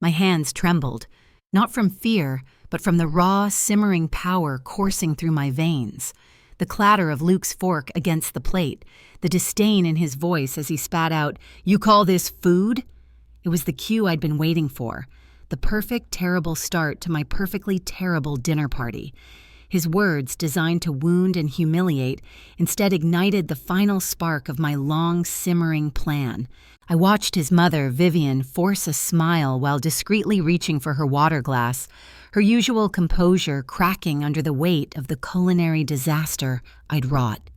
My hands trembled, not from fear, but from the raw, simmering power coursing through my veins. The clatter of Luke's fork against the plate, the disdain in his voice as he spat out, "You call this food?" It was the cue I'd been waiting for, the perfect, terrible start to my perfectly terrible dinner party. His words, designed to wound and humiliate, instead ignited the final spark of my long, simmering plan. I watched his mother, Vivian, force a smile while discreetly reaching for her water glass, her usual composure cracking under the weight of the culinary disaster I'd wrought.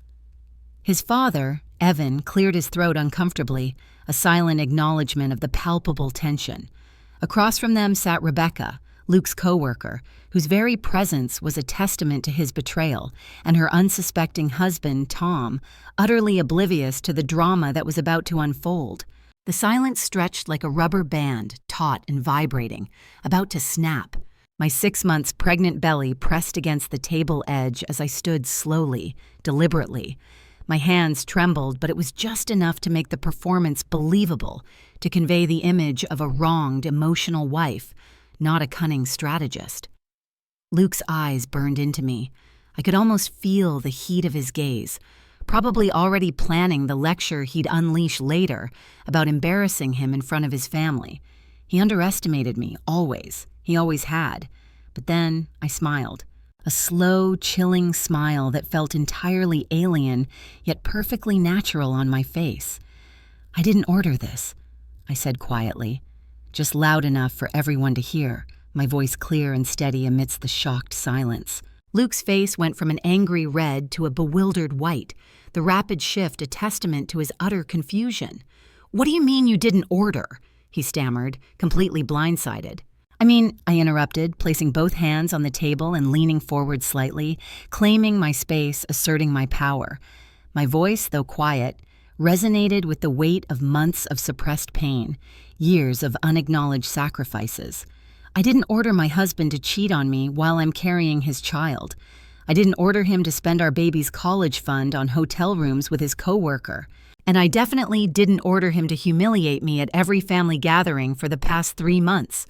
His father, Evan, cleared his throat uncomfortably, a silent acknowledgement of the palpable tension. Across from them sat Rebecca, Luke's co-worker, whose very presence was a testament to his betrayal, and her unsuspecting husband, Tom, utterly oblivious to the drama that was about to unfold. The silence stretched like a rubber band, taut and vibrating, about to snap. My 6 months pregnant belly pressed against the table edge as I stood slowly, deliberately. My hands trembled, but it was just enough to make the performance believable, to convey the image of a wronged, emotional wife, not a cunning strategist. Luke's eyes burned into me. I could almost feel the heat of his gaze, probably already planning the lecture he'd unleash later about embarrassing him in front of his family. He underestimated me, always. He always had. But then I smiled. A slow, chilling smile that felt entirely alien, yet perfectly natural on my face. "I didn't order this," I said quietly, just loud enough for everyone to hear, my voice clear and steady amidst the shocked silence. Luke's face went from an angry red to a bewildered white, the rapid shift a testament to his utter confusion. "What do you mean you didn't order?" he stammered, completely blindsided. I interrupted, placing both hands on the table and leaning forward slightly, claiming my space, asserting my power. My voice, though quiet, resonated with the weight of months of suppressed pain, years of unacknowledged sacrifices. I didn't order my husband to cheat on me while I'm carrying his child. I didn't order him to spend our baby's college fund on hotel rooms with his coworker. And I definitely didn't order him to humiliate me at every family gathering for the past 3 months.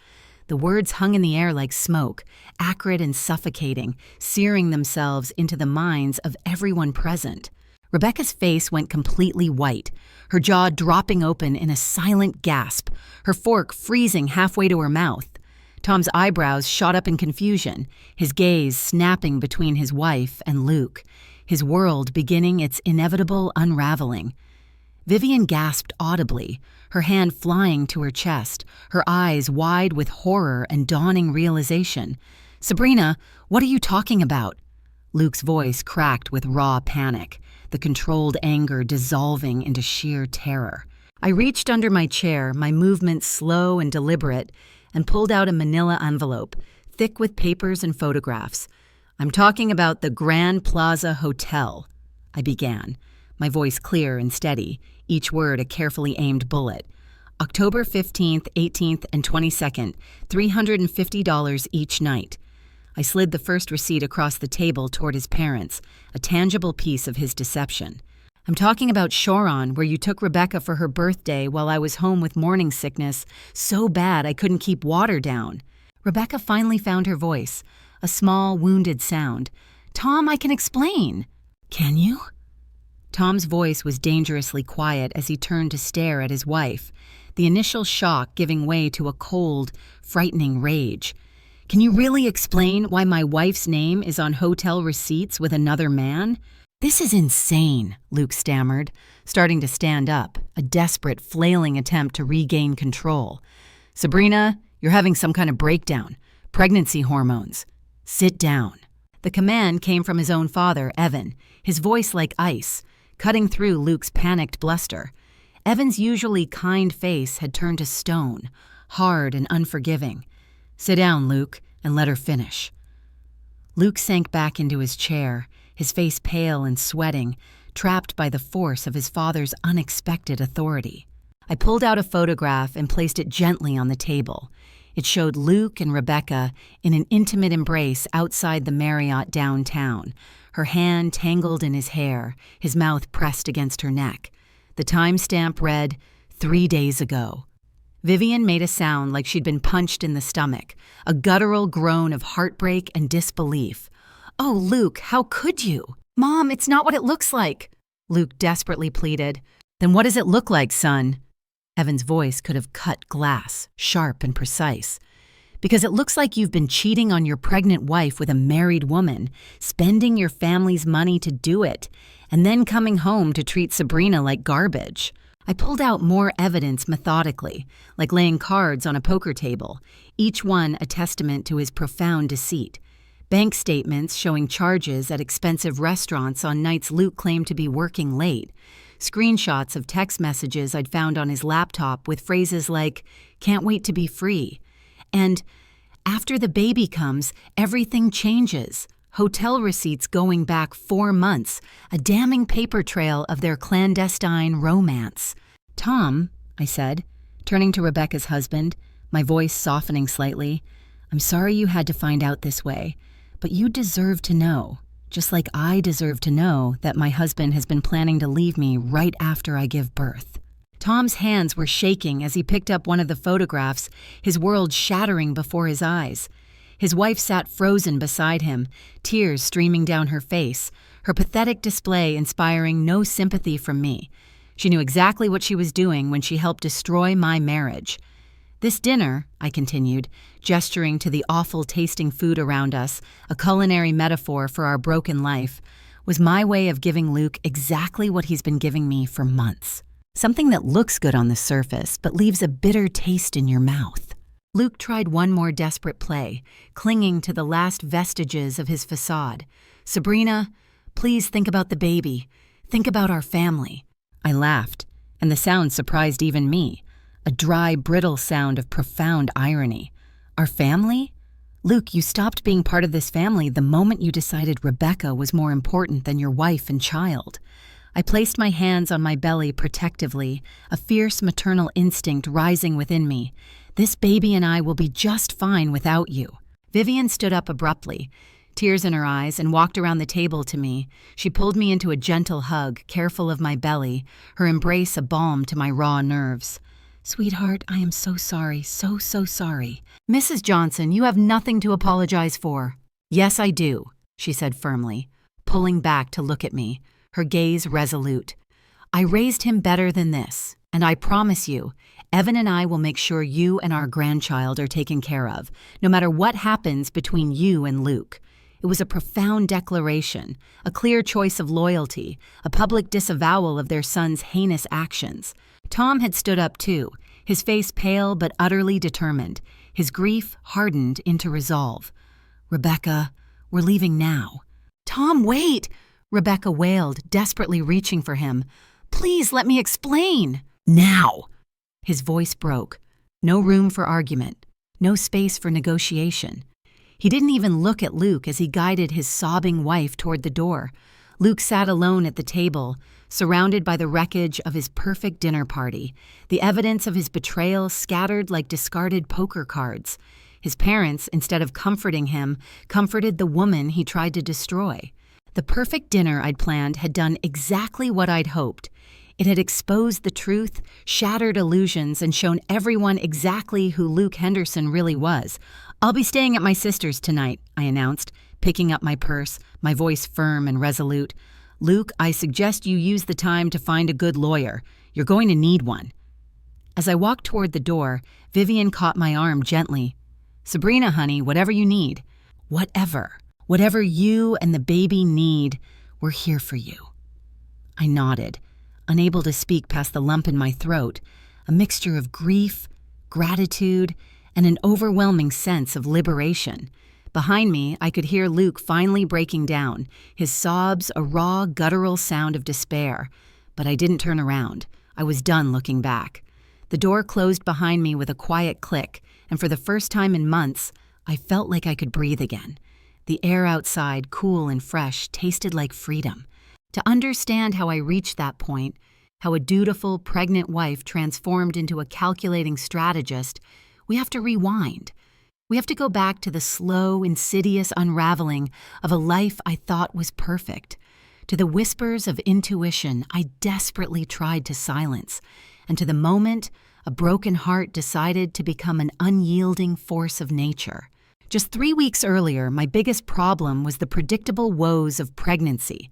The words hung in the air like smoke, acrid and suffocating, searing themselves into the minds of everyone present. Rebecca's face went completely white, her jaw dropping open in a silent gasp, her fork freezing halfway to her mouth. Tom's eyebrows shot up in confusion, his gaze snapping between his wife and Luke, his world beginning its inevitable unraveling. Vivian gasped audibly, her hand flying to her chest, her eyes wide with horror and dawning realization. "Sabrina, what are you talking about?" Luke's voice cracked with raw panic, the controlled anger dissolving into sheer terror. I reached under my chair, my movements slow and deliberate, and pulled out a manila envelope, thick with papers and photographs. "I'm talking about the Grand Plaza Hotel," I began, my voice clear and steady, each word a carefully aimed bullet. "October 15th, 18th, and 22nd, $350 each night." I slid the first receipt across the table toward his parents, a tangible piece of his deception. "I'm talking about Choron, where you took Rebecca for her birthday while I was home with morning sickness, so bad I couldn't keep water down." Rebecca finally found her voice, a small, wounded sound. "Tom, I can explain." "Can you?" Tom's voice was dangerously quiet as he turned to stare at his wife, the initial shock giving way to a cold, frightening rage. "Can you really explain why my wife's name is on hotel receipts with another man?" "This is insane," Luke stammered, starting to stand up, a desperate, flailing attempt to regain control. "Sabrina, you're having some kind of breakdown. Pregnancy hormones. Sit down." The command came from his own father, Evan, his voice like ice, cutting through Luke's panicked bluster. Evan's usually kind face had turned to stone, hard and unforgiving. "Sit down, Luke, and let her finish." Luke sank back into his chair, his face pale and sweating, trapped by the force of his father's unexpected authority. I pulled out a photograph and placed it gently on the table. It showed Luke and Rebecca in an intimate embrace outside the Marriott downtown, her hand tangled in his hair, his mouth pressed against her neck. The timestamp read, 3 days ago. Vivian made a sound like she'd been punched in the stomach, a guttural groan of heartbreak and disbelief. "Oh, Luke, how could you?" "Mom, it's not what it looks like," Luke desperately pleaded. "Then what does it look like, son?" Evan's voice could have cut glass, sharp and precise. "Because it looks like you've been cheating on your pregnant wife with a married woman, spending your family's money to do it, and then coming home to treat Sabrina like garbage." I pulled out more evidence methodically, like laying cards on a poker table, each one a testament to his profound deceit. Bank statements showing charges at expensive restaurants on nights Luke claimed to be working late. Screenshots of text messages I'd found on his laptop with phrases like, "Can't wait to be free," and "After the baby comes, everything changes." Hotel receipts going back 4 months, a damning paper trail of their clandestine romance. "Tom," I said, turning to Rebecca's husband, my voice softening slightly, "I'm sorry you had to find out this way, but you deserve to know, just like I deserve to know that my husband has been planning to leave me right after I give birth." Tom's hands were shaking as he picked up one of the photographs, his world shattering before his eyes. His wife sat frozen beside him, tears streaming down her face, her pathetic display inspiring no sympathy from me. She knew exactly what she was doing when she helped destroy my marriage. "This dinner," I continued, gesturing to the awful-tasting food around us, a culinary metaphor for our broken life, was my way of giving Luke exactly what he's been giving me for months. Something that looks good on the surface, but leaves a bitter taste in your mouth. Luke tried one more desperate play, clinging to the last vestiges of his facade. "Sabrina, please think about the baby. Think about our family." I laughed, and the sound surprised even me. A dry, brittle sound of profound irony. "Our family? Luke, you stopped being part of this family the moment you decided Rebecca was more important than your wife and child." I placed my hands on my belly protectively, a fierce maternal instinct rising within me. "This baby and I will be just fine without you." Vivian stood up abruptly, tears in her eyes, and walked around the table to me. She pulled me into a gentle hug, careful of my belly, her embrace a balm to my raw nerves. "Sweetheart, I am so sorry, so sorry." "Mrs. Johnson, you have nothing to apologize for." "Yes, I do," she said firmly, pulling back to look at me, her gaze resolute. "I raised him better than this, and I promise you, Evan and I will make sure you and our grandchild are taken care of, no matter what happens between you and Luke." It was a profound declaration, a clear choice of loyalty, a public disavowal of their son's heinous actions. Tom had stood up too, his face pale but utterly determined, his grief hardened into resolve. "Rebecca, we're leaving now." "Tom, wait!" Rebecca wailed, desperately reaching for him. "Please let me explain." "Now!" His voice broke. No room for argument, no space for negotiation. He didn't even look at Luke as he guided his sobbing wife toward the door. Luke sat alone at the table, surrounded by the wreckage of his perfect dinner party, the evidence of his betrayal scattered like discarded poker cards. His parents, instead of comforting him, comforted the woman he tried to destroy. The perfect dinner I'd planned had done exactly what I'd hoped. It had exposed the truth, shattered illusions, and shown everyone exactly who Luke Henderson really was. "I'll be staying at my sister's tonight," I announced, picking up my purse, my voice firm and resolute. "Luke, I suggest you use the time to find a good lawyer. You're going to need one." As I walked toward the door, Vivian caught my arm gently. "Sabrina, honey, whatever you need." Whatever you and the baby need, we're here for you." I nodded, unable to speak past the lump in my throat, a mixture of grief, gratitude, and an overwhelming sense of liberation. Behind me, I could hear Luke finally breaking down, his sobs a raw, guttural sound of despair. But I didn't turn around. I was done looking back. The door closed behind me with a quiet click, and for the first time in months, I felt like I could breathe again. The air outside, cool and fresh, tasted like freedom. To understand how I reached that point, how a dutiful, pregnant wife transformed into a calculating strategist, we have to rewind. We have to go back to the slow, insidious unraveling of a life I thought was perfect, to the whispers of intuition I desperately tried to silence, and to the moment a broken heart decided to become an unyielding force of nature. Just 3 weeks earlier, my biggest problem was the predictable woes of pregnancy.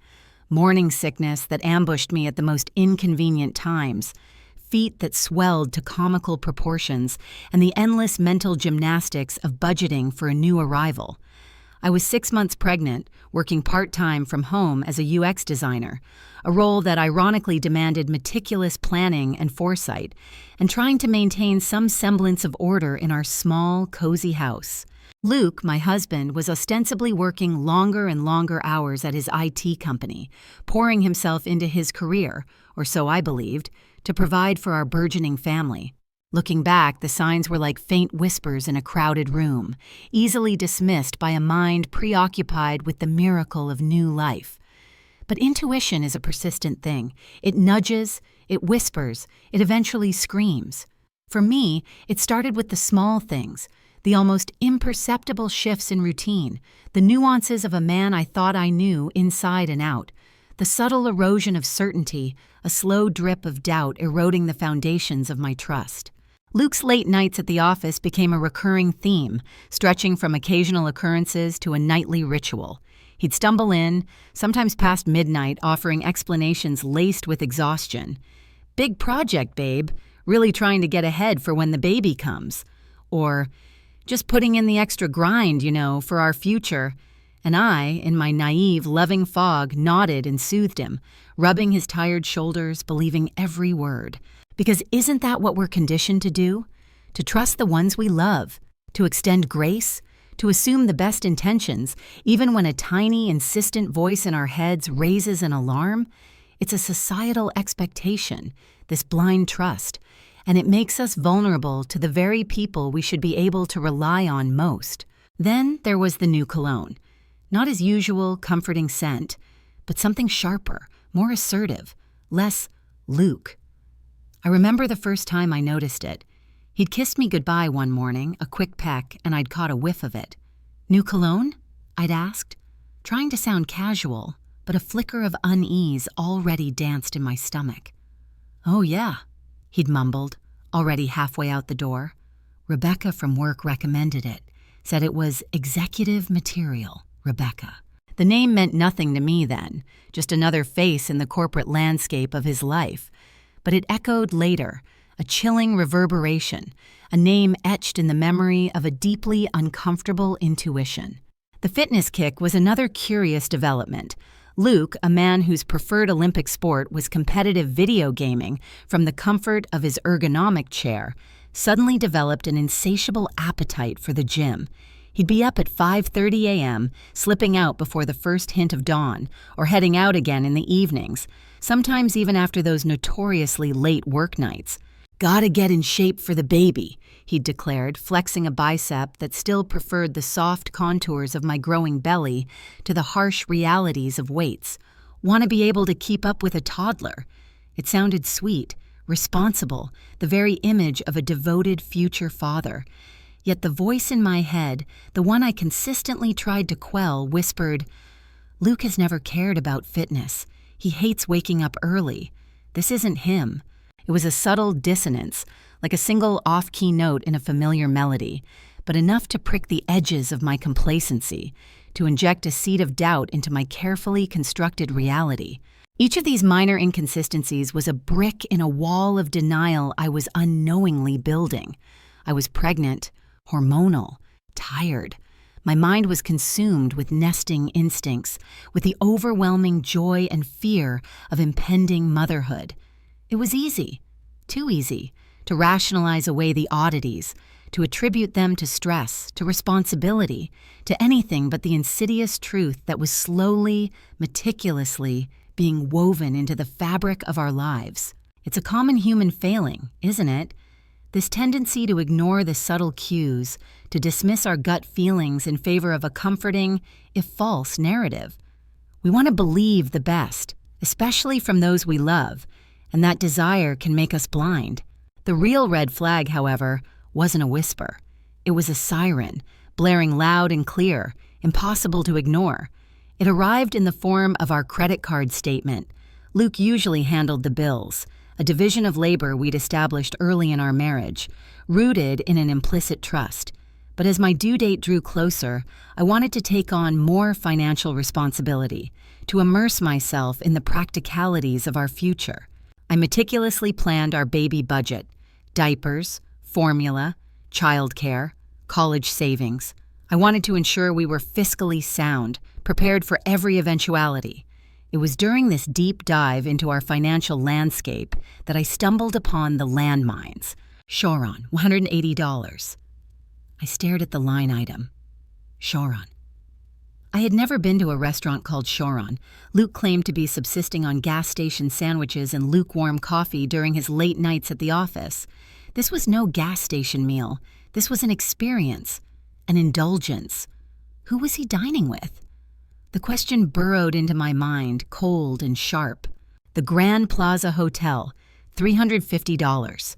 Morning sickness that ambushed me at the most inconvenient times, feet that swelled to comical proportions, and the endless mental gymnastics of budgeting for a new arrival. I was 6 months pregnant, working part-time from home as a UX designer, a role that ironically demanded meticulous planning and foresight, and trying to maintain some semblance of order in our small, cozy house. Luke, my husband, was ostensibly working longer and longer hours at his IT company, pouring himself into his career, or so I believed, to provide for our burgeoning family. Looking back, the signs were like faint whispers in a crowded room, easily dismissed by a mind preoccupied with the miracle of new life. But intuition is a persistent thing. It nudges, it whispers, it eventually screams. For me, it started with the small things, the almost imperceptible shifts in routine, the nuances of a man I thought I knew inside and out, the subtle erosion of certainty, a slow drip of doubt eroding the foundations of my trust. Luke's late nights at the office became a recurring theme, stretching from occasional occurrences to a nightly ritual. He'd stumble in, sometimes past midnight, offering explanations laced with exhaustion. "Big project, babe. Really trying to get ahead for when the baby comes." Or, "Just putting in the extra grind, for our future." And I, in my naive, loving fog, nodded and soothed him, rubbing his tired shoulders, believing every word. Because isn't that what we're conditioned to do? To trust the ones we love, to extend grace, to assume the best intentions, even when a tiny, insistent voice in our heads raises an alarm? It's a societal expectation, this blind trust, and it makes us vulnerable to the very people we should be able to rely on most. Then there was the new cologne. Not his usual comforting scent, but something sharper, more assertive, less Luke. I remember the first time I noticed it. He'd kissed me goodbye one morning, a quick peck, and I'd caught a whiff of it. "New cologne?" I'd asked, trying to sound casual, but a flicker of unease already danced in my stomach. "Oh yeah," he'd mumbled, already halfway out the door. Rebecca from work recommended it, said it was executive material, Rebecca. The name meant nothing to me then, just another face in the corporate landscape of his life. But it echoed later, a chilling reverberation, a name etched in the memory of a deeply uncomfortable intuition. The fitness kick was another curious development. Luke, a man whose preferred Olympic sport was competitive video gaming from the comfort of his ergonomic chair, suddenly developed an insatiable appetite for the gym. He'd be up at 5:30 a.m., slipping out before the first hint of dawn, or heading out again in the evenings, sometimes even after those notoriously late work nights. "Gotta get in shape for the baby," he'd declared, flexing a bicep that still preferred the soft contours of my growing belly to the harsh realities of weights. "Want to be able to keep up with a toddler." It sounded sweet, responsible, the very image of a devoted future father. Yet the voice in my head, the one I consistently tried to quell, whispered, "Luke has never cared about fitness. He hates waking up early. This isn't him." It was a subtle dissonance, like a single off-key note in a familiar melody, but enough to prick the edges of my complacency, to inject a seed of doubt into my carefully constructed reality. Each of these minor inconsistencies was a brick in a wall of denial I was unknowingly building. I was pregnant, hormonal, tired. My mind was consumed with nesting instincts, with the overwhelming joy and fear of impending motherhood. It was easy, too easy, to rationalize away the oddities, to attribute them to stress, to responsibility, to anything but the insidious truth that was slowly, meticulously being woven into the fabric of our lives. It's a common human failing, isn't it? This tendency to ignore the subtle cues, to dismiss our gut feelings in favor of a comforting, if false, narrative. We want to believe the best, especially from those we love, and that desire can make us blind. The real red flag, however, wasn't a whisper. It was a siren, blaring loud and clear, impossible to ignore. It arrived in the form of our credit card statement. Luke usually handled the bills, a division of labor we'd established early in our marriage, rooted in an implicit trust. But as my due date drew closer, I wanted to take on more financial responsibility, to immerse myself in the practicalities of our future. I meticulously planned our baby budget: diapers, formula, childcare, college savings. I wanted to ensure we were fiscally sound, prepared for every eventuality. It was during this deep dive into our financial landscape that I stumbled upon the landmines. Choron, $180. I stared at the line item. Choron. I had never been to a restaurant called Choron. Luke claimed to be subsisting on gas station sandwiches and lukewarm coffee during his late nights at the office. This was no gas station meal. This was an experience, an indulgence. Who was he dining with? The question burrowed into my mind, cold and sharp. The Grand Plaza Hotel, $350.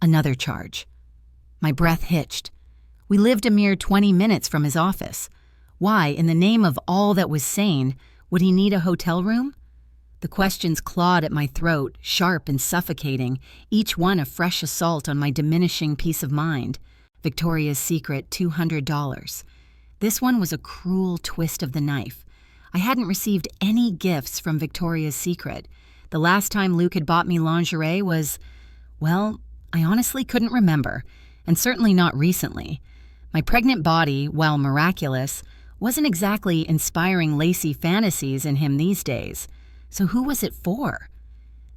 Another charge. My breath hitched. We lived a mere 20 minutes from his office. Why, in the name of all that was sane, would he need a hotel room? The questions clawed at my throat, sharp and suffocating, each one a fresh assault on my diminishing peace of mind. Victoria's Secret, $200. This one was a cruel twist of the knife. I hadn't received any gifts from Victoria's Secret. The last time Luke had bought me lingerie was, well, I honestly couldn't remember, and certainly not recently. My pregnant body, while miraculous, wasn't exactly inspiring lacy fantasies in him these days. So who was it for?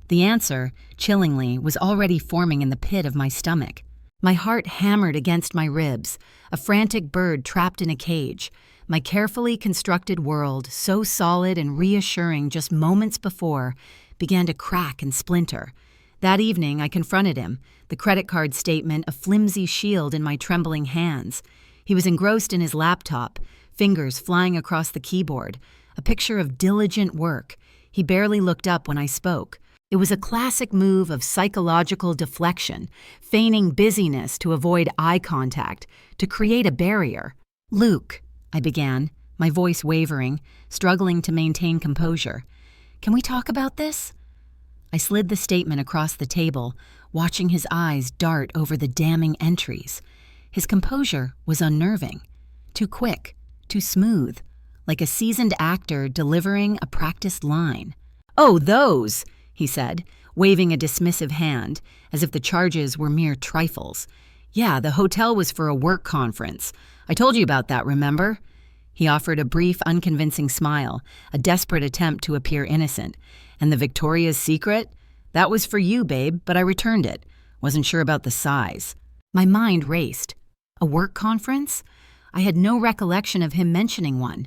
The answer, chillingly, was already forming in the pit of my stomach. My heart hammered against my ribs, a frantic bird trapped in a cage. My carefully constructed world, so solid and reassuring just moments before, began to crack and splinter. That evening, I confronted him, the credit card statement a flimsy shield in my trembling hands. He was engrossed in his laptop, fingers flying across the keyboard, a picture of diligent work. He barely looked up when I spoke. It was a classic move of psychological deflection, feigning busyness to avoid eye contact, to create a barrier. "Luke," I began, my voice wavering, struggling to maintain composure. "Can we talk about this?" I slid the statement across the table, watching his eyes dart over the damning entries. His composure was unnerving. Too quick, too smooth, like a seasoned actor delivering a practiced line. "Oh, those!" he said, waving a dismissive hand, as if the charges were mere trifles. "Yeah, the hotel was for a work conference. I told you about that, remember?" He offered a brief, unconvincing smile, a desperate attempt to appear innocent. "And the Victoria's Secret? That was for you, babe, but I returned it. Wasn't sure about the size." My mind raced. A work conference? I had no recollection of him mentioning one,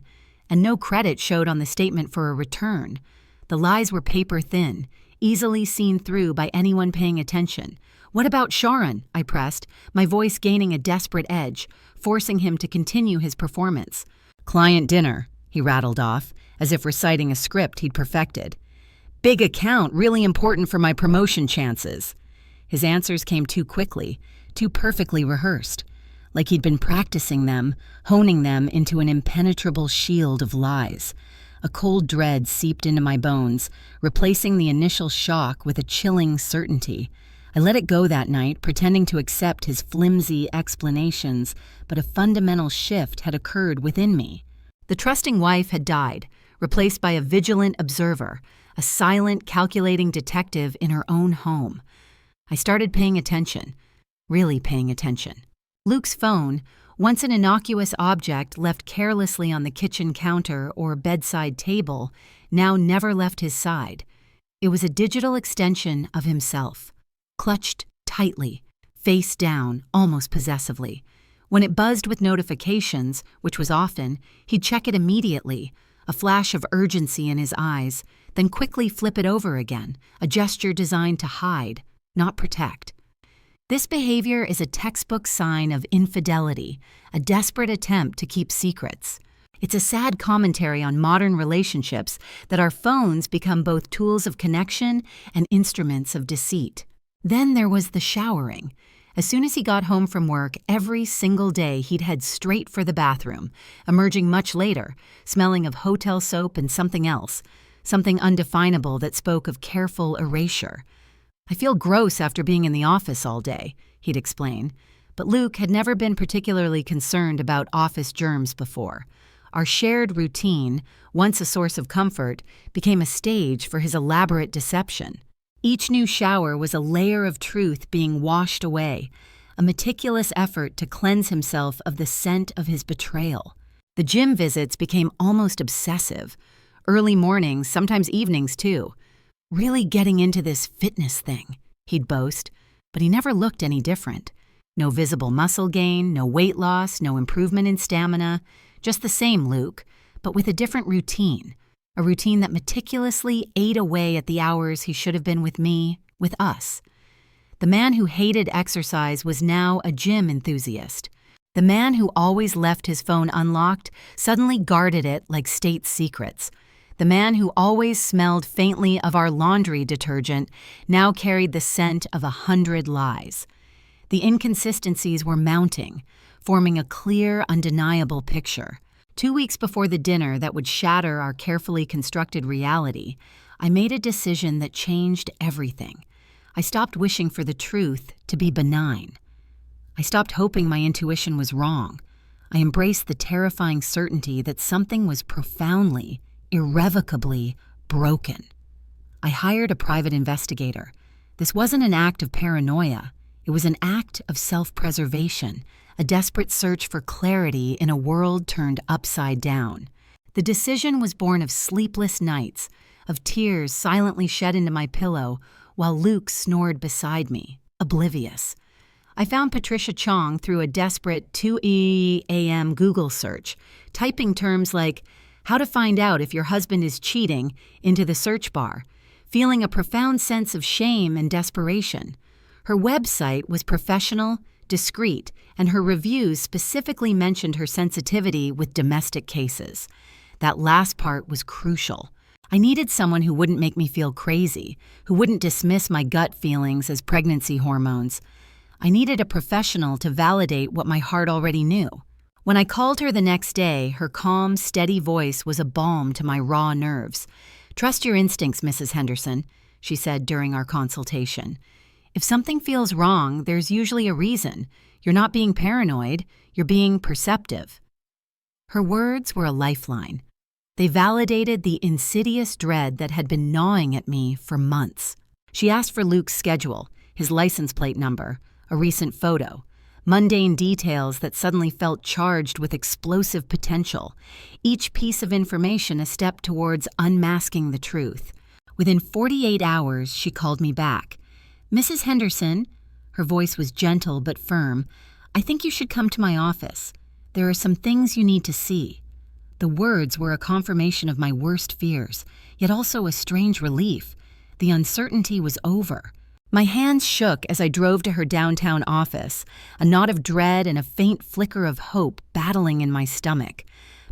and no credit showed on the statement for a return. The lies were paper-thin, easily seen through by anyone paying attention. "What about Choron?" I pressed, my voice gaining a desperate edge, forcing him to continue his performance. "Client dinner," he rattled off, as if reciting a script he'd perfected. "Big account, really important for my promotion chances." His answers came too quickly, too perfectly rehearsed, like he'd been practicing them, honing them into an impenetrable shield of lies. A cold dread seeped into my bones, replacing the initial shock with a chilling certainty. I let it go that night, pretending to accept his flimsy explanations, but a fundamental shift had occurred within me. The trusting wife had died, replaced by a vigilant observer, a silent, calculating detective in her own home. I started paying attention, really paying attention. Luke's phone, once an innocuous object left carelessly on the kitchen counter or bedside table, now never left his side. It was a digital extension of himself, clutched tightly, face down, almost possessively. When it buzzed with notifications, which was often, he'd check it immediately, a flash of urgency in his eyes, then quickly flip it over again, a gesture designed to hide, not protect. This behavior is a textbook sign of infidelity, a desperate attempt to keep secrets. It's a sad commentary on modern relationships that our phones become both tools of connection and instruments of deceit. Then there was the showering. As soon as he got home from work, every single day he'd head straight for the bathroom, emerging much later, smelling of hotel soap and something else, something undefinable that spoke of careful erasure. "I feel gross after being in the office all day," he'd explain. But Luke had never been particularly concerned about office germs before. Our shared routine, once a source of comfort, became a stage for his elaborate deception. Each new shower was a layer of truth being washed away, a meticulous effort to cleanse himself of the scent of his betrayal. The gym visits became almost obsessive. Early mornings, sometimes evenings too. "Really getting into this fitness thing," he'd boast, but he never looked any different. No visible muscle gain, no weight loss, no improvement in stamina. Just the same Luke, but with a different routine. A routine that meticulously ate away at the hours he should have been with me, with us. The man who hated exercise was now a gym enthusiast. The man who always left his phone unlocked suddenly guarded it like state secrets. The man who always smelled faintly of our laundry detergent now carried the scent of 100 lies. The inconsistencies were mounting, forming a clear, undeniable picture. 2 weeks before the dinner that would shatter our carefully constructed reality, I made a decision that changed everything. I stopped wishing for the truth to be benign. I stopped hoping my intuition was wrong. I embraced the terrifying certainty that something was profoundly, irrevocably broken. I hired a private investigator. This wasn't an act of paranoia. It was an act of self-preservation, a desperate search for clarity in a world turned upside down. The decision was born of sleepless nights, of tears silently shed into my pillow while Luke snored beside me, oblivious. I found Patricia Chong through a desperate 2 a.m. Google search, typing terms like, "how to find out if your husband is cheating," into the search bar, feeling a profound sense of shame and desperation. Her website was professional, discreet, and her reviews specifically mentioned her sensitivity with domestic cases. That last part was crucial. I needed someone who wouldn't make me feel crazy, who wouldn't dismiss my gut feelings as pregnancy hormones. I needed a professional to validate what my heart already knew. When I called her the next day, her calm, steady voice was a balm to my raw nerves. "Trust your instincts, Mrs. Henderson," she said during our consultation. "If something feels wrong, there's usually a reason. You're not being paranoid, you're being perceptive." Her words were a lifeline. They validated the insidious dread that had been gnawing at me for months. She asked for Luke's schedule, his license plate number, a recent photo, mundane details that suddenly felt charged with explosive potential, each piece of information a step towards unmasking the truth. Within 48 hours, she called me back. "Mrs. Henderson," her voice was gentle but firm, "I think you should come to my office. There are some things you need to see." The words were a confirmation of my worst fears, yet also a strange relief. The uncertainty was over. My hands shook as I drove to her downtown office, a knot of dread and a faint flicker of hope battling in my stomach.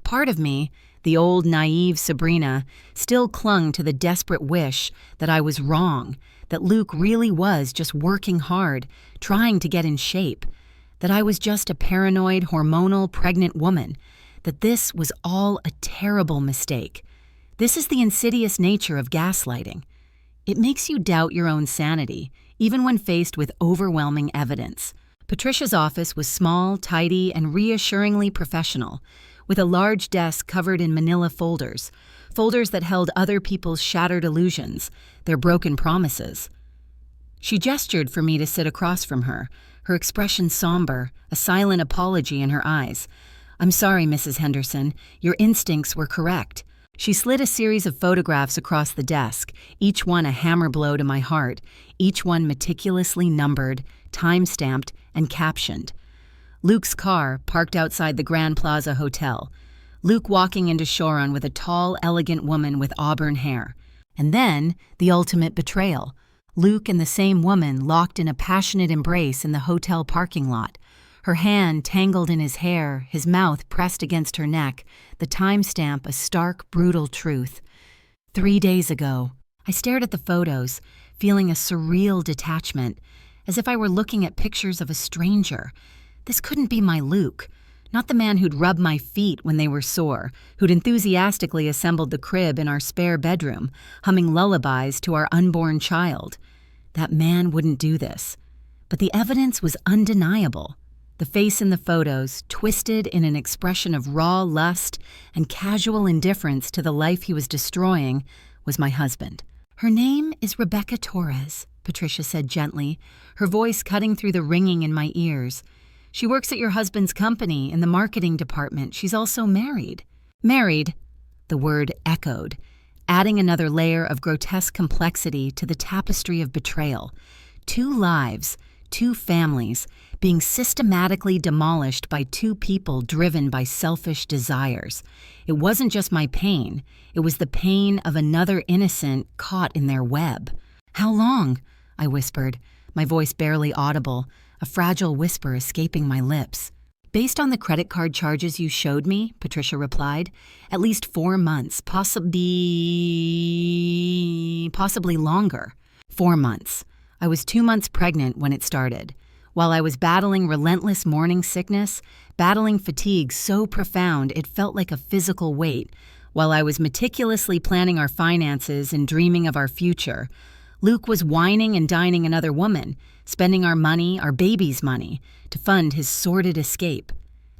Part of me, the old naive Sabrina, still clung to the desperate wish that I was wrong, that Luke really was just working hard, trying to get in shape, that I was just a paranoid, hormonal, pregnant woman, that this was all a terrible mistake. This is the insidious nature of gaslighting. It makes you doubt your own sanity, even when faced with overwhelming evidence. Patricia's office was small, tidy, and reassuringly professional, with a large desk covered in manila folders that held other people's shattered illusions, their broken promises. She gestured for me to sit across from her, her expression somber, a silent apology in her eyes. "I'm sorry, Mrs. Henderson. Your instincts were correct." She slid a series of photographs across the desk, each one a hammer blow to my heart, each one meticulously numbered, time-stamped, and captioned. Luke's car, parked outside the Grand Plaza Hotel. Luke walking into Shoron with a tall, elegant woman with auburn hair. And then, the ultimate betrayal. Luke and the same woman locked in a passionate embrace in the hotel parking lot. Her hand tangled in his hair, his mouth pressed against her neck, the timestamp a stark, brutal truth. 3 days ago. I stared at the photos, feeling a surreal detachment, as if I were looking at pictures of a stranger. This couldn't be my Luke, not the man who'd rub my feet when they were sore, who'd enthusiastically assembled the crib in our spare bedroom, humming lullabies to our unborn child. That man wouldn't do this. But the evidence was undeniable. The face in the photos, twisted in an expression of raw lust and casual indifference to the life he was destroying, was my husband. "Her name is Rebecca Torres," Patricia said gently, her voice cutting through the ringing in my ears. "She works at your husband's company in the marketing department. She's also married." "Married," the word echoed, adding another layer of grotesque complexity to the tapestry of betrayal. 2 lives, 2 families, being systematically demolished by 2 people driven by selfish desires. It wasn't just my pain, it was the pain of another innocent caught in their web. "How long?" I whispered, my voice barely audible, a fragile whisper escaping my lips. "Based on the credit card charges you showed me," Patricia replied, "at least 4 months, possibly longer." 4 months. I was 2 months pregnant when it started. While I was battling relentless morning sickness, battling fatigue so profound it felt like a physical weight, while I was meticulously planning our finances and dreaming of our future, Luke was whining and dining another woman, spending our money, our baby's money, to fund his sordid escape.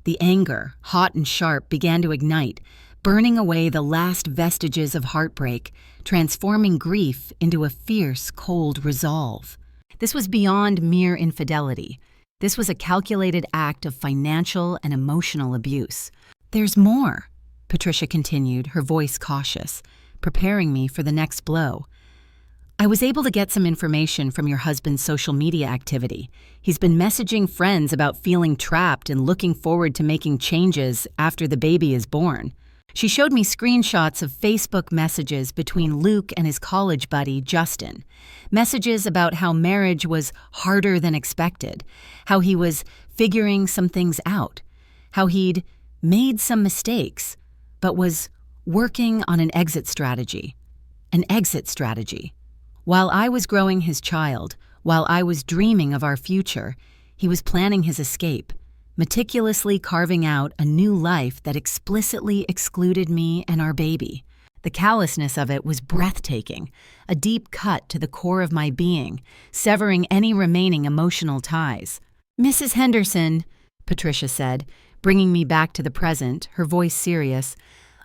The anger, hot and sharp, began to ignite, burning away the last vestiges of heartbreak, transforming grief into a fierce, cold resolve. This was beyond mere infidelity. This was a calculated act of financial and emotional abuse. "There's more," Patricia continued, her voice cautious, preparing me for the next blow. "I was able to get some information from your husband's social media activity. He's been messaging friends about feeling trapped and looking forward to making changes after the baby is born." She showed me screenshots of Facebook messages between Luke and his college buddy, Justin. Messages about how marriage was harder than expected, how he was figuring some things out, how he'd made some mistakes, but was working on an exit strategy. An exit strategy. While I was growing his child, while I was dreaming of our future, he was planning his escape, meticulously carving out a new life that explicitly excluded me and our baby. The callousness of it was breathtaking, a deep cut to the core of my being, severing any remaining emotional ties. "Mrs. Henderson," Patricia said, bringing me back to the present, her voice serious,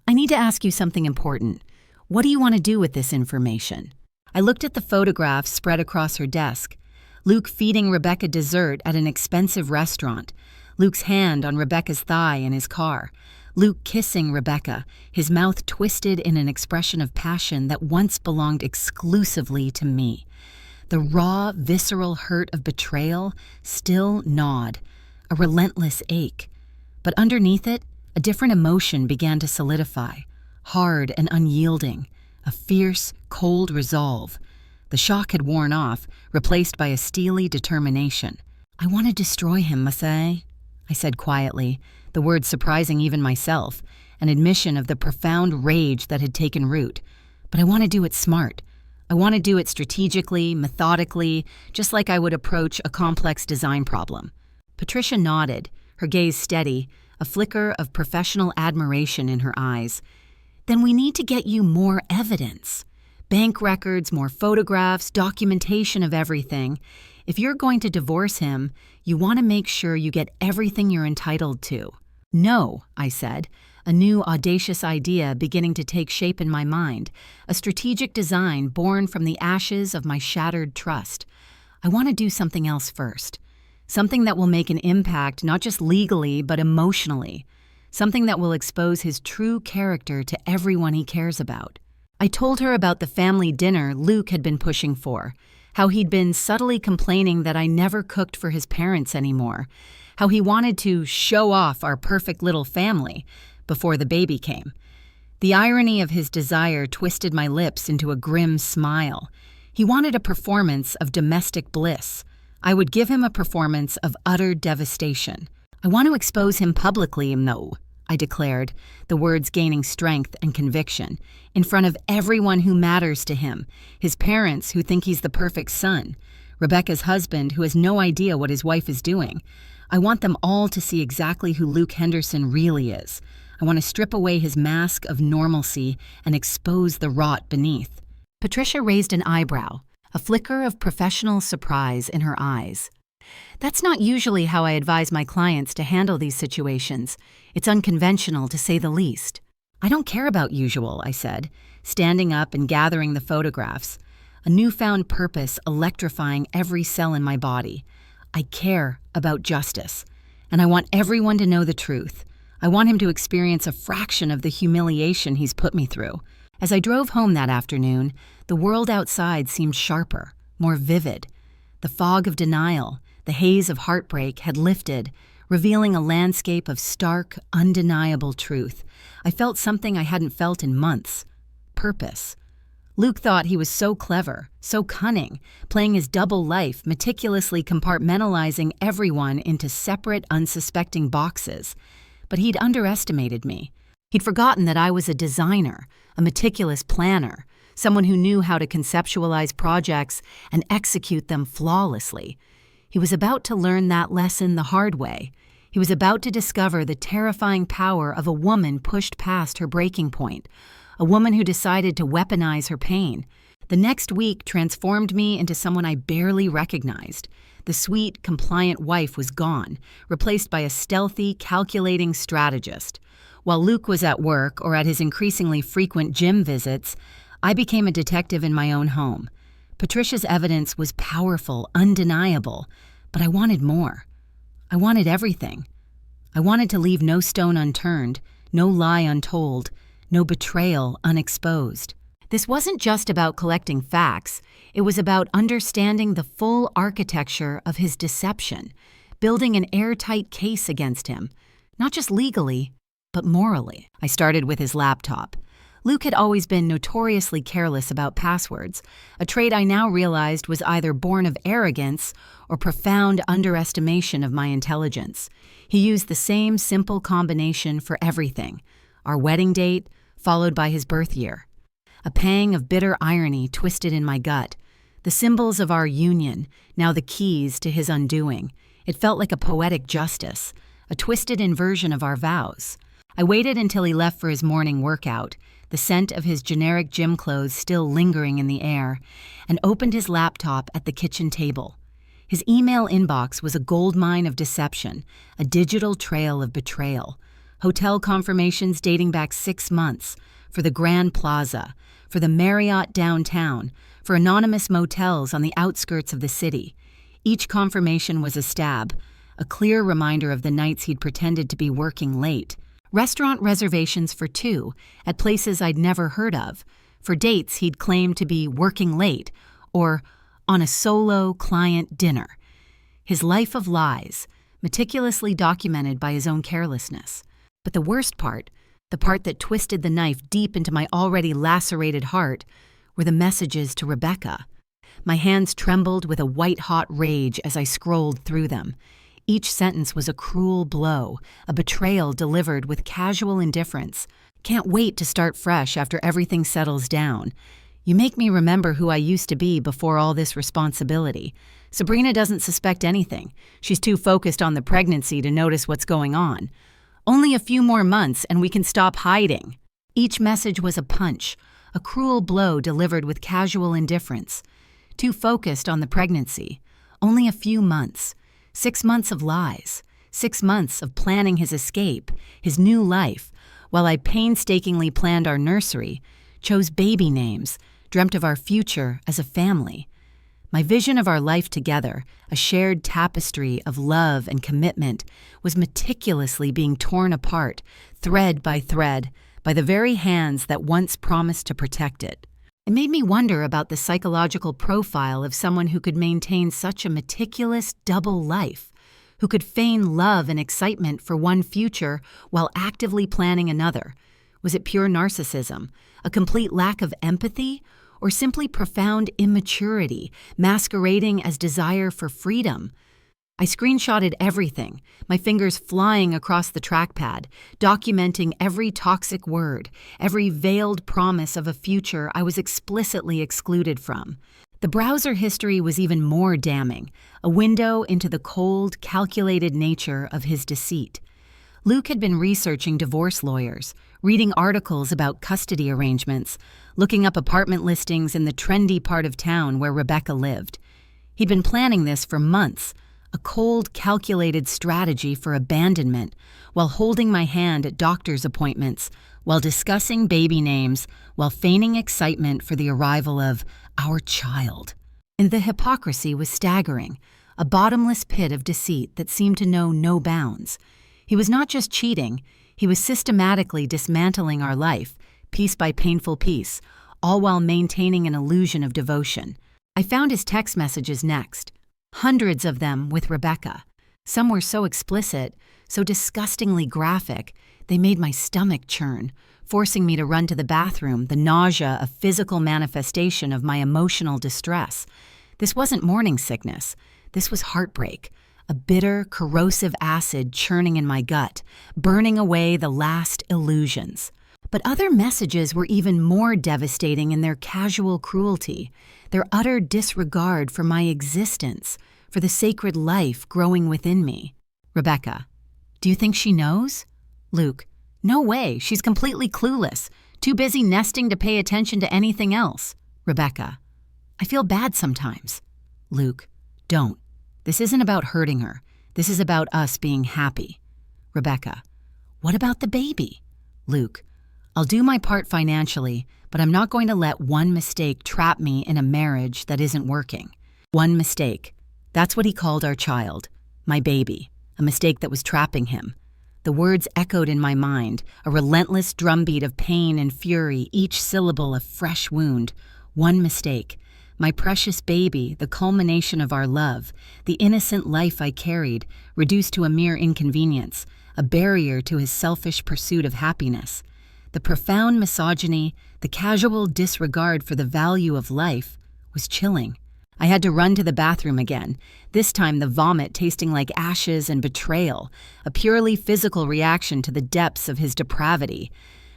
"I need to ask you something important. What do you want to do with this information?" I looked at the photographs spread across her desk. Luke feeding Rebecca dessert at an expensive restaurant, Luke's hand on Rebecca's thigh in his car, Luke kissing Rebecca, his mouth twisted in an expression of passion that once belonged exclusively to me. The raw, visceral hurt of betrayal still gnawed, a relentless ache. But underneath it, a different emotion began to solidify, hard and unyielding, a fierce, cold resolve. The shock had worn off, replaced by a steely determination. "I want to destroy him, Masai," I said quietly, the words surprising even myself, an admission of the profound rage that had taken root. "But I want to do it smart. I want to do it strategically, methodically, just like I would approach a complex design problem." Patricia nodded, her gaze steady, a flicker of professional admiration in her eyes. "Then we need to get you more evidence. Bank records, more photographs, documentation of everything. If you're going to divorce him, you want to make sure you get everything you're entitled to." "No," I said, a new audacious idea beginning to take shape in my mind, a strategic design born from the ashes of my shattered trust. "I want to do something else first. Something that will make an impact not just legally but emotionally. Something that will expose his true character to everyone he cares about." I told her about the family dinner Luke had been pushing for, how he'd been subtly complaining that I never cooked for his parents anymore, how he wanted to show off our perfect little family before the baby came. The irony of his desire twisted my lips into a grim smile. He wanted a performance of domestic bliss. I would give him a performance of utter devastation. "I want to expose him publicly, though," I declared, the words gaining strength and conviction, "in front of everyone who matters to him, his parents who think he's the perfect son, Rebecca's husband who has no idea what his wife is doing. I want them all to see exactly who Luke Henderson really is. I want to strip away his mask of normalcy and expose the rot beneath." Patricia raised an eyebrow, a flicker of professional surprise in her eyes. "That's not usually how I advise my clients to handle these situations. It's unconventional, to say the least." "I don't care about usual," I said, standing up and gathering the photographs, a newfound purpose electrifying every cell in my body. "I care about justice, and I want everyone to know the truth. I want him to experience a fraction of the humiliation he's put me through." As I drove home that afternoon, the world outside seemed sharper, more vivid. The fog of denial, the haze of heartbreak had lifted, revealing a landscape of stark, undeniable truth. I felt something I hadn't felt in months: purpose. Luke thought he was so clever, so cunning, playing his double life, meticulously compartmentalizing everyone into separate, unsuspecting boxes. But he'd underestimated me. He'd forgotten that I was a designer, a meticulous planner, someone who knew how to conceptualize projects and execute them flawlessly. He was about to learn that lesson the hard way. He was about to discover the terrifying power of a woman pushed past her breaking point, a woman who decided to weaponize her pain. The next week transformed me into someone I barely recognized. The sweet, compliant wife was gone, replaced by a stealthy, calculating strategist. While Luke was at work or at his increasingly frequent gym visits, I became a detective in my own home. Patricia's evidence was powerful, undeniable, but I wanted more. I wanted everything. I wanted to leave no stone unturned, no lie untold, no betrayal unexposed. This wasn't just about collecting facts. It was about understanding the full architecture of his deception, building an airtight case against him, not just legally, but morally. I started with his laptop. Luke had always been notoriously careless about passwords, a trait I now realized was either born of arrogance or profound underestimation of my intelligence. He used the same simple combination for everything: our wedding date, followed by his birth year. A pang of bitter irony twisted in my gut. The symbols of our union, now the keys to his undoing. It felt like a poetic justice, a twisted inversion of our vows. I waited until he left for his morning workout, the scent of his generic gym clothes still lingering in the air, and opened his laptop at the kitchen table. His email inbox was a goldmine of deception, a digital trail of betrayal. Hotel confirmations dating back 6 months, for the Grand Plaza, for the Marriott downtown, for anonymous motels on the outskirts of the city. Each confirmation was a stab, a clear reminder of the nights he'd pretended to be working late. Restaurant reservations for 2 at places I'd never heard of, for dates he'd claimed to be working late or on a solo client dinner. His life of lies, meticulously documented by his own carelessness. But the worst part, the part that twisted the knife deep into my already lacerated heart, were the messages to Rebecca. My hands trembled with a white-hot rage as I scrolled through them. Each sentence was a cruel blow, a betrayal delivered with casual indifference. "Can't wait to start fresh after everything settles down. You make me remember who I used to be before all this responsibility. Sabrina doesn't suspect anything. She's too focused on the pregnancy to notice what's going on. Only a few more months and we can stop hiding." Each message was a punch, a cruel blow delivered with casual indifference. Too focused on the pregnancy. Only a few months. 6 months of lies. 6 months of planning his escape, his new life, while I painstakingly planned our nursery, chose baby names, dreamt of our future as a family. My vision of our life together, a shared tapestry of love and commitment, was meticulously being torn apart, thread by thread, by the very hands that once promised to protect it. It made me wonder about the psychological profile of someone who could maintain such a meticulous double life, who could feign love and excitement for one future while actively planning another. Was it pure narcissism, a complete lack of empathy, or simply profound immaturity, masquerading as desire for freedom? I screenshotted everything, my fingers flying across the trackpad, documenting every toxic word, every veiled promise of a future I was explicitly excluded from. The browser history was even more damning, a window into the cold, calculated nature of his deceit. Luke had been researching divorce lawyers, reading articles about custody arrangements, looking up apartment listings in the trendy part of town where Rebecca lived. He'd been planning this for months, a cold, calculated strategy for abandonment, while holding my hand at doctor's appointments, while discussing baby names, while feigning excitement for the arrival of our child. And the hypocrisy was staggering, a bottomless pit of deceit that seemed to know no bounds. He was not just cheating, he was systematically dismantling our life, piece by painful piece, all while maintaining an illusion of devotion. I found his text messages next. Hundreds of them with Rebecca. Some were so explicit, so disgustingly graphic, they made my stomach churn, forcing me to run to the bathroom, the nausea a physical manifestation of my emotional distress. This wasn't morning sickness. This was heartbreak, a bitter, corrosive acid churning in my gut, burning away the last illusions. But other messages were even more devastating in their casual cruelty, their utter disregard for my existence, for the sacred life growing within me. Rebecca: do you think she knows? Luke: no way, she's completely clueless, too busy nesting to pay attention to anything else. Rebecca: I feel bad sometimes. Luke: don't. This isn't about hurting her. This is about us being happy. Rebecca: what about the baby? Luke: I'll do my part financially, but I'm not going to let one mistake trap me in a marriage that isn't working. One mistake. That's what he called our child. My baby. A mistake that was trapping him. The words echoed in my mind, a relentless drumbeat of pain and fury, each syllable a fresh wound. One mistake. My precious baby, the culmination of our love, the innocent life I carried, reduced to a mere inconvenience, a barrier to his selfish pursuit of happiness. The profound misogyny, the casual disregard for the value of life, was chilling. I had to run to the bathroom again, this time the vomit tasting like ashes and betrayal, a purely physical reaction to the depths of his depravity.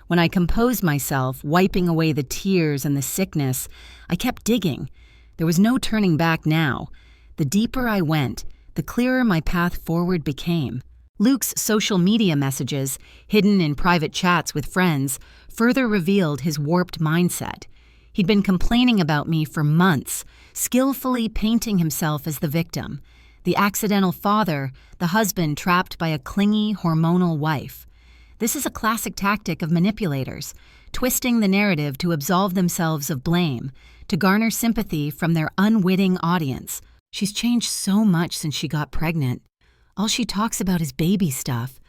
When I composed myself, wiping away the tears and the sickness, I kept digging. There was no turning back now. The deeper I went, the clearer my path forward became. Luke's social media messages, hidden in private chats with friends, further revealed his warped mindset. He'd been complaining about me for months, skillfully painting himself as the victim, the accidental father, the husband trapped by a clingy, hormonal wife. This is a classic tactic of manipulators, twisting the narrative to absolve themselves of blame, to garner sympathy from their unwitting audience. She's changed so much since she got pregnant. All she talks about is baby stuff.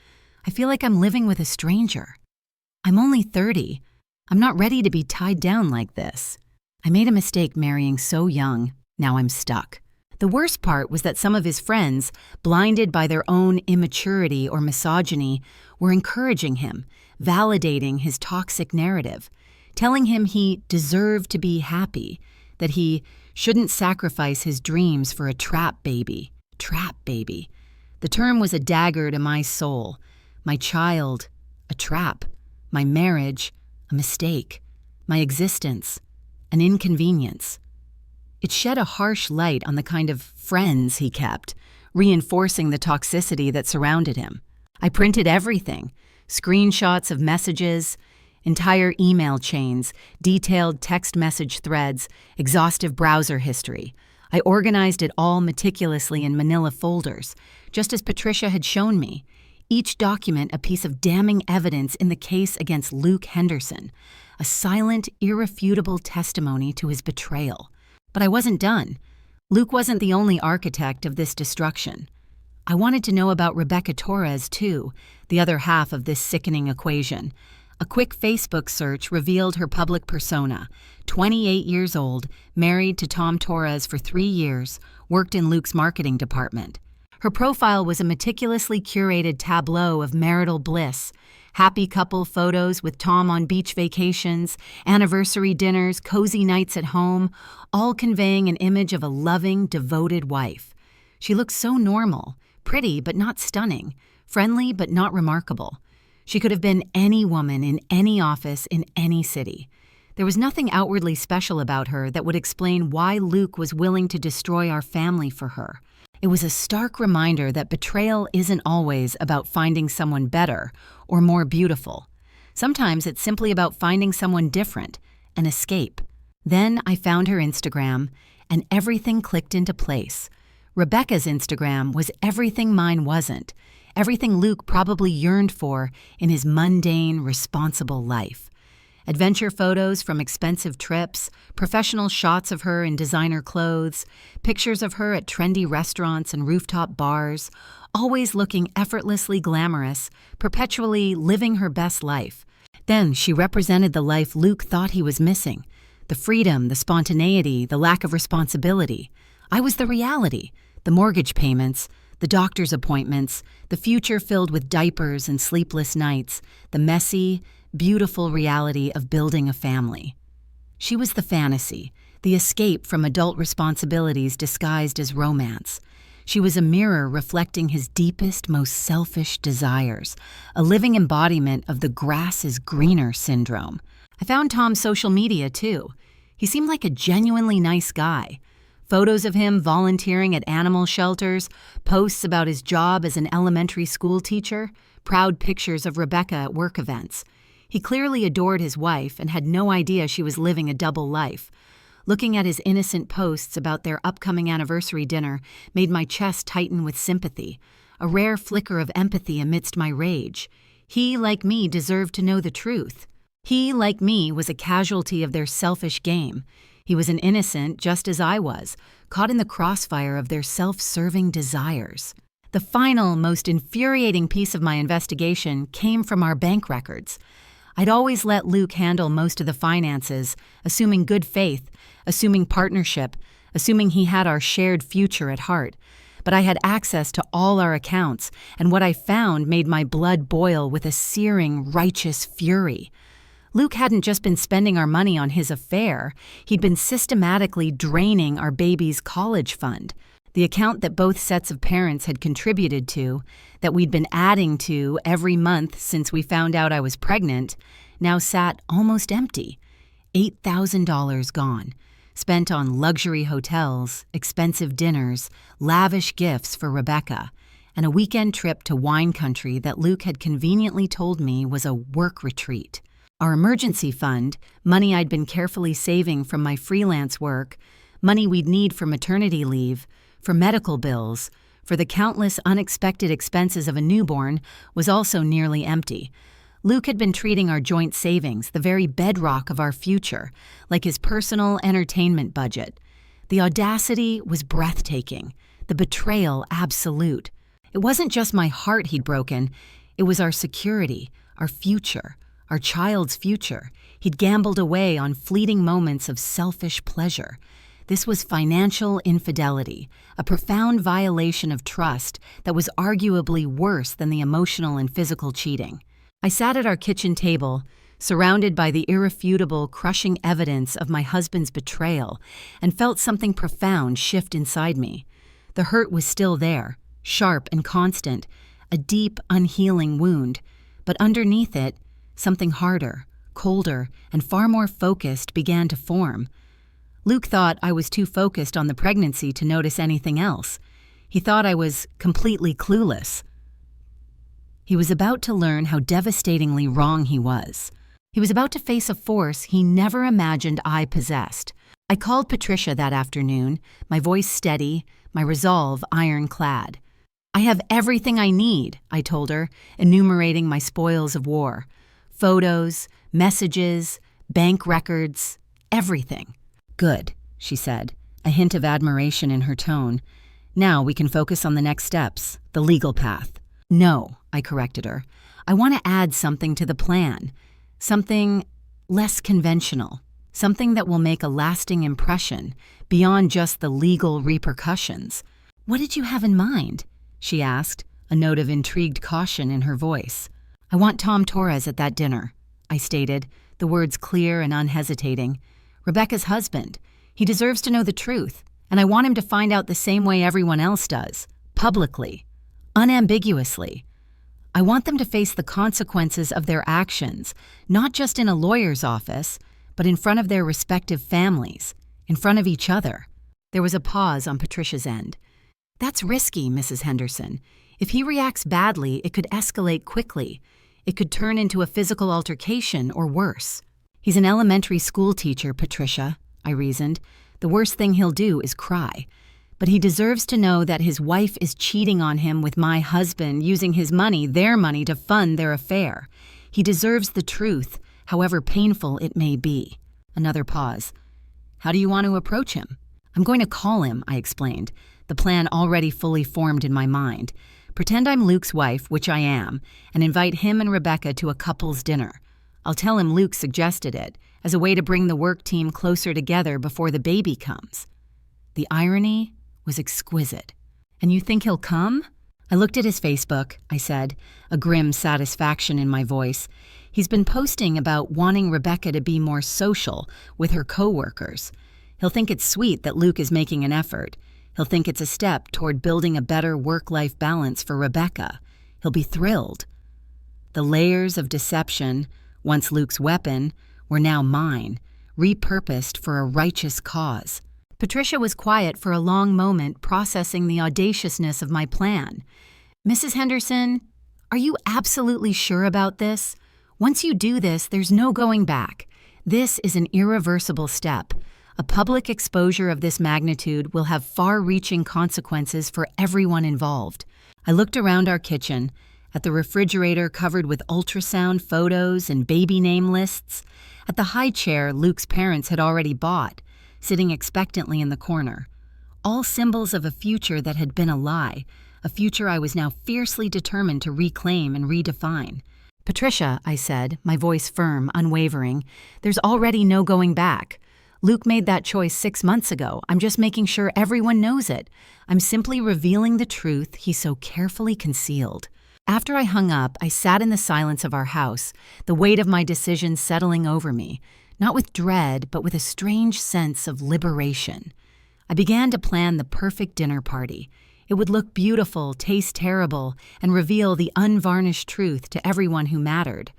I feel like I'm living with a stranger. I'm only 30. I'm not ready to be tied down like this. I made a mistake marrying so young. Now I'm stuck. The worst part was that some of his friends, blinded by their own immaturity or misogyny, were encouraging him, validating his toxic narrative, telling him he deserved to be happy, that he shouldn't sacrifice his dreams for a trap baby. Trap baby. The term was a dagger to my soul. My child, a trap. My marriage, a mistake. My existence, an inconvenience. It shed a harsh light on the kind of friends he kept, reinforcing the toxicity that surrounded him. I printed everything: screenshots of messages, entire email chains, detailed text message threads, exhaustive browser history. I organized it all meticulously in manila folders, just as Patricia had shown me, each document a piece of damning evidence in the case against Luke Henderson, a silent, irrefutable testimony to his betrayal. But I wasn't done. Luke wasn't the only architect of this destruction. I wanted to know about Rebecca Torres, too, the other half of this sickening equation. A quick Facebook search revealed her public persona: 28 years old, married to Tom Torres for 3 years, worked in Luke's marketing department. Her profile was a meticulously curated tableau of marital bliss, happy couple photos with Tom on beach vacations, anniversary dinners, cozy nights at home, all conveying an image of a loving, devoted wife. She looked so normal, pretty but not stunning, friendly but not remarkable. She could have been any woman in any office in any city. There was nothing outwardly special about her that would explain why Luke was willing to destroy our family for her. It was a stark reminder that betrayal isn't always about finding someone better or more beautiful. Sometimes it's simply about finding someone different, an escape. Then I found her Instagram, and everything clicked into place. Rebecca's Instagram was everything mine wasn't, everything Luke probably yearned for in his mundane, responsible life. Adventure photos from expensive trips, professional shots of her in designer clothes, pictures of her at trendy restaurants and rooftop bars, always looking effortlessly glamorous, perpetually living her best life. Then she represented the life Luke thought he was missing. The freedom, the spontaneity, the lack of responsibility. I was the reality, the mortgage payments, the doctor's appointments, the future filled with diapers and sleepless nights, the messy, beautiful reality of building a family. She was the fantasy, the escape from adult responsibilities disguised as romance. She was a mirror reflecting his deepest, most selfish desires, a living embodiment of the grass is greener syndrome. I found Tom's social media, too. He seemed like a genuinely nice guy. Photos of him volunteering at animal shelters, posts about his job as an elementary school teacher, proud pictures of Rebecca at work events. He clearly adored his wife and had no idea she was living a double life. Looking at his innocent posts about their upcoming anniversary dinner made my chest tighten with sympathy, a rare flicker of empathy amidst my rage. He, like me, deserved to know the truth. He, like me, was a casualty of their selfish game. He was an innocent just as I was, caught in the crossfire of their self-serving desires. The final, most infuriating piece of my investigation came from our bank records. I'd always let Luke handle most of the finances, assuming good faith, assuming partnership, assuming he had our shared future at heart. But I had access to all our accounts, and what I found made my blood boil with a searing, righteous fury. Luke hadn't just been spending our money on his affair, he'd been systematically draining our baby's college fund. The account that both sets of parents had contributed to, that we'd been adding to every month since we found out I was pregnant, now sat almost empty. $8,000 gone, spent on luxury hotels, expensive dinners, lavish gifts for Rebecca, and a weekend trip to wine country that Luke had conveniently told me was a work retreat. Our emergency fund, money I'd been carefully saving from my freelance work, money we'd need for maternity leave, for medical bills, for the countless unexpected expenses of a newborn, was also nearly empty. Luke had been treating our joint savings, the very bedrock of our future, like his personal entertainment budget. The audacity was breathtaking, the betrayal absolute. It wasn't just my heart he'd broken, it was our security, our future, our child's future. He'd gambled away on fleeting moments of selfish pleasure. This was financial infidelity, a profound violation of trust that was arguably worse than the emotional and physical cheating. I sat at our kitchen table, surrounded by the irrefutable, crushing evidence of my husband's betrayal, and felt something profound shift inside me. The hurt was still there, sharp and constant, a deep, unhealing wound, but underneath it, something harder, colder, and far more focused began to form. Luke thought I was too focused on the pregnancy to notice anything else. He thought I was completely clueless. He was about to learn how devastatingly wrong he was. He was about to face a force he never imagined I possessed. I called Patricia that afternoon, my voice steady, my resolve ironclad. "I have everything I need," I told her, enumerating my spoils of war. Photos, messages, bank records, everything. "Good," she said, a hint of admiration in her tone. "Now we can focus on the next steps, the legal path." "No," I corrected her. "I want to add something to the plan. Something less conventional. Something that will make a lasting impression, beyond just the legal repercussions." "What did you have in mind?" she asked, a note of intrigued caution in her voice. "I want Tom Torres at that dinner," I stated, the words clear and unhesitating. "Rebecca's husband. He deserves to know the truth, and I want him to find out the same way everyone else does, publicly, unambiguously. I want them to face the consequences of their actions, not just in a lawyer's office, but in front of their respective families, in front of each other." There was a pause on Patricia's end. That's risky, Mrs. Henderson. If he reacts badly, it could escalate quickly. It could turn into a physical altercation or worse. He's an elementary school teacher, Patricia, I reasoned. The worst thing he'll do is cry. But he deserves to know that his wife is cheating on him with my husband, using his money, their money, to fund their affair. He deserves the truth, however painful it may be. Another pause. How do you want to approach him? I'm going to call him, I explained, the plan already fully formed in my mind. Pretend I'm Luke's wife, which I am, and invite him and Rebecca to a couple's dinner. I'll tell him Luke suggested it, as a way to bring the work team closer together before the baby comes. The irony was exquisite. And you think he'll come? I looked at his Facebook, I said, a grim satisfaction in my voice. He's been posting about wanting Rebecca to be more social with her co-workers. He'll think it's sweet that Luke is making an effort. He'll think it's a step toward building a better work-life balance for Rebecca. He'll be thrilled. The layers of deception, once Luke's weapon, were now mine, repurposed for a righteous cause. Patricia was quiet for a long moment, processing the audaciousness of my plan. Mrs. Henderson, are you absolutely sure about this? Once you do this, there's no going back. This is an irreversible step. A public exposure of this magnitude will have far-reaching consequences for everyone involved. I looked around our kitchen, at the refrigerator covered with ultrasound photos and baby name lists, at the high chair Luke's parents had already bought, sitting expectantly in the corner. All symbols of a future that had been a lie, a future I was now fiercely determined to reclaim and redefine. Patricia, I said, my voice firm, unwavering, there's already no going back. Luke made that choice 6 months ago. I'm just making sure everyone knows it. I'm simply revealing the truth he so carefully concealed. After I hung up, I sat in the silence of our house, the weight of my decision settling over me, not with dread, but with a strange sense of liberation. I began to plan the perfect dinner party. It would look beautiful, taste terrible, and reveal the unvarnished truth to everyone who mattered.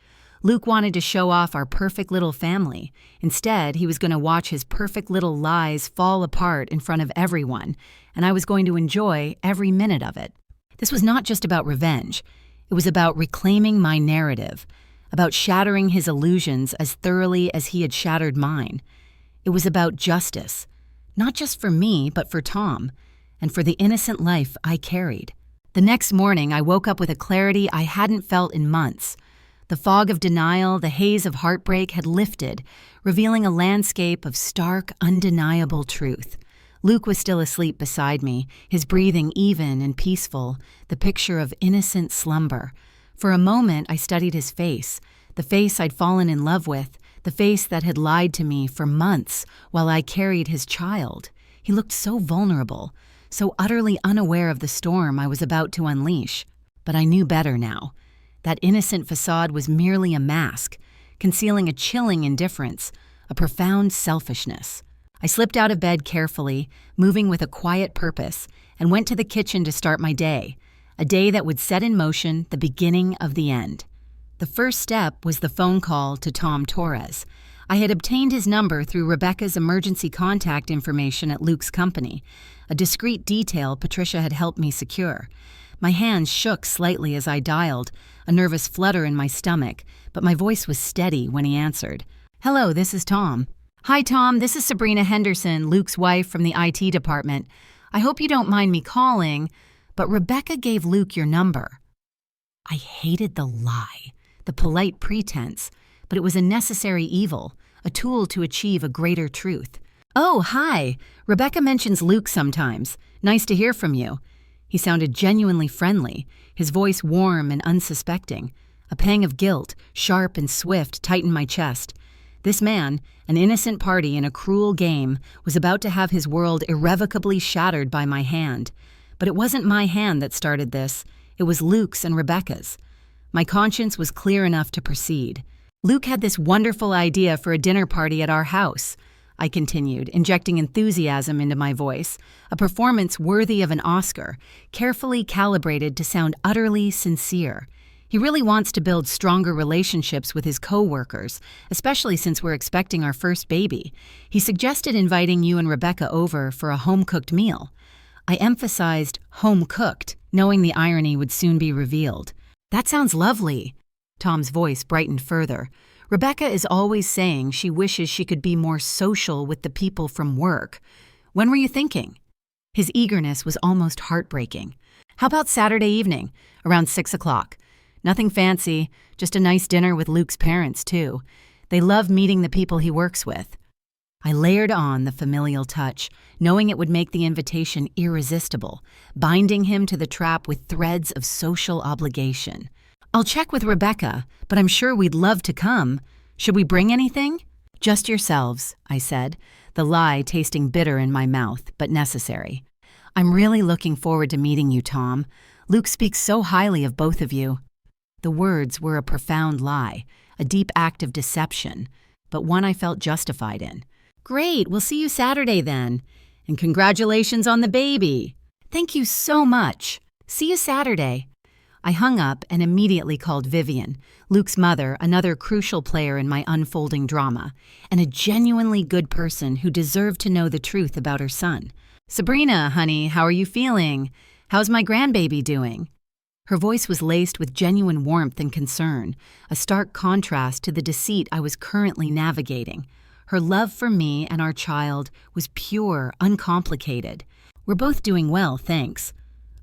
Luke wanted to show off our perfect little family. Instead, he was going to watch his perfect little lies fall apart in front of everyone, and I was going to enjoy every minute of it. This was not just about revenge. It was about reclaiming my narrative, about shattering his illusions as thoroughly as he had shattered mine. It was about justice, not just for me, but for Tom, and for the innocent life I carried. The next morning, I woke up with a clarity I hadn't felt in months. The fog of denial, the haze of heartbreak had lifted, revealing a landscape of stark, undeniable truth. Luke was still asleep beside me, his breathing even and peaceful, the picture of innocent slumber. For a moment, I studied his face, the face I'd fallen in love with, the face that had lied to me for months while I carried his child. He looked so vulnerable, so utterly unaware of the storm I was about to unleash. But I knew better now. That innocent facade was merely a mask, concealing a chilling indifference, a profound selfishness. I slipped out of bed carefully, moving with a quiet purpose, and went to the kitchen to start my day, a day that would set in motion the beginning of the end. The first step was the phone call to Tom Torres. I had obtained his number through Rebecca's emergency contact information at Luke's company, a discreet detail Patricia had helped me secure. My hands shook slightly as I dialed, a nervous flutter in my stomach, but my voice was steady when he answered. "Hello, this is Tom." "Hi, Tom. This is Sabrina Henderson, Luke's wife from the IT department. I hope you don't mind me calling, but Rebecca gave Luke your number." I hated the lie, the polite pretense, but it was a necessary evil, a tool to achieve a greater truth. "Oh, hi. Rebecca mentions Luke sometimes. Nice to hear from you." He sounded genuinely friendly, his voice warm and unsuspecting. A pang of guilt, sharp and swift, tightened my chest. This man, an innocent party in a cruel game, was about to have his world irrevocably shattered by my hand. But it wasn't my hand that started this. It was Luke's and Rebecca's. My conscience was clear enough to proceed. "Luke had this wonderful idea for a dinner party at our house," I continued, injecting enthusiasm into my voice, a performance worthy of an Oscar, carefully calibrated to sound utterly sincere. "He really wants to build stronger relationships with his co-workers, especially since we're expecting our first baby. He suggested inviting you and Rebecca over for a home-cooked meal." I emphasized home-cooked, knowing the irony would soon be revealed. "That sounds lovely." Tom's voice brightened further. "Rebecca is always saying she wishes she could be more social with the people from work. When were you thinking?" His eagerness was almost heartbreaking. "How about Saturday evening, around 6 o'clock? Nothing fancy, just a nice dinner with Luke's parents, too. They love meeting the people he works with." I layered on the familial touch, knowing it would make the invitation irresistible, binding him to the trap with threads of social obligation. "I'll check with Rebecca, but I'm sure we'd love to come. Should we bring anything?" "Just yourselves," I said, the lie tasting bitter in my mouth, but necessary. "I'm really looking forward to meeting you, Tom. Luke speaks so highly of both of you." The words were a profound lie, a deep act of deception, but one I felt justified in. "Great, we'll see you Saturday then. And congratulations on the baby." "Thank you so much. See you Saturday." I hung up and immediately called Vivian, Luke's mother, another crucial player in my unfolding drama, and a genuinely good person who deserved to know the truth about her son. "Sabrina, honey, how are you feeling? How's my grandbaby doing?" Her voice was laced with genuine warmth and concern, a stark contrast to the deceit I was currently navigating. Her love for me and our child was pure, uncomplicated. "We're both doing well, thanks.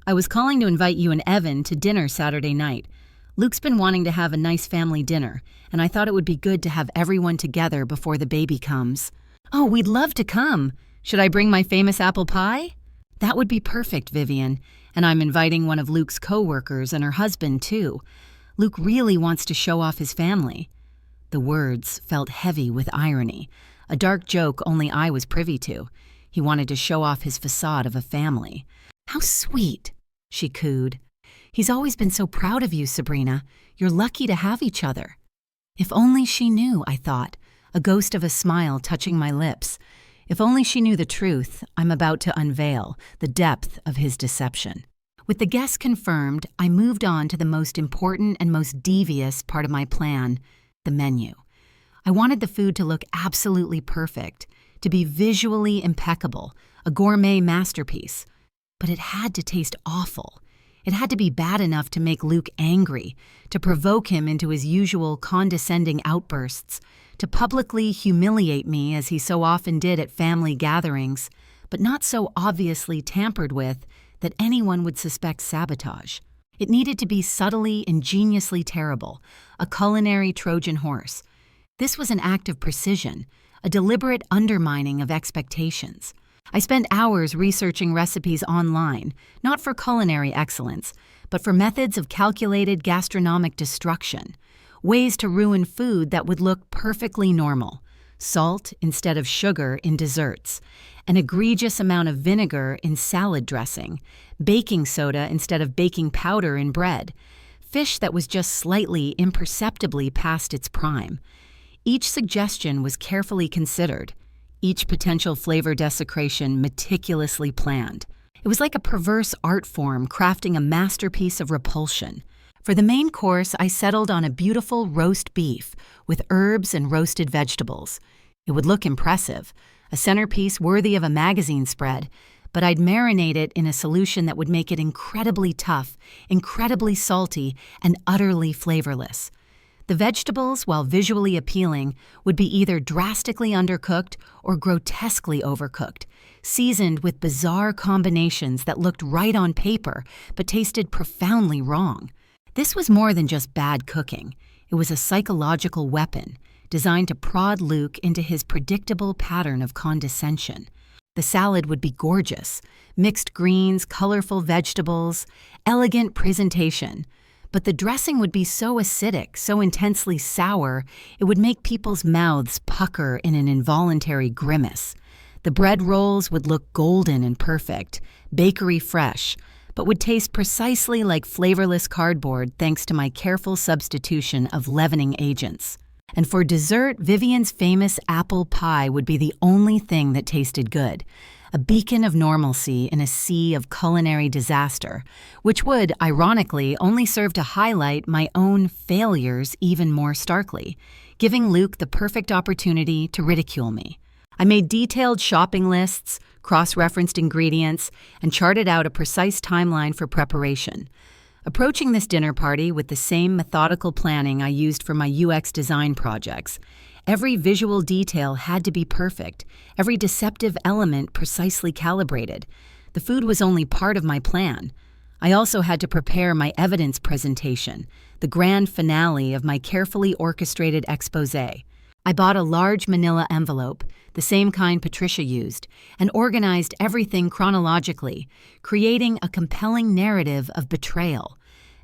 I was calling to invite you and Evan to dinner Saturday night. Luke's been wanting to have a nice family dinner, and I thought it would be good to have everyone together before the baby comes." "Oh, we'd love to come. Should I bring my famous apple pie?" "That would be perfect, Vivian, and I'm inviting one of Luke's co-workers and her husband, too. Luke really wants to show off his family." The words felt heavy with irony, a dark joke only I was privy to. He wanted to show off his facade of a family. "How sweet," she cooed. "He's always been so proud of you, Sabrina. You're lucky to have each other." If only she knew, I thought, a ghost of a smile touching my lips. If only she knew the truth I'm about to unveil, the depth of his deception. With the guests confirmed, I moved on to the most important and most devious part of my plan, the menu. I wanted the food to look absolutely perfect, to be visually impeccable, a gourmet masterpiece. But it had to taste awful. It had to be bad enough to make Luke angry, to provoke him into his usual condescending outbursts, to publicly humiliate me as he so often did at family gatherings, but not so obviously tampered with that anyone would suspect sabotage. It needed to be subtly, ingeniously terrible, a culinary Trojan horse. This was an act of precision, a deliberate undermining of expectations. I spent hours researching recipes online, not for culinary excellence, but for methods of calculated gastronomic destruction, ways to ruin food that would look perfectly normal. Salt instead of sugar in desserts, an egregious amount of vinegar in salad dressing, baking soda instead of baking powder in bread, fish that was just slightly, imperceptibly past its prime. Each suggestion was carefully considered, each potential flavor desecration meticulously planned. It was like a perverse art form crafting a masterpiece of repulsion. For the main course, I settled on a beautiful roast beef with herbs and roasted vegetables. It would look impressive, a centerpiece worthy of a magazine spread, but I'd marinate it in a solution that would make it incredibly tough, incredibly salty, and utterly flavorless. The vegetables, while visually appealing, would be either drastically undercooked or grotesquely overcooked, seasoned with bizarre combinations that looked right on paper but tasted profoundly wrong. This was more than just bad cooking. It was a psychological weapon designed to prod Luke into his predictable pattern of condescension. The salad would be gorgeous, mixed greens, colorful vegetables, elegant presentation. But the dressing would be so acidic, so intensely sour, it would make people's mouths pucker in an involuntary grimace. The bread rolls would look golden and perfect, bakery fresh, but would taste precisely like flavorless cardboard thanks to my careful substitution of leavening agents. And for dessert, Vivian's famous apple pie would be the only thing that tasted good, a beacon of normalcy in a sea of culinary disaster, which would, ironically, only serve to highlight my own failures even more starkly, giving Luke the perfect opportunity to ridicule me. I made detailed shopping lists, cross-referenced ingredients, and charted out a precise timeline for preparation. Approaching this dinner party with the same methodical planning I used for my UX design projects, every visual detail had to be perfect, every deceptive element precisely calibrated. The food was only part of my plan. I also had to prepare my evidence presentation, the grand finale of my carefully orchestrated exposé. I bought a large manila envelope, the same kind Patricia used, and organized everything chronologically, creating a compelling narrative of betrayal.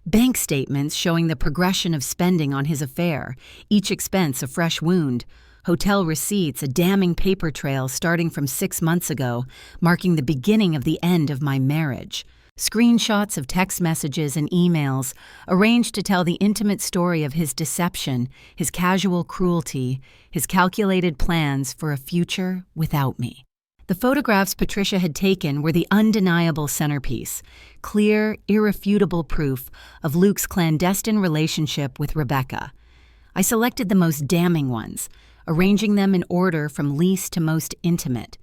Bank statements showing the progression of spending on his affair, each expense a fresh wound, hotel receipts a damning paper trail starting from 6 months ago, marking the beginning of the end of my marriage. Screenshots of text messages and emails arranged to tell the intimate story of his deception, his casual cruelty, his calculated plans for a future without me. The photographs Patricia had taken were the undeniable centerpiece, clear, irrefutable proof of Luke's clandestine relationship with Rebecca. I selected the most damning ones, arranging them in order from least to most intimate,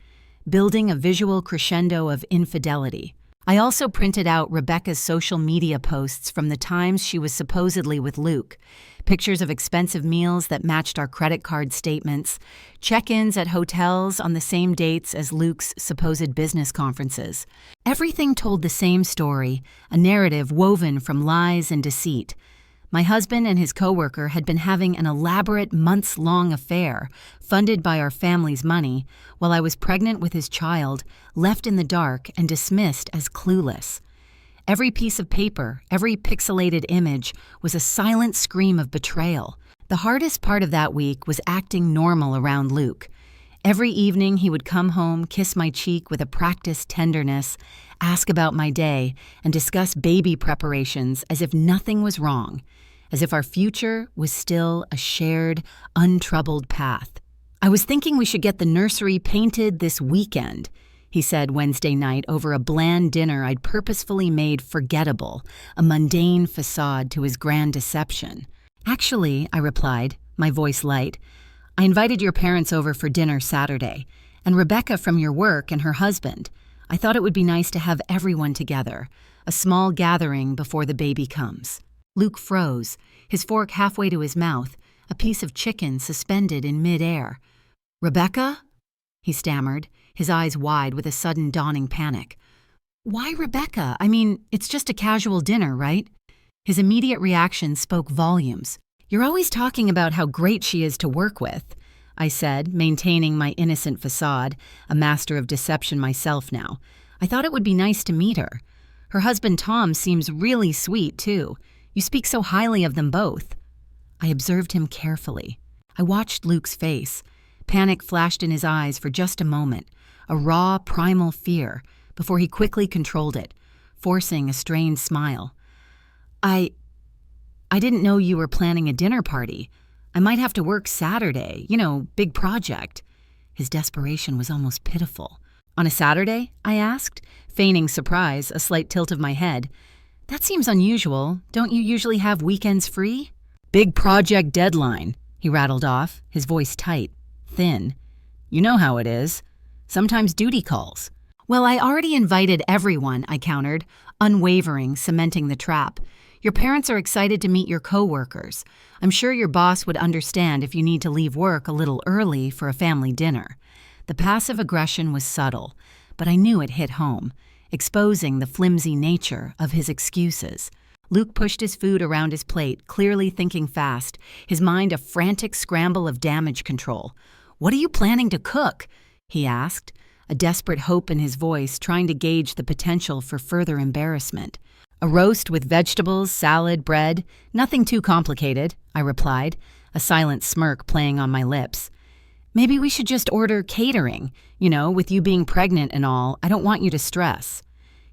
building a visual crescendo of infidelity. I also printed out Rebecca's social media posts from the times she was supposedly with Luke, pictures of expensive meals that matched our credit card statements, check-ins at hotels on the same dates as Luke's supposed business conferences. Everything told the same story, a narrative woven from lies and deceit. My husband and his coworker had been having an elaborate months-long affair, funded by our family's money, while I was pregnant with his child, left in the dark and dismissed as clueless. Every piece of paper, every pixelated image was a silent scream of betrayal. The hardest part of that week was acting normal around Luke. Every evening he would come home, kiss my cheek with a practiced tenderness, ask about my day, and discuss baby preparations as if nothing was wrong, as if our future was still a shared, untroubled path. "I was thinking we should get the nursery painted this weekend," he said Wednesday night over a bland dinner I'd purposefully made forgettable, a mundane facade to his grand deception. "Actually," I replied, my voice light, "I invited your parents over for dinner Saturday, and Rebecca from your work and her husband. I thought it would be nice to have everyone together, a small gathering before the baby comes." Luke froze, his fork halfway to his mouth, a piece of chicken suspended in mid-air. "Rebecca?" he stammered, his eyes wide with a sudden dawning panic. "Why Rebecca? I mean, it's just a casual dinner, right?" His immediate reaction spoke volumes. "You're always talking about how great she is to work with," I said, maintaining my innocent facade, a master of deception myself now. "I thought it would be nice to meet her. Her husband Tom seems really sweet, too. You speak so highly of them both." I observed him carefully. I watched Luke's face. Panic flashed in his eyes for just a moment, a raw, primal fear, before he quickly controlled it, forcing a strained smile. I didn't know you were planning a dinner party. I might have to work Saturday, big project." His desperation was almost pitiful. "On a Saturday?" I asked, feigning surprise, a slight tilt of my head. "That seems unusual. Don't you usually have weekends free?" "Big project deadline," he rattled off, his voice tight, thin. "You know how it is. Sometimes duty calls." "Well, I already invited everyone," I countered, unwavering, cementing the trap. "Your parents are excited to meet your coworkers. I'm sure your boss would understand if you need to leave work a little early for a family dinner." The passive aggression was subtle, but I knew it hit home, exposing the flimsy nature of his excuses. Luke pushed his food around his plate, clearly thinking fast, his mind a frantic scramble of damage control. "What are you planning to cook?" he asked, a desperate hope in his voice, trying to gauge the potential for further embarrassment. "A roast with vegetables, salad, bread. Nothing too complicated," I replied, a silent smirk playing on my lips. "Maybe we should just order catering. With you being pregnant and all, I don't want you to stress."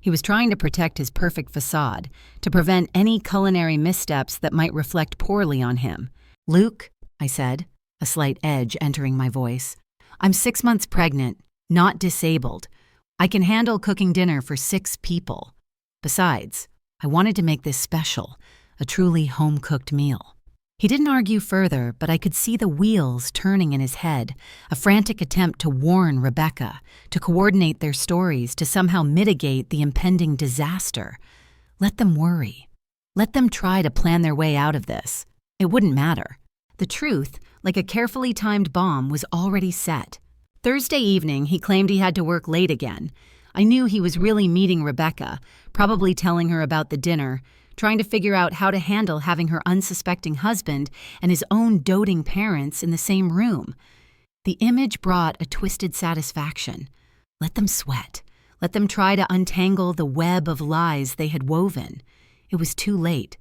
He was trying to protect his perfect facade, to prevent any culinary missteps that might reflect poorly on him. "Luke," I said, a slight edge entering my voice, "I'm 6 months pregnant, not disabled. I can handle cooking dinner for 6 people. Besides, I wanted to make this special, a truly home-cooked meal." He didn't argue further, but I could see the wheels turning in his head, a frantic attempt to warn Rebecca, to coordinate their stories, to somehow mitigate the impending disaster. Let them worry. Let them try to plan their way out of this. It wouldn't matter. The truth, like a carefully timed bomb, was already set. Thursday evening, he claimed he had to work late again. I knew he was really meeting Rebecca, probably telling her about the dinner, trying to figure out how to handle having her unsuspecting husband and his own doting parents in the same room. The image brought a twisted satisfaction. Let them sweat. Let them try to untangle the web of lies they had woven. It was too late.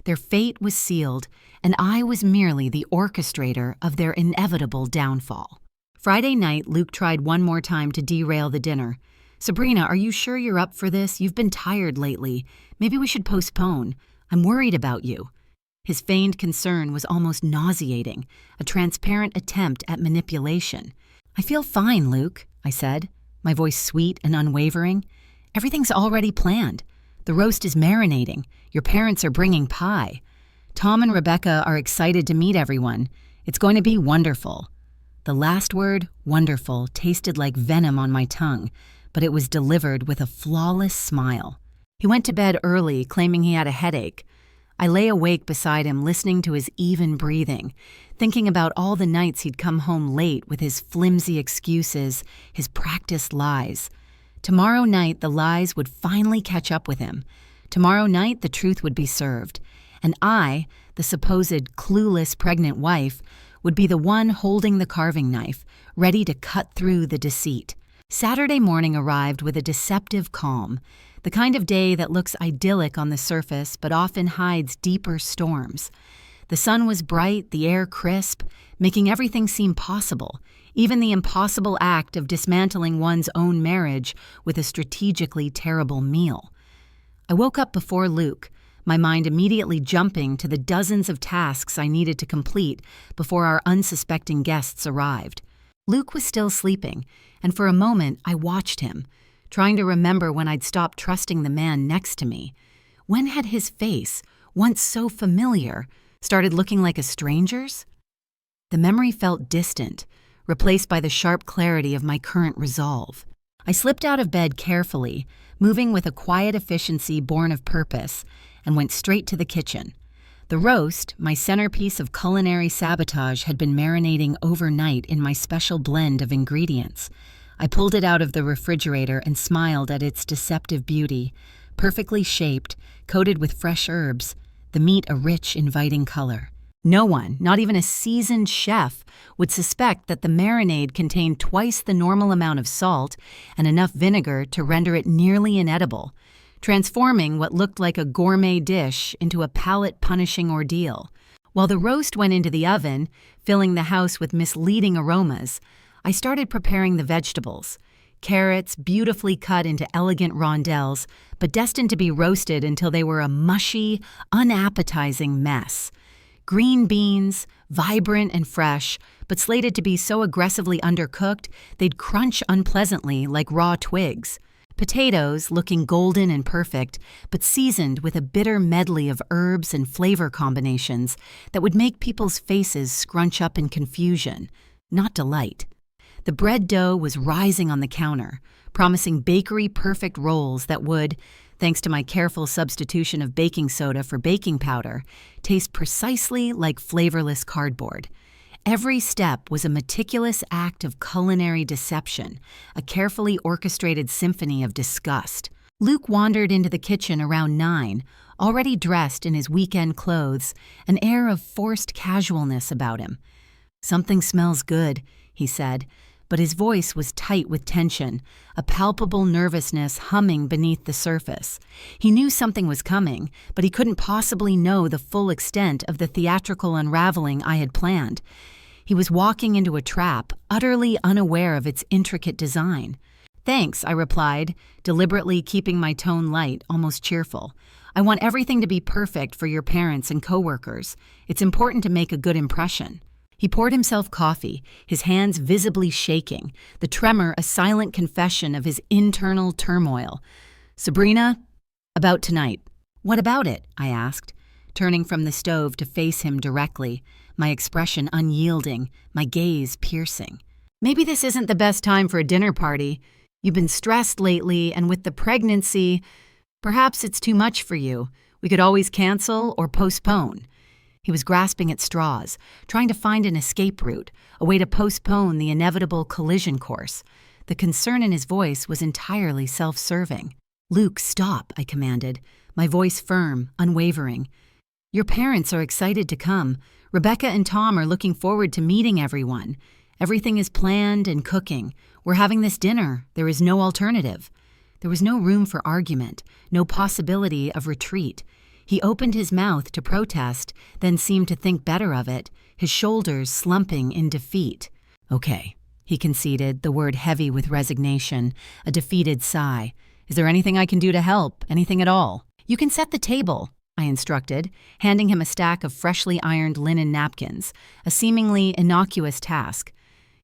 Their fate was sealed, and I was merely the orchestrator of their inevitable downfall. Friday night, Luke tried one more time to derail the dinner. "Sabrina, are you sure you're up for this? You've been tired lately. Maybe we should postpone. I'm worried about you." His feigned concern was almost nauseating, a transparent attempt at manipulation. "I feel fine, Luke," I said, my voice sweet and unwavering. "Everything's already planned. The roast is marinating. Your parents are bringing pie. Tom and Rebecca are excited to meet everyone. It's going to be wonderful." The last word, wonderful, tasted like venom on my tongue, but it was delivered with a flawless smile. He went to bed early, claiming he had a headache. I lay awake beside him, listening to his even breathing, thinking about all the nights he'd come home late with his flimsy excuses, his practiced lies. Tomorrow night, the lies would finally catch up with him. Tomorrow night, the truth would be served. And I, the supposed clueless pregnant wife, would be the one holding the carving knife, ready to cut through the deceit. Saturday morning arrived with a deceptive calm, the kind of day that looks idyllic on the surface but often hides deeper storms. The sun was bright, the air crisp, making everything seem possible, even the impossible act of dismantling one's own marriage with a strategically terrible meal. I woke up before Luke, my mind immediately jumping to the dozens of tasks I needed to complete before our unsuspecting guests arrived. Luke was still sleeping, and for a moment I watched him, trying to remember when I'd stopped trusting the man next to me. When had his face, once so familiar, started looking like a stranger's? The memory felt distant, replaced by the sharp clarity of my current resolve. I slipped out of bed carefully, moving with a quiet efficiency born of purpose, and went straight to the kitchen. The roast, my centerpiece of culinary sabotage, had been marinating overnight in my special blend of ingredients. I pulled it out of the refrigerator and smiled at its deceptive beauty, perfectly shaped, coated with fresh herbs, the meat a rich, inviting color. No one, not even a seasoned chef, would suspect that the marinade contained twice the normal amount of salt and enough vinegar to render it nearly inedible, transforming what looked like a gourmet dish into a palate-punishing ordeal. While the roast went into the oven, filling the house with misleading aromas, I started preparing the vegetables. Carrots, beautifully cut into elegant rondelles, but destined to be roasted until they were a mushy, unappetizing mess. Green beans, vibrant and fresh, but slated to be so aggressively undercooked they'd crunch unpleasantly like raw twigs. Potatoes, looking golden and perfect, but seasoned with a bitter medley of herbs and flavor combinations that would make people's faces scrunch up in confusion, not delight. The bread dough was rising on the counter, promising bakery-perfect rolls that would, thanks to my careful substitution of baking soda for baking powder, taste precisely like flavorless cardboard. Every step was a meticulous act of culinary deception, a carefully orchestrated symphony of disgust. Luke wandered into the kitchen around 9, already dressed in his weekend clothes, an air of forced casualness about him. "Something smells good," he said, but his voice was tight with tension, a palpable nervousness humming beneath the surface. He knew something was coming, but he couldn't possibly know the full extent of the theatrical unraveling I had planned. He was walking into a trap, utterly unaware of its intricate design. "Thanks," I replied, deliberately keeping my tone light, almost cheerful. "I want everything to be perfect for your parents and coworkers. It's important to make a good impression." He poured himself coffee, his hands visibly shaking, the tremor a silent confession of his internal turmoil. "Sabrina, about tonight." "What about it?" I asked. turning from the stove to face him directly, my expression unyielding, my gaze piercing. "Maybe this isn't the best time for a dinner party. You've been stressed lately, and with the pregnancy, perhaps it's too much for you. We could always cancel or postpone." He was grasping at straws, trying to find an escape route, a way to postpone the inevitable collision course. The concern in his voice was entirely self-serving. "Luke, stop," I commanded, my voice firm, unwavering. "Your parents are excited to come. Rebecca and Tom are looking forward to meeting everyone. Everything is planned and cooking. We're having this dinner. There is no alternative." There was no room for argument, no possibility of retreat. He opened his mouth to protest, then seemed to think better of it, his shoulders slumping in defeat. "Okay," he conceded, the word heavy with resignation, a defeated sigh. "Is there anything I can do to help? Anything at all?" "You can set the table," I instructed, handing him a stack of freshly ironed linen napkins, a seemingly innocuous task.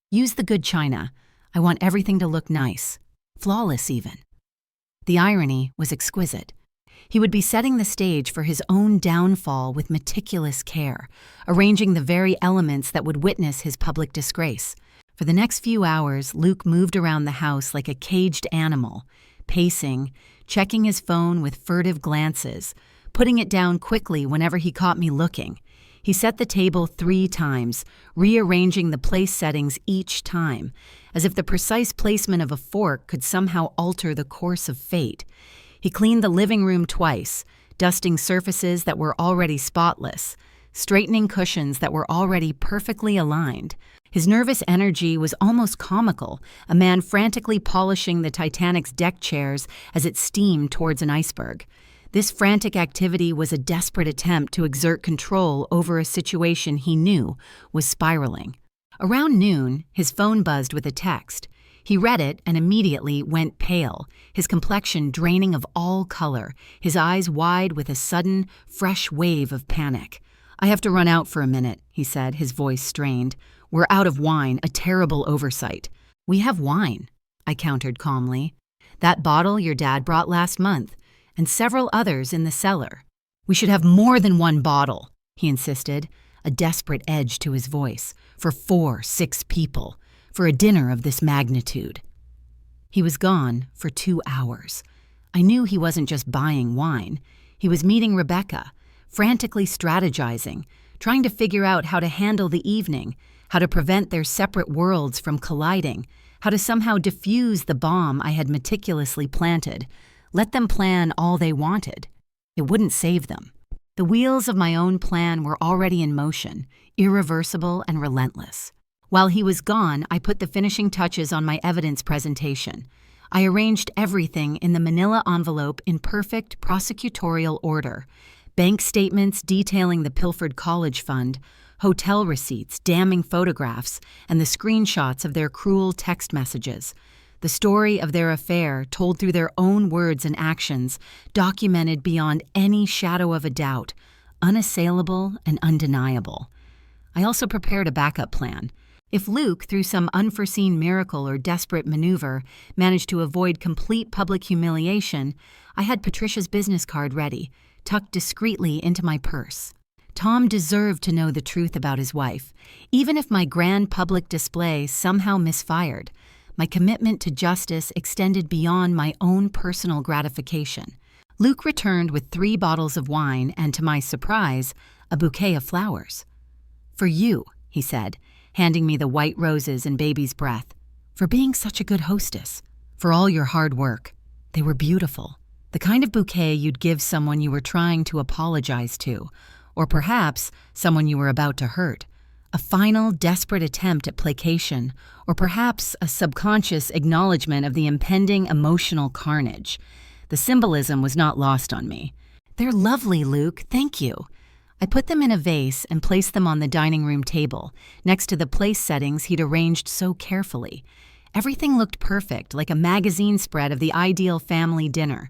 "Use the good china. I want everything to look nice. Flawless, even." The irony was exquisite. He would be setting the stage for his own downfall with meticulous care, arranging the very elements that would witness his public disgrace. For the next few hours, Luke moved around the house like a caged animal, pacing, checking his phone with furtive glances, putting it down quickly whenever he caught me looking. He set the table 3 times, rearranging the place settings each time, as if the precise placement of a fork could somehow alter the course of fate. He cleaned the living room twice, dusting surfaces that were already spotless, straightening cushions that were already perfectly aligned. His nervous energy was almost comical, a man frantically polishing the Titanic's deck chairs as it steamed towards an iceberg. This frantic activity was a desperate attempt to exert control over a situation he knew was spiraling. Around noon, his phone buzzed with a text. He read it and immediately went pale, his complexion draining of all color, his eyes wide with a sudden, fresh wave of panic. "I have to run out for a minute," he said, his voice strained. "We're out of wine, a terrible oversight." "We have wine," I countered calmly. "That bottle your dad brought last month, and several others in the cellar." "We should have more than one bottle," he insisted, a desperate edge to his voice, "for 4-6 people, for a dinner of this magnitude." He was gone for 2 hours. I knew he wasn't just buying wine. He was meeting Rebecca, frantically strategizing, trying to figure out how to handle the evening, how to prevent their separate worlds from colliding, how to somehow defuse the bomb I had meticulously planted. Let them plan all they wanted. It wouldn't save them. The wheels of my own plan were already in motion, irreversible and relentless. While he was gone, I put the finishing touches on my evidence presentation. I arranged everything in the manila envelope in perfect prosecutorial order. Bank statements detailing the pilfered college fund, hotel receipts, damning photographs, and the screenshots of their cruel text messages. The story of their affair, told through their own words and actions, documented beyond any shadow of a doubt, unassailable and undeniable. I also prepared a backup plan. If Luke, through some unforeseen miracle or desperate maneuver, managed to avoid complete public humiliation, I had Patricia's business card ready, tucked discreetly into my purse. Tom deserved to know the truth about his wife, even if my grand public display somehow misfired. My commitment to justice extended beyond my own personal gratification. Luke returned with 3 bottles of wine and, to my surprise, a bouquet of flowers. "For you," he said, handing me the white roses and baby's breath. "For being such a good hostess. For all your hard work." They were beautiful. The kind of bouquet you'd give someone you were trying to apologize to, or perhaps someone you were about to hurt. A final, desperate attempt at placation, or perhaps a subconscious acknowledgement of the impending emotional carnage. The symbolism was not lost on me. "They're lovely, Luke, thank you." I put them in a vase and placed them on the dining room table, next to the place settings he'd arranged so carefully. Everything looked perfect, like a magazine spread of the ideal family dinner.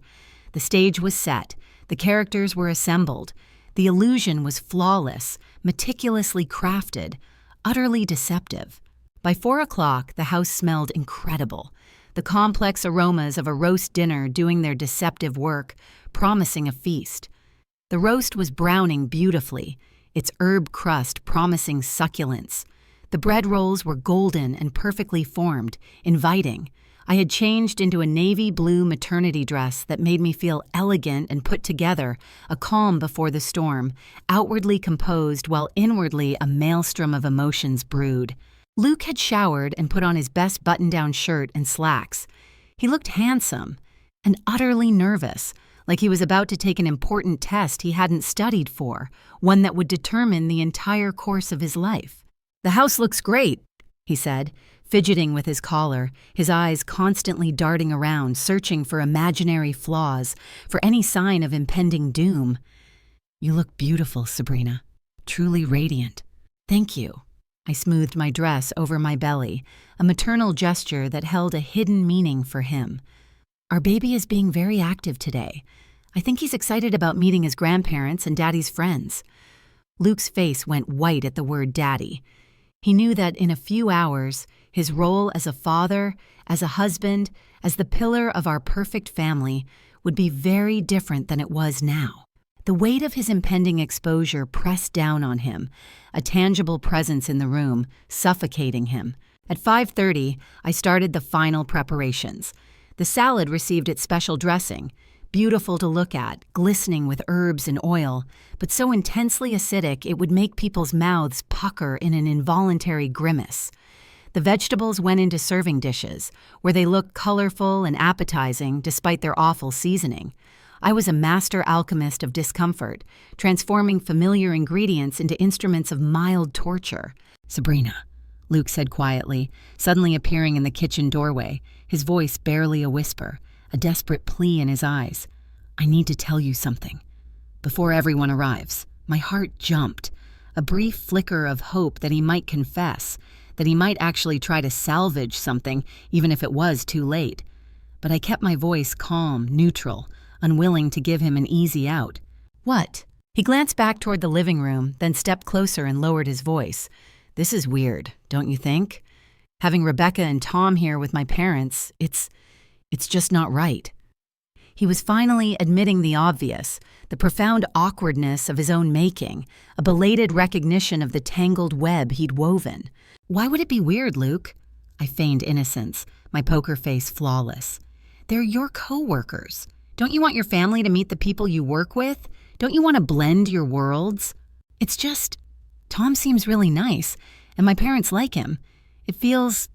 The stage was set, the characters were assembled. The illusion was flawless, meticulously crafted, utterly deceptive. By 4 o'clock, the house smelled incredible, the complex aromas of a roast dinner doing their deceptive work, promising a feast. The roast was browning beautifully, its herb crust promising succulence. The bread rolls were golden and perfectly formed, inviting. I had changed into a navy blue maternity dress that made me feel elegant and put together, a calm before the storm, outwardly composed while inwardly a maelstrom of emotions brewed. Luke had showered and put on his best button-down shirt and slacks. He looked handsome and utterly nervous, like he was about to take an important test he hadn't studied for, one that would determine the entire course of his life. "The house looks great," he said, fidgeting with his collar, his eyes constantly darting around, searching for imaginary flaws, for any sign of impending doom. "You look beautiful, Sabrina. Truly radiant." "Thank you." I smoothed my dress over my belly, a maternal gesture that held a hidden meaning for him. "Our baby is being very active today. I think he's excited about meeting his grandparents and Daddy's friends." Luke's face went white at the word Daddy. He knew that in a few hours, his role as a father, as a husband, as the pillar of our perfect family would be very different than it was now. The weight of his impending exposure pressed down on him, a tangible presence in the room, suffocating him. At 5:30, I started the final preparations. The salad received its special dressing, beautiful to look at, glistening with herbs and oil, but so intensely acidic it would make people's mouths pucker in an involuntary grimace. The vegetables went into serving dishes, where they looked colorful and appetizing despite their awful seasoning. I was a master alchemist of discomfort, transforming familiar ingredients into instruments of mild torture. "Sabrina," Luke said quietly, suddenly appearing in the kitchen doorway, his voice barely a whisper, a desperate plea in his eyes. "I need to tell you something. Before everyone arrives." My heart jumped, a brief flicker of hope that he might confess, that he might actually try to salvage something, even if it was too late. But I kept my voice calm, neutral, unwilling to give him an easy out. "What?" He glanced back toward the living room, then stepped closer and lowered his voice. "This is weird, don't you think? Having Rebecca and Tom here with my parents, it's just not right." He was finally admitting the obvious, the profound awkwardness of his own making, a belated recognition of the tangled web he'd woven. "Why would it be weird, Luke?" I feigned innocence, my poker face flawless. "They're your co-workers. Don't you want your family to meet the people you work with? Don't you want to blend your worlds? It's just, Tom seems really nice, and my parents like him. It feels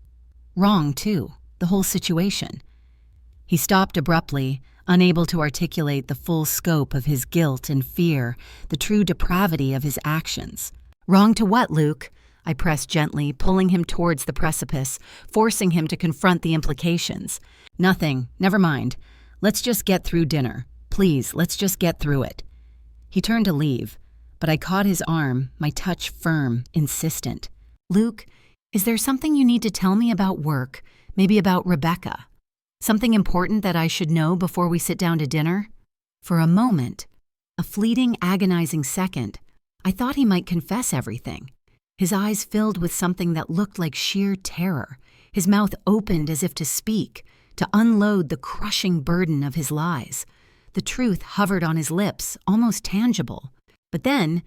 wrong, too, the whole situation." He stopped abruptly, unable to articulate the full scope of his guilt and fear, the true depravity of his actions. "Wrong to what, Luke?" I pressed gently, pulling him towards the precipice, forcing him to confront the implications. "Nothing. Never mind. Let's just get through dinner. Please, let's just get through it." He turned to leave, but I caught his arm, my touch firm, insistent. "Luke, is there something you need to tell me about work, maybe about Rebecca? Something important that I should know before we sit down to dinner?" For a moment, a fleeting, agonizing second, I thought he might confess everything. His eyes filled with something that looked like sheer terror. His mouth opened as if to speak, to unload the crushing burden of his lies. The truth hovered on his lips, almost tangible. But then,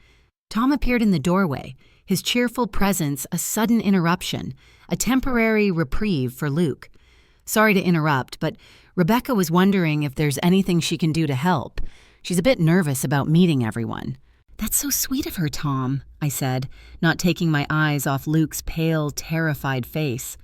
Tom appeared in the doorway, his cheerful presence a sudden interruption, a temporary reprieve for Luke. "Sorry to interrupt, but Rebecca was wondering if there's anything she can do to help. She's a bit nervous about meeting everyone." "That's so sweet of her, Tom," I said, not taking my eyes off Luke's pale, terrified face.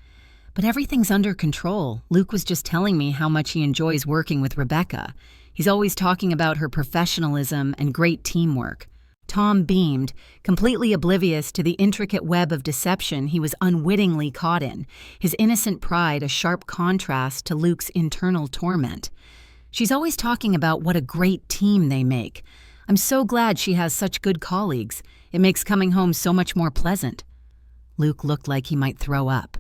"But everything's under control. Luke was just telling me how much he enjoys working with Rebecca. He's always talking about her professionalism and great teamwork." Tom beamed, completely oblivious to the intricate web of deception he was unwittingly caught in, his innocent pride a sharp contrast to Luke's internal torment. "She's always talking about what a great team they make. I'm so glad she has such good colleagues. It makes coming home so much more pleasant." Luke looked like he might throw up.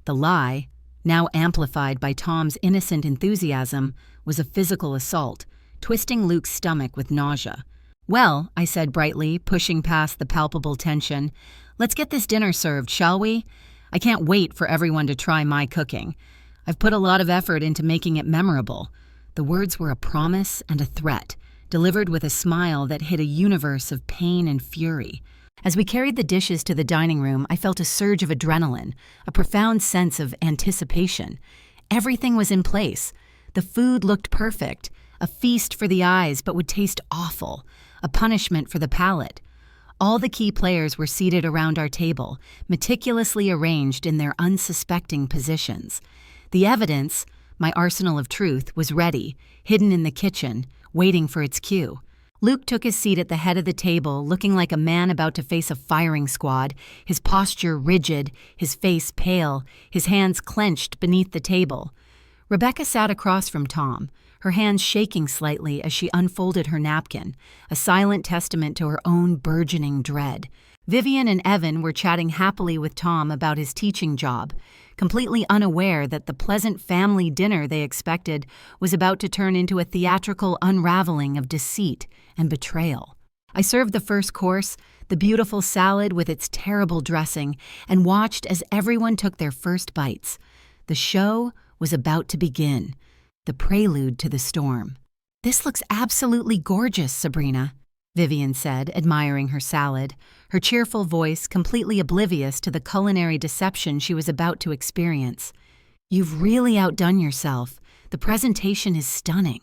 The lie, now amplified by Tom's innocent enthusiasm, was a physical assault, twisting Luke's stomach with nausea. "Well," I said brightly, pushing past the palpable tension, "let's get this dinner served, shall we? I can't wait for everyone to try my cooking. I've put a lot of effort into making it memorable." The words were a promise and a threat, delivered with a smile that hid a universe of pain and fury. As we carried the dishes to the dining room, I felt a surge of adrenaline, a profound sense of anticipation. Everything was in place. The food looked perfect, a feast for the eyes but would taste awful, a punishment for the palate. All the key players were seated around our table, meticulously arranged in their unsuspecting positions. The evidence, my arsenal of truth, was ready, hidden in the kitchen, waiting for its cue. Luke took his seat at the head of the table, looking like a man about to face a firing squad, his posture rigid, his face pale, his hands clenched beneath the table. Rebecca sat across from Tom, her hands shaking slightly as she unfolded her napkin, a silent testament to her own burgeoning dread. Vivian and Evan were chatting happily with Tom about his teaching job, completely unaware that the pleasant family dinner they expected was about to turn into a theatrical unraveling of deceit and betrayal. I served the first course, the beautiful salad with its terrible dressing, and watched as everyone took their first bites. The show was about to begin, the prelude to the storm. "This looks absolutely gorgeous, Sabrina," Vivian said, admiring her salad, her cheerful voice completely oblivious to the culinary deception she was about to experience. "You've really outdone yourself. The presentation is stunning."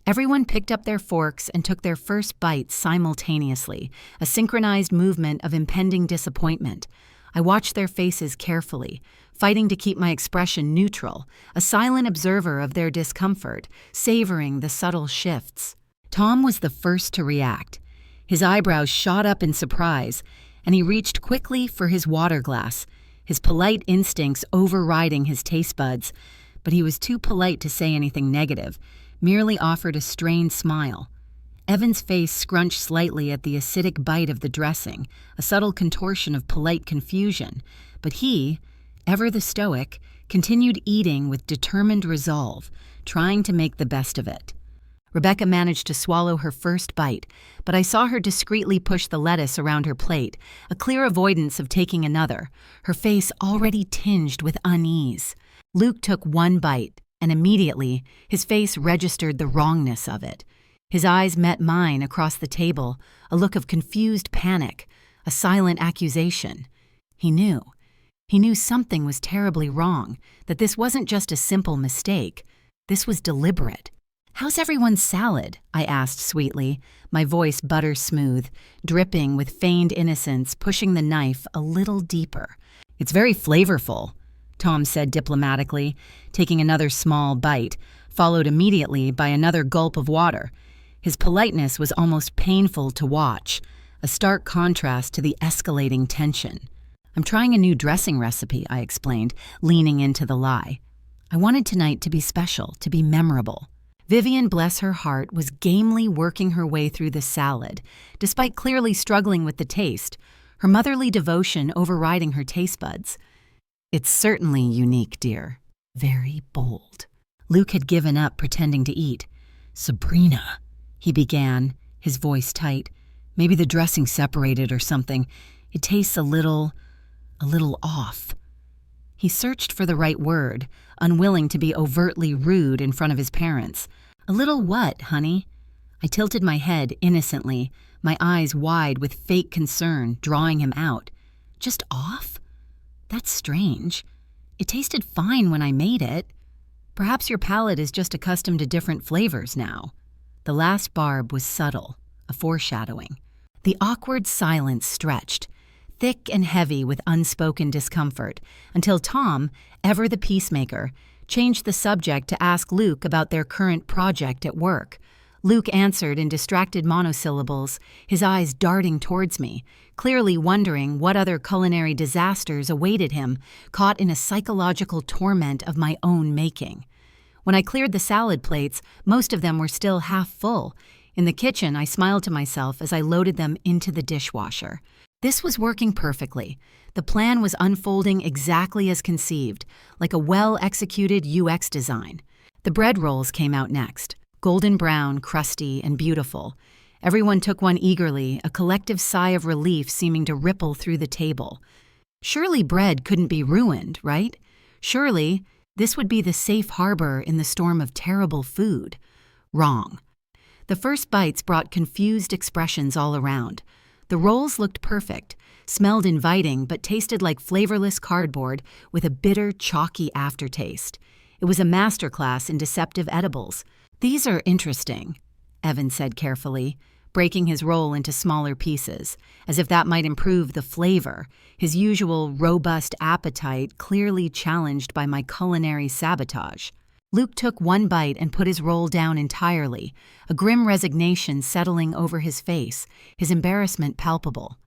Everyone picked up their forks and took their first bites simultaneously, a synchronized movement of impending disappointment. I watched their faces carefully, fighting to keep my expression neutral, a silent observer of their discomfort, savoring the subtle shifts. Tom was the first to react. His eyebrows shot up in surprise, and he reached quickly for his water glass, his polite instincts overriding his taste buds, but he was too polite to say anything negative, merely offered a strained smile. Evan's face scrunched slightly at the acidic bite of the dressing, a subtle contortion of polite confusion, but he, ever the stoic, continued eating with determined resolve, trying to make the best of it. Rebecca managed to swallow her first bite, but I saw her discreetly push the lettuce around her plate, a clear avoidance of taking another, her face already tinged with unease. Luke took one bite, and immediately his face registered the wrongness of it. His eyes met mine across the table, a look of confused panic, a silent accusation. He knew. He knew something was terribly wrong, that this wasn't just a simple mistake. This was deliberate. "How's everyone's salad?" I asked sweetly, my voice butter smooth, dripping with feigned innocence, pushing the knife a little deeper. "It's very flavorful," Tom said diplomatically, taking another small bite, followed immediately by another gulp of water. His politeness was almost painful to watch, a stark contrast to the escalating tension. "I'm trying a new dressing recipe," I explained, leaning into the lie. "I wanted tonight to be special, to be memorable." Vivian, bless her heart, was gamely working her way through the salad, despite clearly struggling with the taste, her motherly devotion overriding her taste buds. "It's certainly unique, dear. Very bold." Luke had given up pretending to eat. "Sabrina," he began, his voice tight. "Maybe the dressing separated or something. It tastes a little off." He searched for the right word, unwilling to be overtly rude in front of his parents. "A little what, honey?" I tilted my head innocently, my eyes wide with fake concern, drawing him out. "Just off? That's strange. It tasted fine when I made it. Perhaps your palate is just accustomed to different flavors now." The last barb was subtle, a foreshadowing. The awkward silence stretched, thick and heavy with unspoken discomfort, until Tom, ever the peacemaker, changed the subject to ask Luke about their current project at work. Luke answered in distracted monosyllables, his eyes darting towards me, clearly wondering what other culinary disasters awaited him, caught in a psychological torment of my own making. When I cleared the salad plates, most of them were still half full. In the kitchen, I smiled to myself as I loaded them into the dishwasher. This was working perfectly. The plan was unfolding exactly as conceived, like a well-executed UX design. The bread rolls came out next, golden brown, crusty, and beautiful. Everyone took one eagerly, a collective sigh of relief seeming to ripple through the table. Surely bread couldn't be ruined, right? Surely this would be the safe harbor in the storm of terrible food. Wrong. The first bites brought confused expressions all around. The rolls looked perfect, smelled inviting, but tasted like flavorless cardboard with a bitter, chalky aftertaste. It was a masterclass in deceptive edibles. "These are interesting," Evan said carefully, breaking his roll into smaller pieces, as if that might improve the flavor, his usual robust appetite clearly challenged by my culinary sabotage. Luke took one bite and put his roll down entirely, a grim resignation settling over his face, his embarrassment palpable.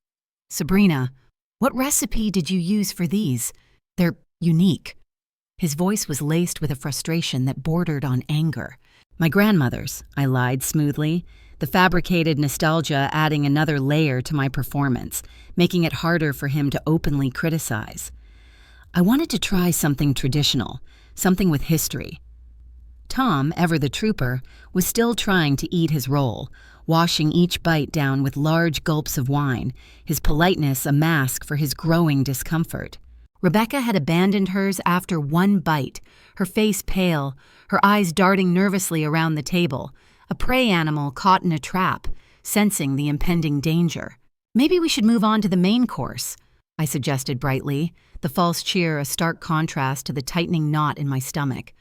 "Sabrina, what recipe did you use for these? They're unique." His voice was laced with a frustration that bordered on anger. "My grandmother's," I lied smoothly, the fabricated nostalgia adding another layer to my performance, making it harder for him to openly criticize. "I wanted to try something traditional, something with history." Tom, ever the trooper, was still trying to eat his roll, washing each bite down with large gulps of wine, his politeness a mask for his growing discomfort. Rebecca had abandoned hers after one bite, her face pale, her eyes darting nervously around the table, a prey animal caught in a trap, sensing the impending danger. "Maybe we should move on to the main course," I suggested brightly, the false cheer a stark contrast to the tightening knot in my stomach.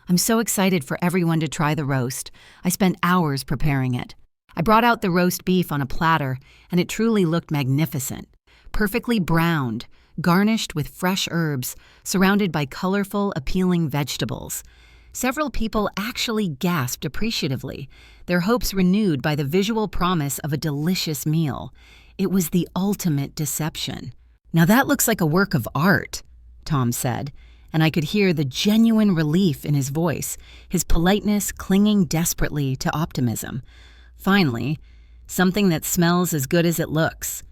"I'm so excited for everyone to try the roast. I spent hours preparing it." I brought out the roast beef on a platter, and it truly looked magnificent. Perfectly browned, garnished with fresh herbs, surrounded by colorful, appealing vegetables. Several people actually gasped appreciatively, their hopes renewed by the visual promise of a delicious meal. It was the ultimate deception. "Now that looks like a work of art," Tom said, and I could hear the genuine relief in his voice, his politeness clinging desperately to optimism. "Finally, something that smells as good as it looks."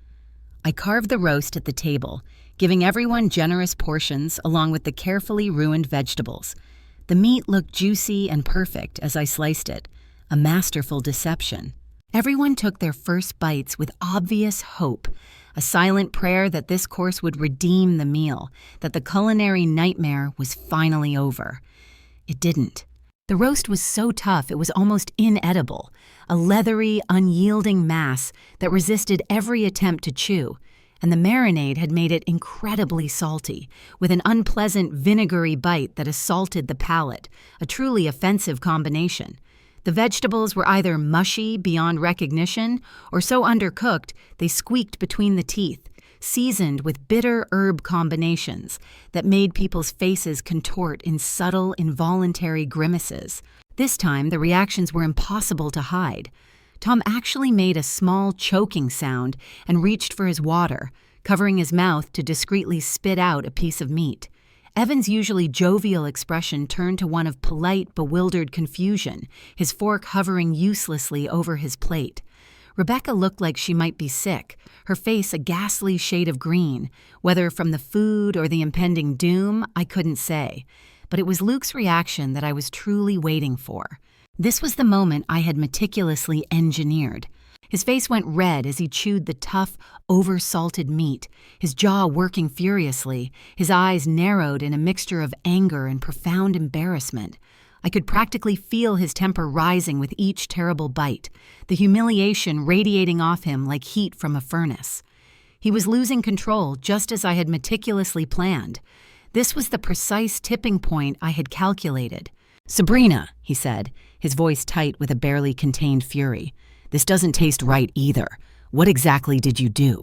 I carved the roast at the table, giving everyone generous portions along with the carefully ruined vegetables. The meat looked juicy and perfect as I sliced it, a masterful deception. Everyone took their first bites with obvious hope, a silent prayer that this course would redeem the meal, that the culinary nightmare was finally over. It didn't. The roast was so tough it was almost inedible, a leathery, unyielding mass that resisted every attempt to chew, and the marinade had made it incredibly salty, with an unpleasant vinegary bite that assaulted the palate, a truly offensive combination. The vegetables were either mushy beyond recognition or so undercooked they squeaked between the teeth, seasoned with bitter herb combinations that made people's faces contort in subtle, involuntary grimaces. This time, the reactions were impossible to hide. Tom actually made a small choking sound and reached for his water, covering his mouth to discreetly spit out a piece of meat. Evan's usually jovial expression turned to one of polite, bewildered confusion, his fork hovering uselessly over his plate. Rebecca looked like she might be sick, her face a ghastly shade of green. Whether from the food or the impending doom, I couldn't say. But it was Luke's reaction that I was truly waiting for. This was the moment I had meticulously engineered. His face went red as he chewed the tough, over-salted meat, his jaw working furiously, his eyes narrowed in a mixture of anger and profound embarrassment. I could practically feel his temper rising with each terrible bite, the humiliation radiating off him like heat from a furnace. He was losing control just as I had meticulously planned. This was the precise tipping point I had calculated. "Sabrina," he said, his voice tight with a barely contained fury, "this doesn't taste right either. What exactly did you do?"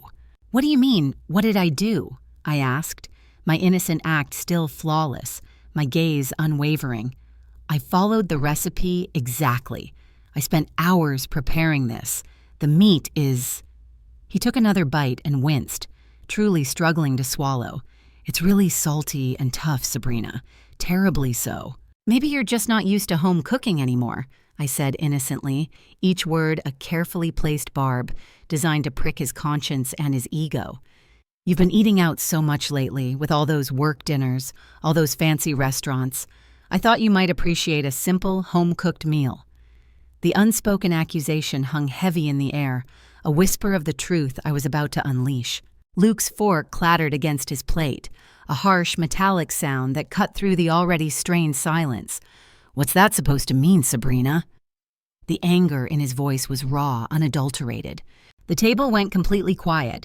"What do you mean, what did I do?" I asked, my innocent act still flawless, my gaze unwavering. "I followed the recipe exactly. I spent hours preparing this. The meat is—" He took another bite and winced, truly struggling to swallow. "It's really salty and tough, Sabrina. Terribly so." "Maybe you're just not used to home cooking anymore," I said innocently, each word a carefully placed barb, designed to prick his conscience and his ego. "You've been eating out so much lately, with all those work dinners, all those fancy restaurants. I thought you might appreciate a simple, home-cooked meal." The unspoken accusation hung heavy in the air, a whisper of the truth I was about to unleash. Luke's fork clattered against his plate, a harsh, metallic sound that cut through the already strained silence. "What's that supposed to mean, Sabrina?" The anger in his voice was raw, unadulterated. The table went completely quiet.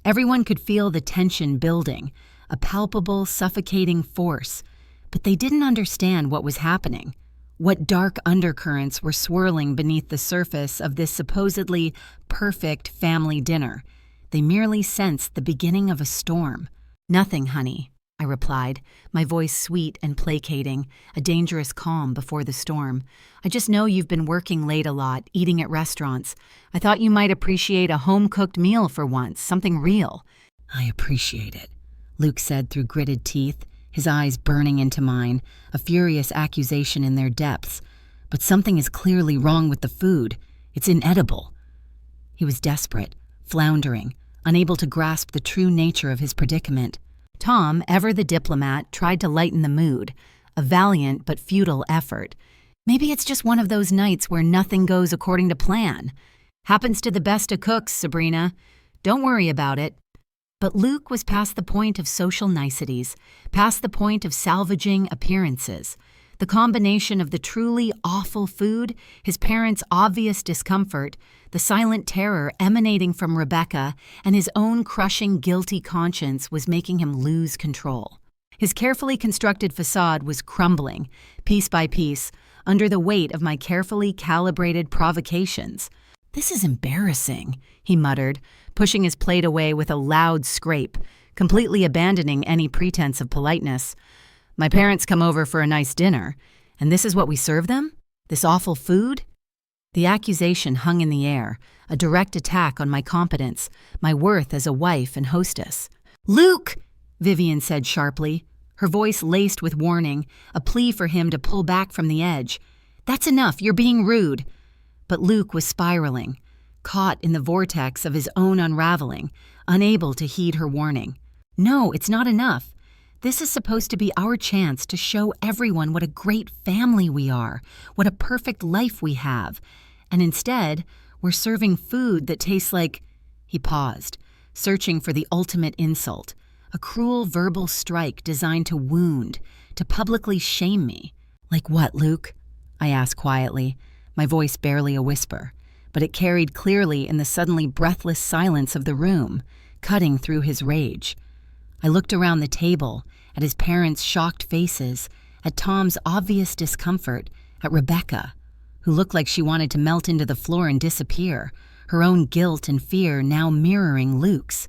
Everyone could feel the tension building, a palpable, suffocating force. But they didn't understand what was happening, what dark undercurrents were swirling beneath the surface of this supposedly perfect family dinner. They merely sensed the beginning of a storm. "Nothing, honey," I replied, my voice sweet and placating, a dangerous calm before the storm. "I just know you've been working late a lot, eating at restaurants. I thought you might appreciate a home-cooked meal for once, something real." "I appreciate it," Luke said through gritted teeth, his eyes burning into mine, a furious accusation in their depths. "But something is clearly wrong with the food. It's inedible." He was desperate, floundering, unable to grasp the true nature of his predicament. Tom, ever the diplomat, tried to lighten the mood, a valiant but futile effort. "Maybe it's just one of those nights where nothing goes according to plan. Happens to the best of cooks, Sabrina. Don't worry about it." But Luke was past the point of social niceties, past the point of salvaging appearances. The combination of the truly awful food, his parents' obvious discomfort, the silent terror emanating from Rebecca, and his own crushing guilty conscience was making him lose control. His carefully constructed facade was crumbling, piece by piece, under the weight of my carefully calibrated provocations. "This is embarrassing," he muttered, pushing his plate away with a loud scrape, completely abandoning any pretense of politeness. "My parents come over for a nice dinner, and this is what we serve them? This awful food?" The accusation hung in the air, a direct attack on my competence, my worth as a wife and hostess. "Luke!" Vivian said sharply, her voice laced with warning, a plea for him to pull back from the edge. "That's enough, you're being rude." But Luke was spiraling, caught in the vortex of his own unraveling, unable to heed her warning. "No, it's not enough. This is supposed to be our chance to show everyone what a great family we are, what a perfect life we have. And instead, we're serving food that tastes like—" He paused, searching for the ultimate insult, a cruel verbal strike designed to wound, to publicly shame me. "Like what, Luke?" I asked quietly, my voice barely a whisper, but it carried clearly in the suddenly breathless silence of the room, cutting through his rage. I looked around the table, at his parents' shocked faces, at Tom's obvious discomfort, at Rebecca, who looked like she wanted to melt into the floor and disappear, her own guilt and fear now mirroring Luke's.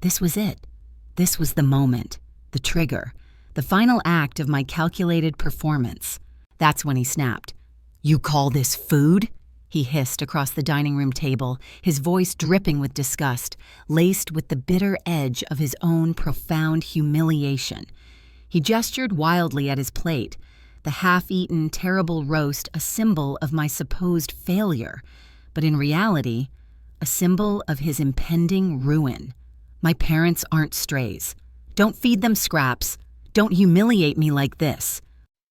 This was it. This was the moment, the trigger, the final act of my calculated performance. That's when he snapped. "You call this food?" he hissed across the dining room table, his voice dripping with disgust, laced with the bitter edge of his own profound humiliation. He gestured wildly at his plate, the half-eaten, terrible roast a symbol of my supposed failure, but in reality, a symbol of his impending ruin. "My parents aren't strays. Don't feed them scraps. Don't humiliate me like this."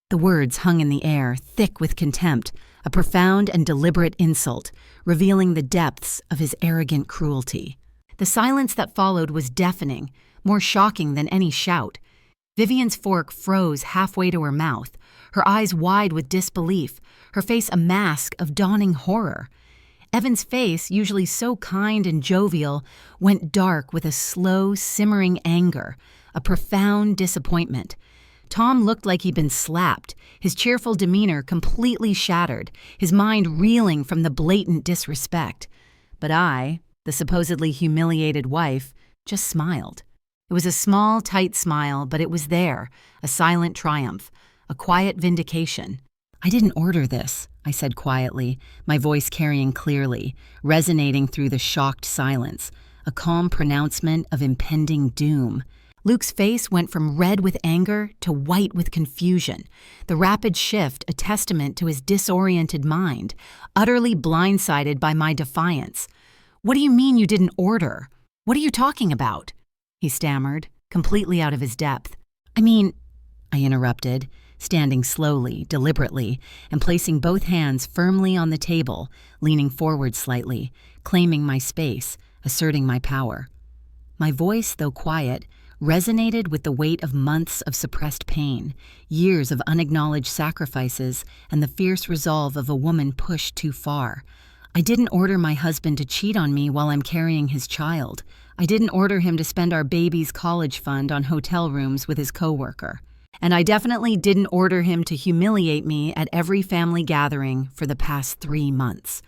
The words hung in the air, thick with contempt, a profound and deliberate insult, revealing the depths of his arrogant cruelty. The silence that followed was deafening, more shocking than any shout. Vivian's fork froze halfway to her mouth, her eyes wide with disbelief, her face a mask of dawning horror. Evan's face, usually so kind and jovial, went dark with a slow, simmering anger, a profound disappointment. Tom looked like he'd been slapped, his cheerful demeanor completely shattered, his mind reeling from the blatant disrespect. But I, the supposedly humiliated wife, just smiled. It was a small, tight smile, but it was there, a silent triumph, a quiet vindication. "I didn't order this," I said quietly, my voice carrying clearly, resonating through the shocked silence, a calm pronouncement of impending doom. Luke's face went from red with anger to white with confusion, the rapid shift a testament to his disoriented mind, utterly blindsided by my defiance. "What do you mean you didn't order? What are you talking about?" he stammered, completely out of his depth. I interrupted, standing slowly, deliberately, and placing both hands firmly on the table, leaning forward slightly, claiming my space, asserting my power. My voice, though quiet, resonated with the weight of months of suppressed pain, years of unacknowledged sacrifices, and the fierce resolve of a woman pushed too far. I didn't order my husband to cheat on me while I'm carrying his child. I didn't order him to spend our baby's college fund on hotel rooms with his coworker. And I definitely didn't order him to humiliate me at every family gathering for the past 3 months.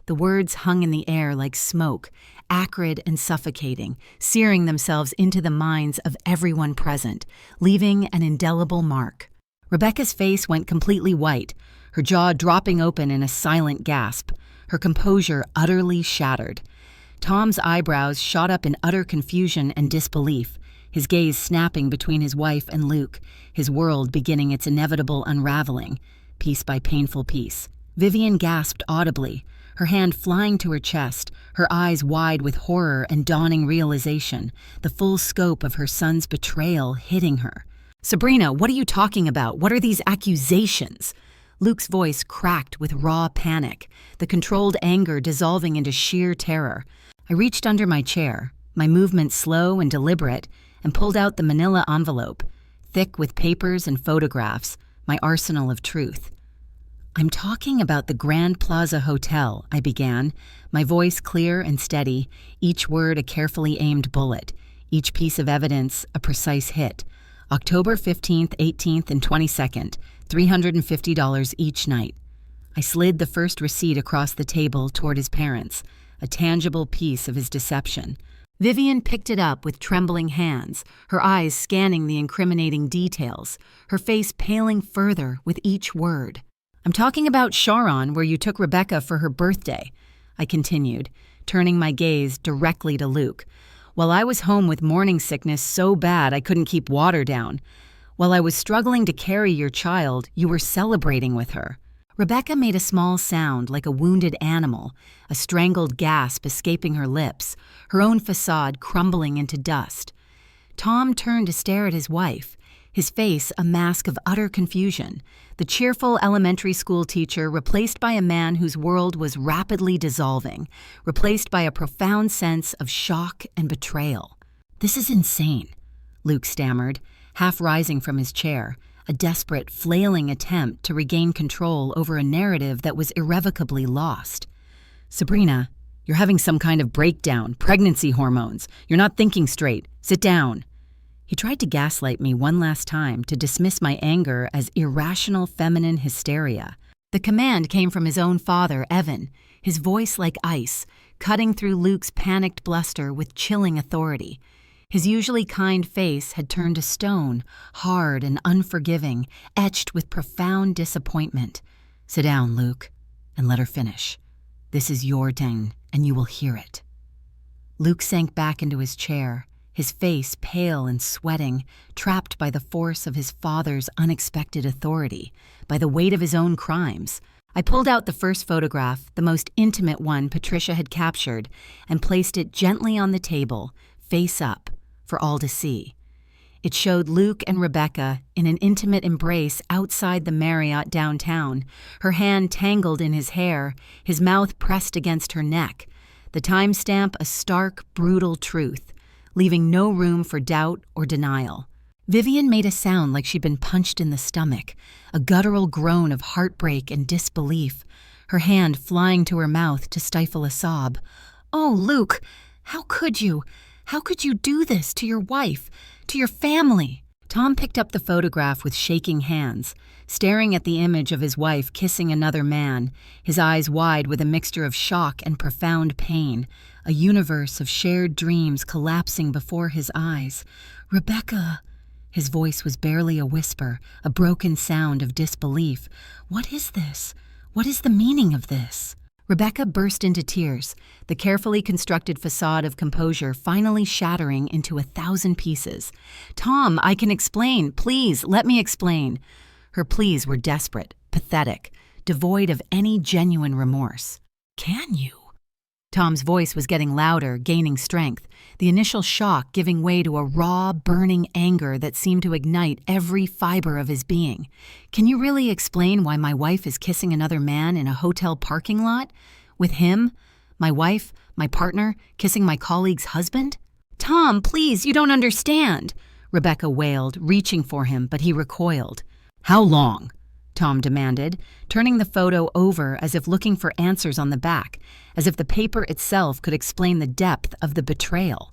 The words hung in the air like smoke, acrid and suffocating, searing themselves into the minds of everyone present, leaving an indelible mark. Rebecca's face went completely white, her jaw dropping open in a silent gasp, her composure utterly shattered. Tom's eyebrows shot up in utter confusion and disbelief, his gaze snapping between his wife and Luke, his world beginning its inevitable unraveling, piece by painful piece. Vivian gasped audibly, her hand flying to her chest, her eyes wide with horror and dawning realization, the full scope of her son's betrayal hitting her. "Sabrina, what are you talking about? What are these accusations?" Luke's voice cracked with raw panic, the controlled anger dissolving into sheer terror. I reached under my chair, my movements slow and deliberate, and pulled out the manila envelope, thick with papers and photographs, my arsenal of truth. "I'm talking about the Grand Plaza Hotel," I began, my voice clear and steady, each word a carefully aimed bullet, each piece of evidence a precise hit. October 15th, 18th, and 22nd, $350 each night. I slid the first receipt across the table toward his parents, a tangible piece of his deception. Vivian picked it up with trembling hands, her eyes scanning the incriminating details, her face paling further with each word. "I'm talking about Sharon, where you took Rebecca for her birthday," I continued, turning my gaze directly to Luke. "While I was home with morning sickness so bad I couldn't keep water down. While I was struggling to carry your child, you were celebrating with her." Rebecca made a small sound like a wounded animal, a strangled gasp escaping her lips, her own facade crumbling into dust. Tom turned to stare at his wife, his face a mask of utter confusion, the cheerful elementary school teacher replaced by a man whose world was rapidly dissolving, replaced by a profound sense of shock and betrayal. "This is insane," Luke stammered, half rising from his chair, a desperate, flailing attempt to regain control over a narrative that was irrevocably lost. "Sabrina, you're having some kind of breakdown, pregnancy hormones. You're not thinking straight. Sit down." He tried to gaslight me one last time to dismiss my anger as irrational feminine hysteria. The command came from his own father, Evan, his voice like ice, cutting through Luke's panicked bluster with chilling authority. His usually kind face had turned to stone, hard and unforgiving, etched with profound disappointment. "Sit down, Luke, and let her finish. This is your turn, and you will hear it." Luke sank back into his chair, his face pale and sweating, trapped by the force of his father's unexpected authority, by the weight of his own crimes. I pulled out the first photograph, the most intimate one Patricia had captured, and placed it gently on the table, face up, for all to see. It showed Luke and Rebecca in an intimate embrace outside the Marriott downtown, her hand tangled in his hair, his mouth pressed against her neck, the timestamp a stark, brutal truth, leaving no room for doubt or denial. Vivian made a sound like she'd been punched in the stomach, a guttural groan of heartbreak and disbelief, her hand flying to her mouth to stifle a sob. "Oh, Luke, how could you? How could you do this to your wife, to your family?" Tom picked up the photograph with shaking hands, staring at the image of his wife kissing another man, his eyes wide with a mixture of shock and profound pain, a universe of shared dreams collapsing before his eyes. "Rebecca," his voice was barely a whisper, a broken sound of disbelief. "What is this? What is the meaning of this?" Rebecca burst into tears, the carefully constructed facade of composure finally shattering into 1,000 pieces. "Tom, I can explain. Please, let me explain." Her pleas were desperate, pathetic, devoid of any genuine remorse. "Can you?" Tom's voice was getting louder, gaining strength, the initial shock giving way to a raw, burning anger that seemed to ignite every fiber of his being. "Can you really explain why my wife is kissing another man in a hotel parking lot? With him, my wife, my partner, kissing my colleague's husband?" Tom, please, you don't understand, Rebecca wailed, reaching for him, but he recoiled. How long? Tom demanded, turning the photo over as if looking for answers on the back, as if the paper itself could explain the depth of the betrayal.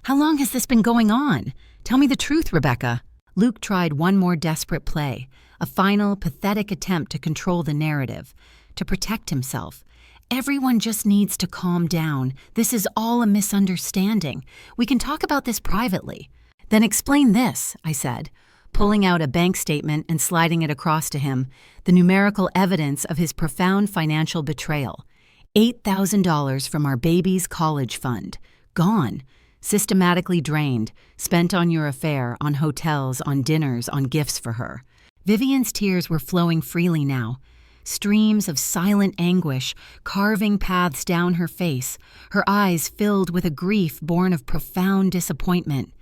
How long has this been going on? Tell me the truth, Rebecca. Luke tried one more desperate play, a final, pathetic attempt to control the narrative, to protect himself. Everyone just needs to calm down. This is all a misunderstanding. We can talk about this privately. Then explain this, I said, pulling out a bank statement and sliding it across to him, the numerical evidence of his profound financial betrayal. $8,000 from our baby's college fund. Gone. Systematically drained, spent on your affair, on hotels, on dinners, on gifts for her. Vivian's tears were flowing freely now. Streams of silent anguish carving paths down her face, her eyes filled with a grief born of profound disappointment.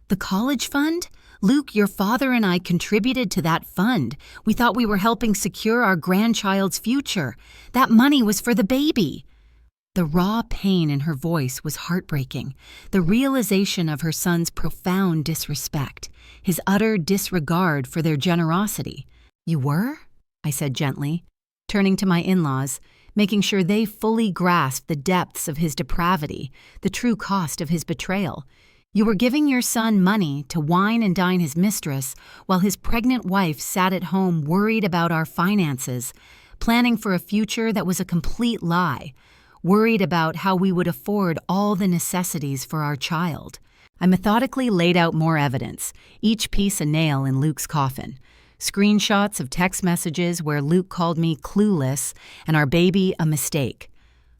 The college fund? Luke, your father and I contributed to that fund. We thought we were helping secure our grandchild's future. That money was for the baby. The raw pain in her voice was heartbreaking, the realization of her son's profound disrespect, his utter disregard for their generosity. You were? I said gently, turning to my in-laws, making sure they fully grasped the depths of his depravity, the true cost of his betrayal. You were giving your son money to wine and dine his mistress while his pregnant wife sat at home worried about our finances, planning for a future that was a complete lie, worried about how we would afford all the necessities for our child. I methodically laid out more evidence, each piece a nail in Luke's coffin. Screenshots of text messages where Luke called me clueless and our baby a mistake.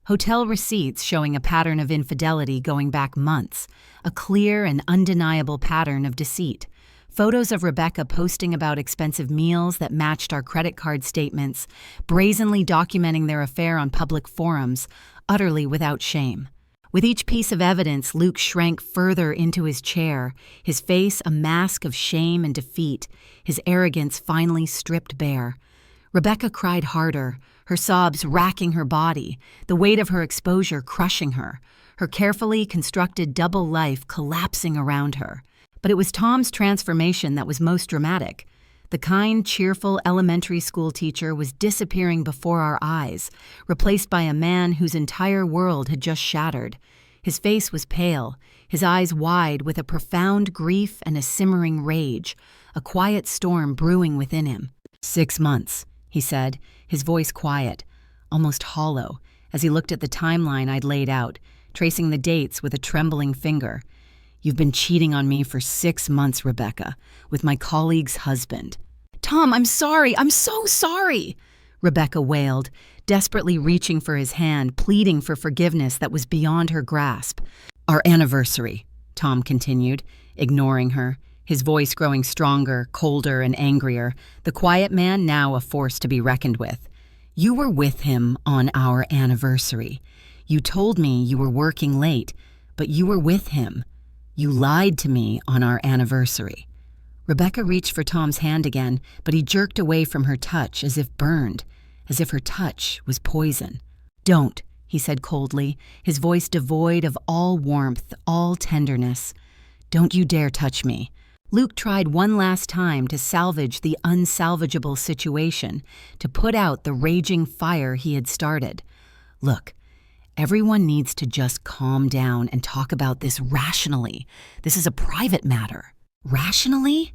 Hotel receipts showing a pattern of infidelity going back months, a clear and undeniable pattern of deceit. Photos of Rebecca posting about expensive meals that matched our credit card statements, brazenly documenting their affair on public forums, utterly without shame. With each piece of evidence, Luke shrank further into his chair, his face a mask of shame and defeat, his arrogance finally stripped bare. Rebecca cried harder, her sobs racking her body, the weight of her exposure crushing her, her carefully constructed double life collapsing around her. But it was Tom's transformation that was most dramatic. The kind, cheerful elementary school teacher was disappearing before our eyes, replaced by a man whose entire world had just shattered. His face was pale, his eyes wide with a profound grief and a simmering rage, a quiet storm brewing within him. 6 months, he said, his voice quiet, almost hollow, as he looked at the timeline I'd laid out, tracing the dates with a trembling finger. You've been cheating on me for 6 months, Rebecca, with my colleague's husband. Tom, I'm sorry. I'm so sorry, Rebecca wailed, desperately reaching for his hand, pleading for forgiveness that was beyond her grasp. Our anniversary, Tom continued, ignoring her, his voice growing stronger, colder, and angrier, the quiet man now a force to be reckoned with. You were with him on our anniversary. You told me you were working late, but you were with him. You lied to me on our anniversary. Rebecca reached for Tom's hand again, but he jerked away from her touch as if burned, as if her touch was poison. Don't, he said coldly, his voice devoid of all warmth, all tenderness. Don't you dare touch me. Luke tried one last time to salvage the unsalvageable situation, to put out the raging fire he had started. Look, everyone needs to just calm down and talk about this rationally. This is a private matter. Rationally?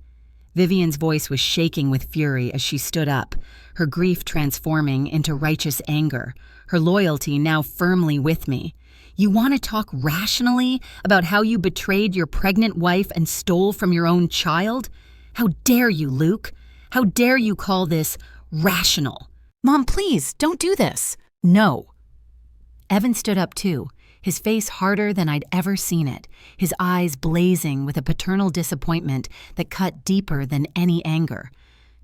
Vivian's voice was shaking with fury as she stood up, her grief transforming into righteous anger, her loyalty now firmly with me. You want to talk rationally about how you betrayed your pregnant wife and stole from your own child? How dare you, Luke? How dare you call this rational? Mom, please, don't do this. No. Evan stood up too, his face harder than I'd ever seen it, his eyes blazing with a paternal disappointment that cut deeper than any anger.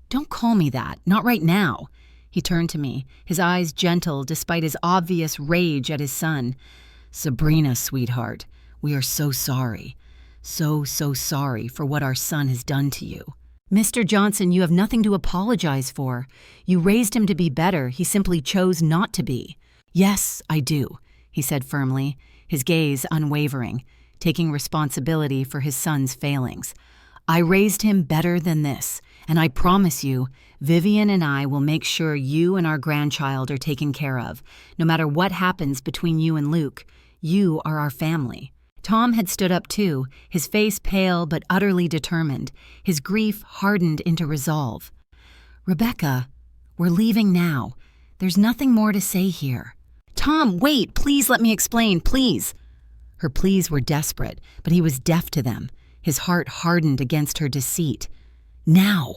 Don't call me that, not right now. He turned to me, his eyes gentle despite his obvious rage at his son. Sabrina, sweetheart, we are so sorry. So sorry for what our son has done to you. Mr. Johnson, you have nothing to apologize for. You raised him to be better. He simply chose not to be. Yes, I do, he said firmly, his gaze unwavering. taking responsibility for his son's failings. "I raised him better than this, and I promise you, Vivian and I will make sure you and our grandchild are taken care of. No matter what happens between you and Luke, you are our family." Tom had stood up too, his face pale but utterly determined, his grief hardened into resolve. "Rebecca, we're leaving now. There's nothing more to say here." "Tom, wait, please let me explain, please." Her pleas were desperate, but he was deaf to them. His heart hardened against her deceit. "Now!"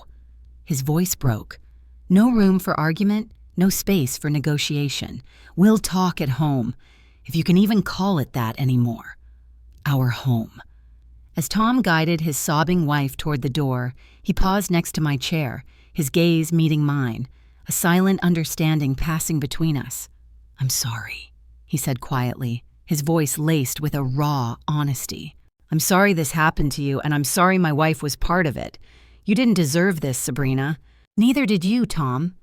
His voice broke. "No room for argument, no space for negotiation. We'll talk at home, if you can even call it that anymore. Our home." As Tom guided his sobbing wife toward the door, he paused next to my chair, his gaze meeting mine, a silent understanding passing between us. "I'm sorry," he said quietly, his voice laced with a raw honesty. "I'm sorry this happened to you, and I'm sorry my wife was part of it. You didn't deserve this, Sabrina." "Neither did you, Tom,"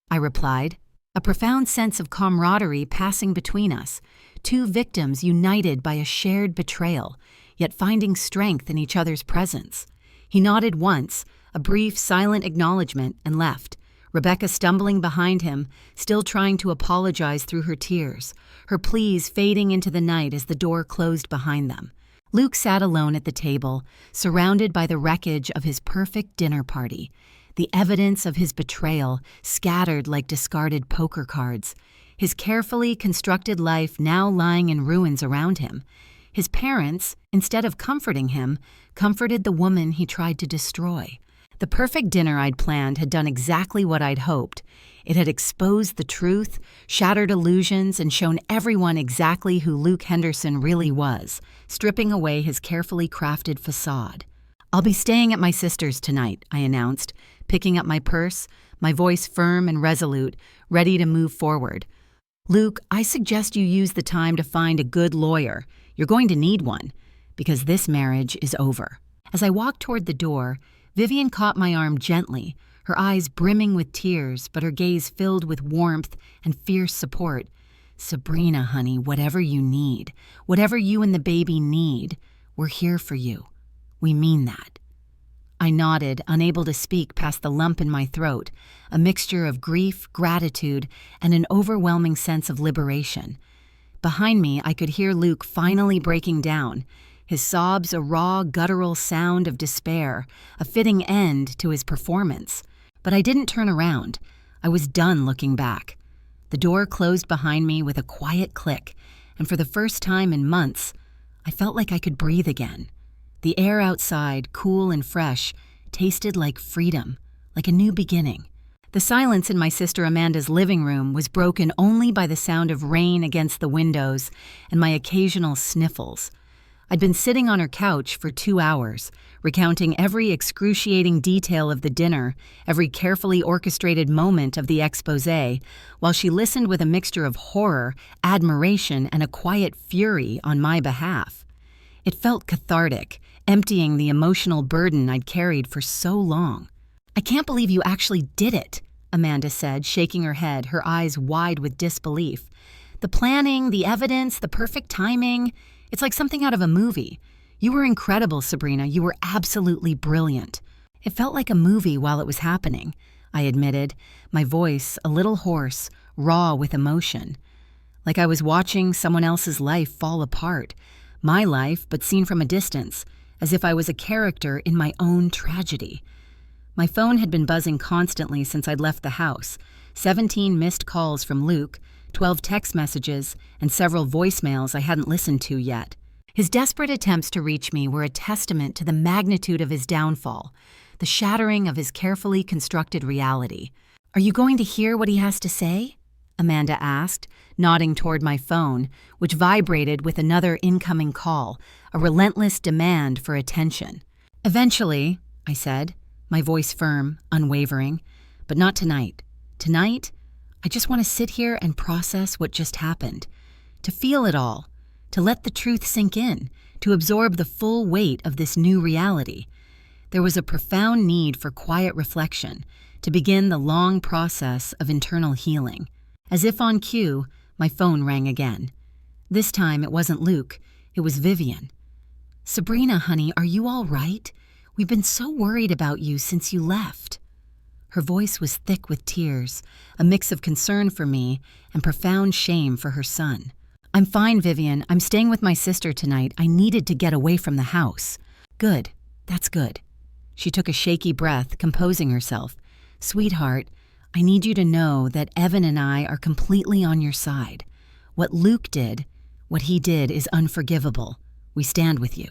I replied, a profound sense of camaraderie passing between us, two victims united by a shared betrayal, yet finding strength in each other's presence. He nodded once, a brief, silent acknowledgement, and left, Rebecca stumbling behind him, still trying to apologize through her tears, her pleas fading into the night as the door closed behind them. Luke sat alone at the table, surrounded by the wreckage of his perfect dinner party, the evidence of his betrayal scattered like discarded poker cards, his carefully constructed life now lying in ruins around him. His parents, instead of comforting him, comforted the woman he tried to destroy. The perfect dinner I'd planned had done exactly what I'd hoped. It had exposed the truth, shattered illusions, and shown everyone exactly who Luke Henderson really was, stripping away his carefully crafted facade. "I'll be staying at my sister's tonight," I announced, picking up my purse, my voice firm and resolute, ready to move forward. "Luke, I suggest you use the time to find a good lawyer. You're going to need one, because this marriage is over." As I walked toward the door, Vivian caught my arm gently, her eyes brimming with tears, but her gaze filled with warmth and fierce support. "Sabrina, honey, whatever you need, whatever you and the baby need, we're here for you. We mean that." I nodded, unable to speak past the lump in my throat, a mixture of grief, gratitude, and an overwhelming sense of liberation. Behind me, I could hear Luke finally breaking down, his sobs a raw, guttural sound of despair, a fitting end to his performance. But I didn't turn around. I was done looking back. The door closed behind me with a quiet click, and for the first time in months, I felt like I could breathe again. The air outside, cool and fresh, tasted like freedom, like a new beginning. The silence in my sister Amanda's living room was broken only by the sound of rain against the windows and my occasional sniffles. I'd been sitting on her couch for 2 hours, recounting every excruciating detail of the dinner, every carefully orchestrated moment of the exposé, while she listened with a mixture of horror, admiration, and a quiet fury on my behalf. It felt cathartic, emptying the emotional burden I'd carried for so long. "I can't believe you actually did it," Amanda said, shaking her head, her eyes wide with disbelief. "The planning, the evidence, the perfect timing, it's like something out of a movie. You were incredible, Sabrina. You were absolutely brilliant." "It felt like a movie while it was happening," I admitted, my voice a little hoarse, raw with emotion. Like I was watching someone else's life fall apart. My life, but seen from a distance, as if I was a character in my own tragedy. My phone had been buzzing constantly since I'd left the house. 17 missed calls from Luke, 12 text messages, and several voicemails I hadn't listened to yet. His desperate attempts to reach me were a testament to the magnitude of his downfall, the shattering of his carefully constructed reality. "Are you going to hear what he has to say?" Amanda asked, nodding toward my phone, which vibrated with another incoming call, a relentless demand for attention. "Eventually," I said, my voice firm, unwavering, "but not tonight. Tonight, I just want to sit here and process what just happened, to feel it all, to let the truth sink in, to absorb the full weight of this new reality." There was a profound need for quiet reflection, to begin the long process of internal healing. As if on cue, my phone rang again. This time it wasn't Luke, it was Vivian. "Sabrina, honey, are you all right? We've been so worried about you since you left." Her voice was thick with tears, a mix of concern for me and profound shame for her son. "I'm fine, Vivian. I'm staying with my sister tonight. I needed to get away from the house." "Good. That's good." She took a shaky breath, composing herself. "Sweetheart, I need you to know that Evan and I are completely on your side. What Luke did, what he did is unforgivable. We stand with you."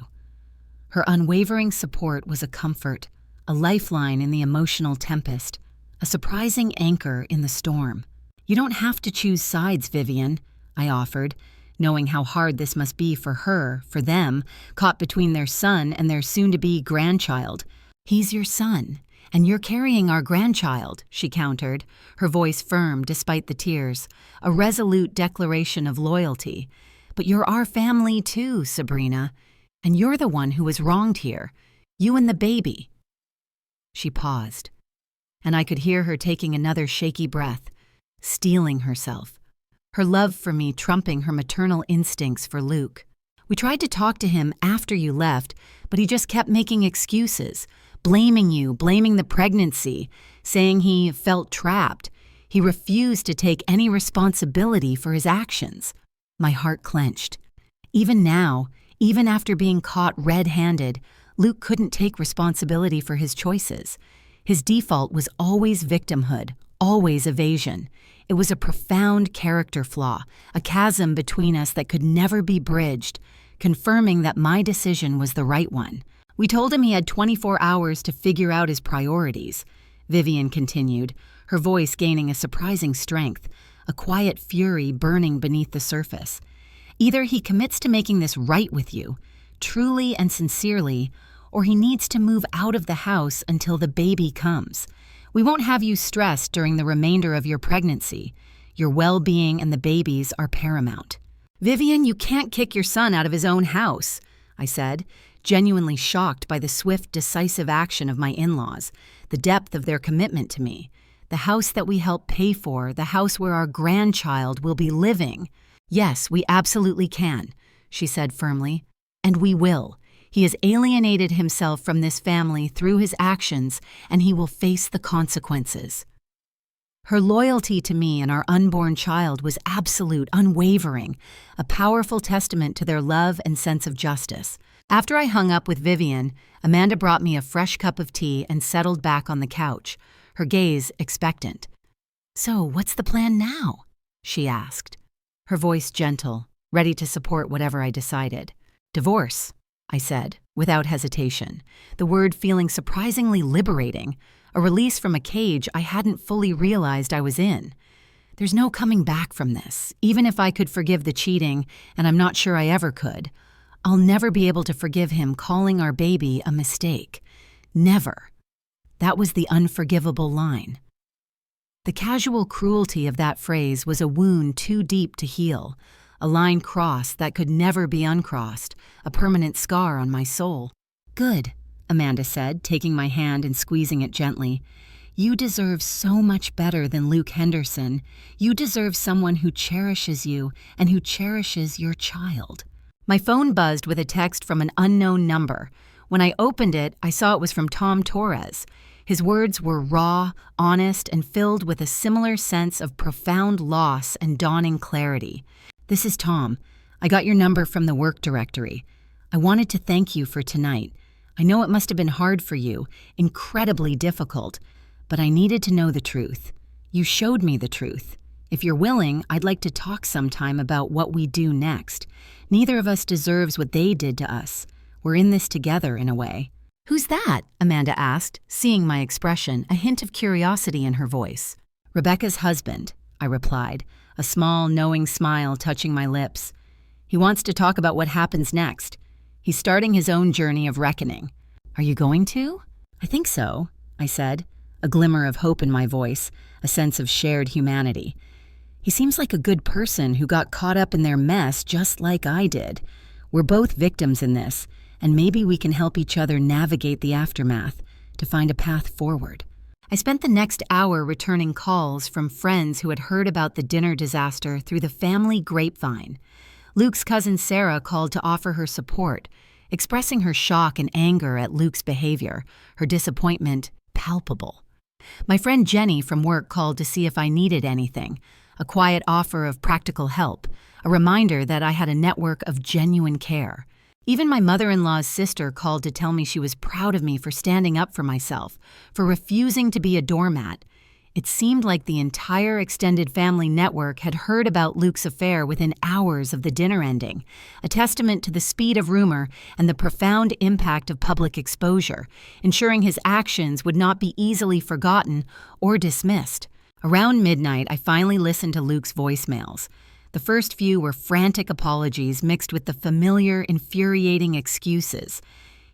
Her unwavering support was a comfort, a lifeline in the emotional tempest, a surprising anchor in the storm. "You don't have to choose sides, Vivian," I offered, knowing how hard this must be for her, for them, caught between their son and their soon-to-be grandchild. "He's your son, and you're carrying our grandchild," she countered, her voice firm despite the tears, a resolute declaration of loyalty. "But you're our family too, Sabrina, and you're the one who was wronged here. You and the baby." She paused, and I could hear her taking another shaky breath, steeling herself, her love for me trumping her maternal instincts for Luke. "We tried to talk to him after you left, but he just kept making excuses, blaming you, blaming the pregnancy, saying he felt trapped. He refused to take any responsibility for his actions." My heart clenched. Even now, even after being caught red-handed, Luke couldn't take responsibility for his choices. His default was always victimhood, always evasion. It was a profound character flaw, a chasm between us that could never be bridged, confirming that my decision was the right one. "We told him he had 24 hours to figure out his priorities," Vivian continued, her voice gaining a surprising strength, a quiet fury burning beneath the surface. "Either he commits to making this right with you, truly and sincerely, or he needs to move out of the house until the baby comes. We won't have you stressed during the remainder of your pregnancy. Your well-being and the baby's are paramount." "Vivian, you can't kick your son out of his own house," I said, genuinely shocked by the swift, decisive action of my in-laws, the depth of their commitment to me. "The house that we help pay for, the house where our grandchild will be living." "Yes, we absolutely can," she said firmly. "And we will. He has alienated himself from this family through his actions, and he will face the consequences." Her loyalty to me and our unborn child was absolute, unwavering, a powerful testament to their love and sense of justice. After I hung up with Vivian, Amanda brought me a fresh cup of tea and settled back on the couch, her gaze expectant. "So, what's the plan now?" she asked, her voice gentle, ready to support whatever I decided. "Divorce," I said, without hesitation, the word feeling surprisingly liberating, a release from a cage I hadn't fully realized I was in. There's no coming back from this, even if I could forgive the cheating, and I'm not sure I ever could. I'll never be able to forgive him calling our baby a mistake. Never. That was the unforgivable line. The casual cruelty of that phrase was a wound too deep to heal, a line crossed that could never be uncrossed, a permanent scar on my soul. "Good," Amanda said, taking my hand and squeezing it gently. "You deserve so much better than Luke Henderson. You deserve someone who cherishes you and who cherishes your child." My phone buzzed with a text from an unknown number. When I opened it, I saw it was from Tom Torres. His words were raw, honest, and filled with a similar sense of profound loss and dawning clarity. "This is Tom. I got your number from the work directory. I wanted to thank you for tonight. I know it must have been hard for you, incredibly difficult, but I needed to know the truth. You showed me the truth. If you're willing, I'd like to talk sometime about what we do next. Neither of us deserves what they did to us. We're in this together in a way." "Who's that?" Amanda asked, seeing my expression, a hint of curiosity in her voice. "Rebecca's husband," I replied, a small, knowing smile touching my lips. "He wants to talk about what happens next. He's starting his own journey of reckoning." "Are you going to?" "I think so," I said, a glimmer of hope in my voice, a sense of shared humanity. "He seems like a good person who got caught up in their mess just like I did. We're both victims in this, and maybe we can help each other navigate the aftermath to find a path forward." I spent the next hour returning calls from friends who had heard about the dinner disaster through the family grapevine. Luke's cousin Sarah called to offer her support, expressing her shock and anger at Luke's behavior, her disappointment palpable. My friend Jenny from work called to see if I needed anything, a quiet offer of practical help, a reminder that I had a network of genuine care. Even my mother-in-law's sister called to tell me she was proud of me for standing up for myself, for refusing to be a doormat. It seemed like the entire extended family network had heard about Luke's affair within hours of the dinner ending, a testament to the speed of rumor and the profound impact of public exposure, ensuring his actions would not be easily forgotten or dismissed. Around midnight, I finally listened to Luke's voicemails. The first few were frantic apologies mixed with the familiar, infuriating excuses.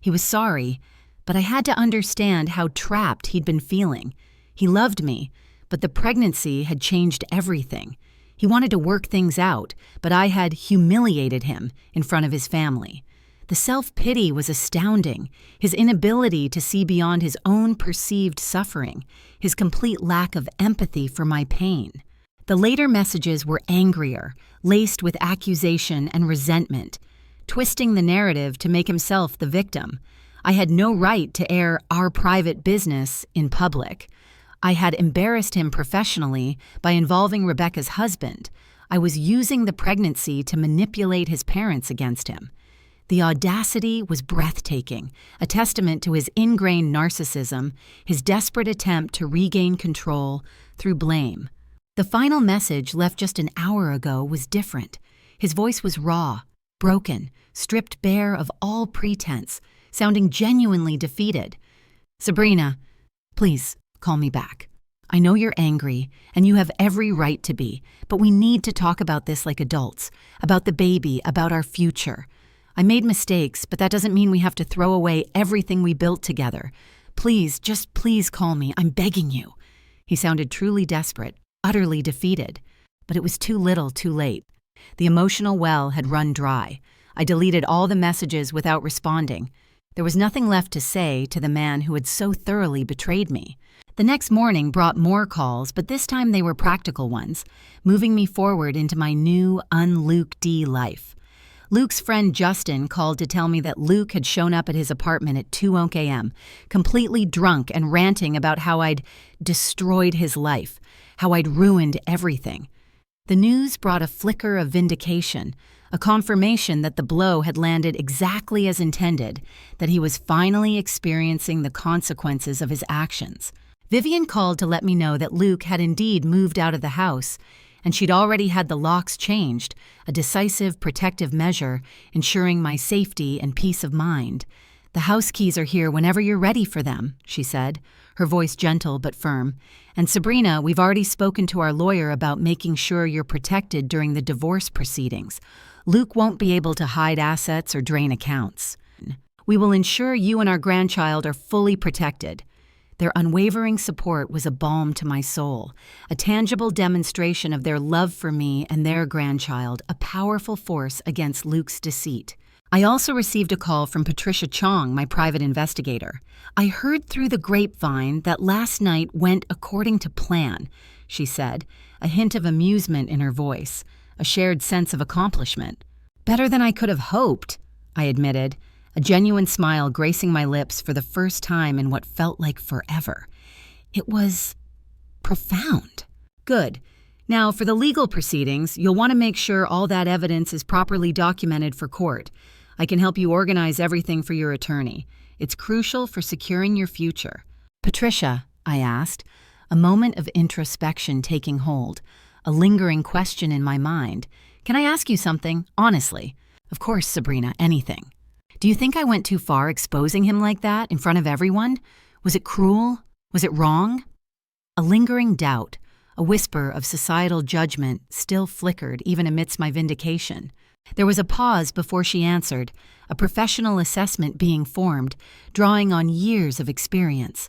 He was sorry, but I had to understand how trapped he'd been feeling. He loved me, but the pregnancy had changed everything. He wanted to work things out, but I had humiliated him in front of his family. The self-pity was astounding, his inability to see beyond his own perceived suffering, his complete lack of empathy for my pain. The later messages were angrier, laced with accusation and resentment, twisting the narrative to make himself the victim. I had no right to air our private business in public. I had embarrassed him professionally by involving Rebecca's husband. I was using the pregnancy to manipulate his parents against him. The audacity was breathtaking, a testament to his ingrained narcissism, his desperate attempt to regain control through blame. The final message left just an hour ago was different. His voice was raw, broken, stripped bare of all pretense, sounding genuinely defeated. "Sabrina, please, call me back. I know you're angry, and you have every right to be, but we need to talk about this like adults, about the baby, about our future. I made mistakes, but that doesn't mean we have to throw away everything we built together. Please, just please call me. I'm begging you." He sounded truly desperate, utterly defeated, but it was too little too late. The emotional well had run dry. I deleted all the messages without responding. There was nothing left to say to the man who had so thoroughly betrayed me. The next morning brought more calls, but this time they were practical ones, moving me forward into my new, un-Luke D life. Luke's friend Justin called to tell me that Luke had shown up at his apartment at 2 a.m., completely drunk and ranting about how I'd destroyed his life, how I'd ruined everything. The news brought a flicker of vindication, a confirmation that the blow had landed exactly as intended, that he was finally experiencing the consequences of his actions. Vivian called to let me know that Luke had indeed moved out of the house, and she'd already had the locks changed, a decisive protective measure ensuring my safety and peace of mind. "The house keys are here whenever you're ready for them," she said, her voice gentle but firm. "And Sabrina, we've already spoken to our lawyer about making sure you're protected during the divorce proceedings. Luke won't be able to hide assets or drain accounts. We will ensure you and our grandchild are fully protected." Their unwavering support was a balm to my soul, a tangible demonstration of their love for me and their grandchild, a powerful force against Luke's deceit. I also received a call from Patricia Chong, my private investigator. "I heard through the grapevine that last night went according to plan," she said, a hint of amusement in her voice, a shared sense of accomplishment. "Better than I could have hoped," I admitted, a genuine smile gracing my lips for the first time in what felt like forever. It was profound. "Good. Now, for the legal proceedings, you'll want to make sure all that evidence is properly documented for court. I can help you organize everything for your attorney. It's crucial for securing your future." "Patricia," I asked, a moment of introspection taking hold, a lingering question in my mind. "Can I ask you something, honestly?" "Of course, Sabrina, anything." "Do you think I went too far exposing him like that in front of everyone? Was it cruel? Was it wrong?" A lingering doubt, a whisper of societal judgment, still flickered even amidst my vindication. There was a pause before she answered, a professional assessment being formed, drawing on years of experience.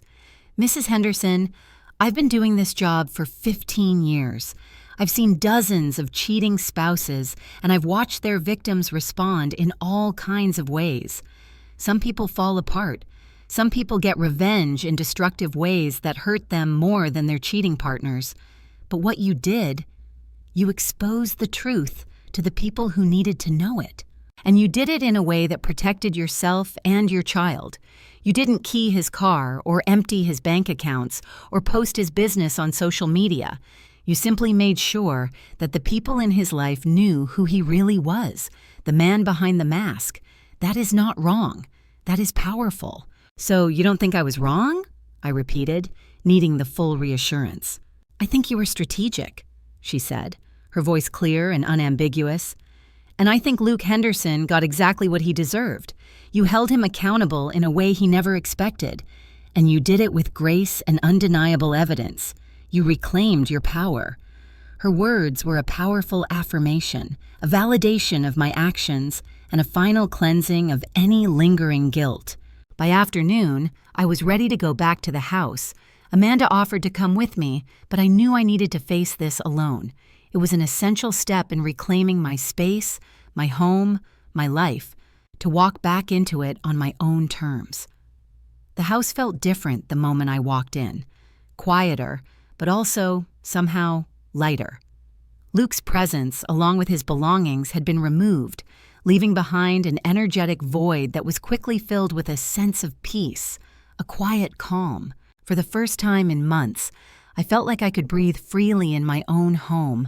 "Mrs. Henderson, I've been doing this job for 15 years. I've seen dozens of cheating spouses, and I've watched their victims respond in all kinds of ways. Some people fall apart. Some people get revenge in destructive ways that hurt them more than their cheating partners. But what you did, you exposed the truth to the people who needed to know it. And you did it in a way that protected yourself and your child. You didn't key his car or empty his bank accounts or post his business on social media. You simply made sure that the people in his life knew who he really was, the man behind the mask. That is not wrong. That is powerful. So you don't think I was wrong? I repeated, needing the full reassurance. I think you were strategic, she said, her voice clear and unambiguous. And I think Luke Henderson got exactly what he deserved. You held him accountable in a way he never expected, and you did it with grace and undeniable evidence. You reclaimed your power. Her words were a powerful affirmation, a validation of my actions, and a final cleansing of any lingering guilt. By afternoon, I was ready to go back to the house. Amanda offered to come with me, but I knew I needed to face this alone. It was an essential step in reclaiming my space, my home, my life, to walk back into it on my own terms. The house felt different the moment I walked in, quieter, but also, somehow, lighter. Luke's presence, along with his belongings, had been removed, leaving behind an energetic void that was quickly filled with a sense of peace, a quiet calm. For the first time in months, I felt like I could breathe freely in my own home,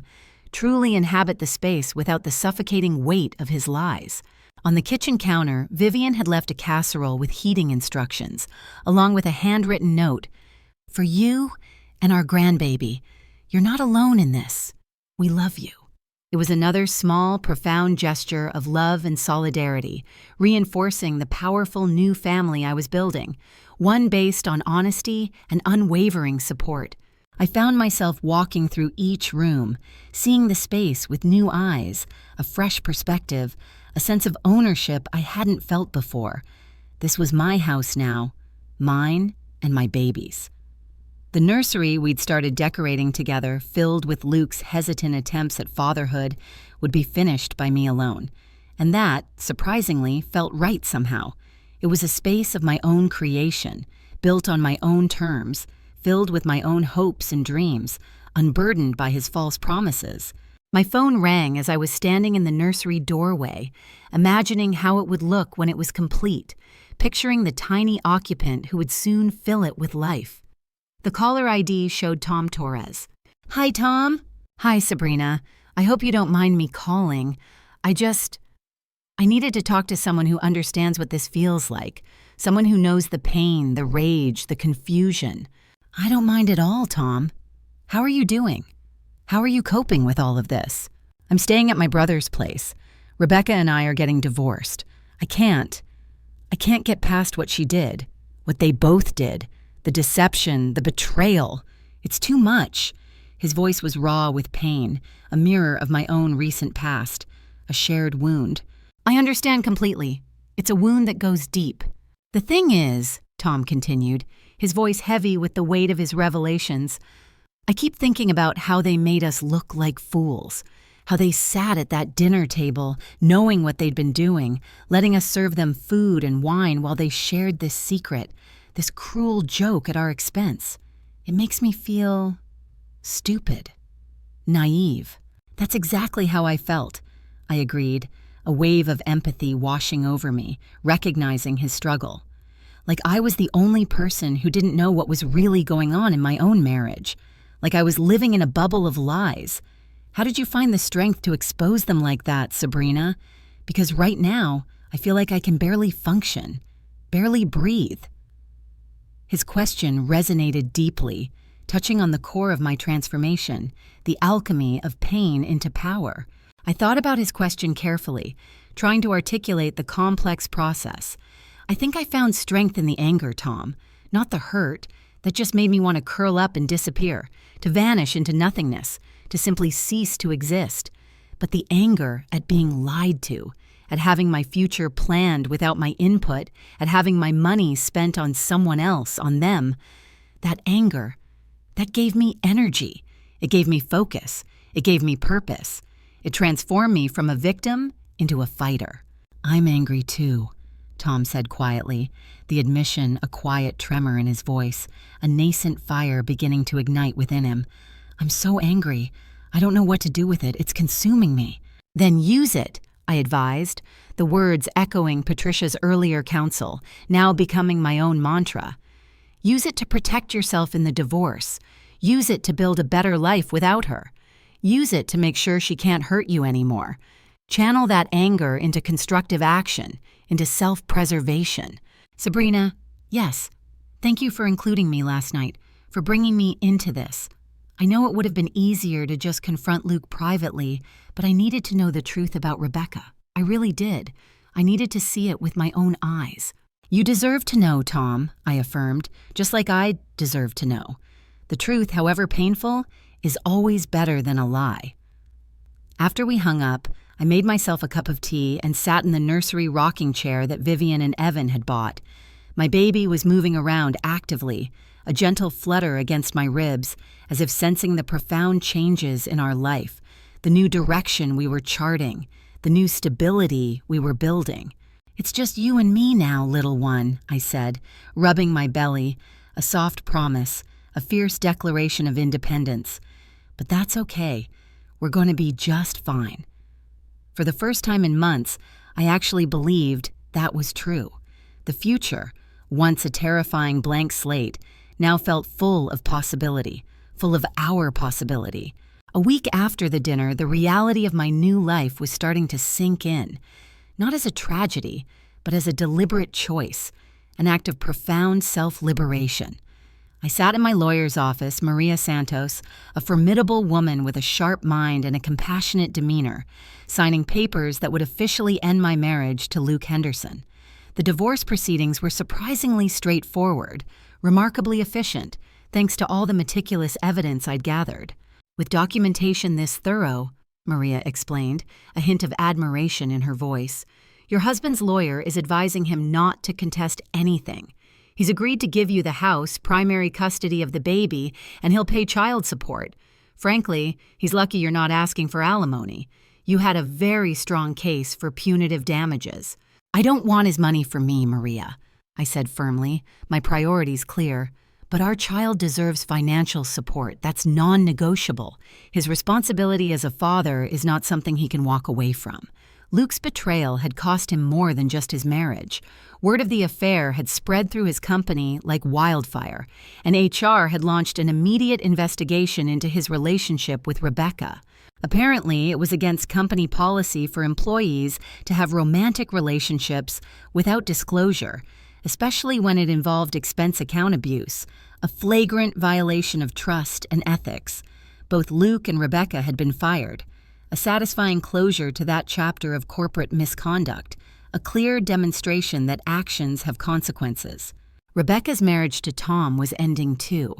truly inhabit the space without the suffocating weight of his lies. On the kitchen counter, Vivian had left a casserole with heating instructions, along with a handwritten note. For you and our grandbaby, you're not alone in this. We love you. It was another small, profound gesture of love and solidarity, reinforcing the powerful new family I was building, one based on honesty and unwavering support. I found myself walking through each room, seeing the space with new eyes, a fresh perspective, a sense of ownership I hadn't felt before. This was my house now, mine and my baby's. The nursery we'd started decorating together, filled with Luke's hesitant attempts at fatherhood, would be finished by me alone. And that, surprisingly, felt right somehow. It was a space of my own creation, built on my own terms, filled with my own hopes and dreams, unburdened by his false promises. My phone rang as I was standing in the nursery doorway, imagining how it would look when it was complete, picturing the tiny occupant who would soon fill it with life. The caller ID showed Tom Torres. Hi, Tom. Hi, Sabrina. I hope you don't mind me calling. I needed to talk to someone who understands what this feels like, someone who knows the pain, the rage, the confusion. I don't mind at all, Tom. How are you doing? How are you coping with all of this? I'm staying at my brother's place. Rebecca and I are getting divorced. I can't get past what she did, what they both did. The deception, the betrayal. It's too much. His voice was raw with pain, a mirror of my own recent past, a shared wound. I understand completely. It's a wound that goes deep. The thing is, Tom continued, his voice heavy with the weight of his revelations, I keep thinking about how they made us look like fools, how they sat at that dinner table, knowing what they'd been doing, letting us serve them food and wine while they shared this secret, this cruel joke at our expense. It makes me feel stupid, naive. That's exactly how I felt, I agreed, a wave of empathy washing over me, recognizing his struggle. Like I was the only person who didn't know what was really going on in my own marriage. Like I was living in a bubble of lies. How did you find the strength to expose them like that, Sabrina? Because right now, I feel like I can barely function, barely breathe. His question resonated deeply, touching on the core of my transformation, the alchemy of pain into power. I thought about his question carefully, trying to articulate the complex process. I think I found strength in the anger, Tom, not the hurt that just made me want to curl up and disappear, to vanish into nothingness, to simply cease to exist. But the anger at being lied to, at having my future planned without my input, at having my money spent on someone else, on them, that anger, that gave me energy. It gave me focus. It gave me purpose. It transformed me from a victim into a fighter. I'm angry too, Tom said quietly, the admission a quiet tremor in his voice, a nascent fire beginning to ignite within him. I'm so angry. I don't know what to do with it. It's consuming me. Then use it, I advised, the words echoing Patricia's earlier counsel, now becoming my own mantra. Use it to protect yourself in the divorce. Use it to build a better life without her. Use it to make sure she can't hurt you anymore. Channel that anger into constructive action, into self-preservation. Sabrina, yes, thank you for including me last night, for bringing me into this. I know it would have been easier to just confront Luke privately, but I needed to know the truth about Rebecca. I really did. I needed to see it with my own eyes. You deserve to know, Tom, I affirmed, just like I deserve to know. The truth, however painful, is always better than a lie. After we hung up, I made myself a cup of tea and sat in the nursery rocking chair that Vivian and Evan had bought. My baby was moving around actively, a gentle flutter against my ribs, as if sensing the profound changes in our life, the new direction we were charting, the new stability we were building. It's just you and me now, little one, I said, rubbing my belly, a soft promise, a fierce declaration of independence. But that's okay. We're going to be just fine. For the first time in months, I actually believed that was true. The future, once a terrifying blank slate, now felt full of possibility, full of our possibility. A week after the dinner, the reality of my new life was starting to sink in, not as a tragedy, but as a deliberate choice, an act of profound self-liberation. I sat in my lawyer's office, Maria Santos, a formidable woman with a sharp mind and a compassionate demeanor, signing papers that would officially end my marriage to Luke Henderson. The divorce proceedings were surprisingly straightforward, remarkably efficient, thanks to all the meticulous evidence I'd gathered. With documentation this thorough, Maria explained, a hint of admiration in her voice, your husband's lawyer is advising him not to contest anything. He's agreed to give you the house, primary custody of the baby, and he'll pay child support. Frankly, he's lucky you're not asking for alimony. You had a very strong case for punitive damages. I don't want his money for me, Maria, I said firmly, my priorities clear. But our child deserves financial support. That's non-negotiable. His responsibility as a father is not something he can walk away from. Luke's betrayal had cost him more than just his marriage. Word of the affair had spread through his company like wildfire, and HR had launched an immediate investigation into his relationship with Rebecca. Apparently, it was against company policy for employees to have romantic relationships without disclosure, especially when it involved expense account abuse, a flagrant violation of trust and ethics. Both Luke and Rebecca had been fired, a satisfying closure to that chapter of corporate misconduct, a clear demonstration that actions have consequences. Rebecca's marriage to Tom was ending too.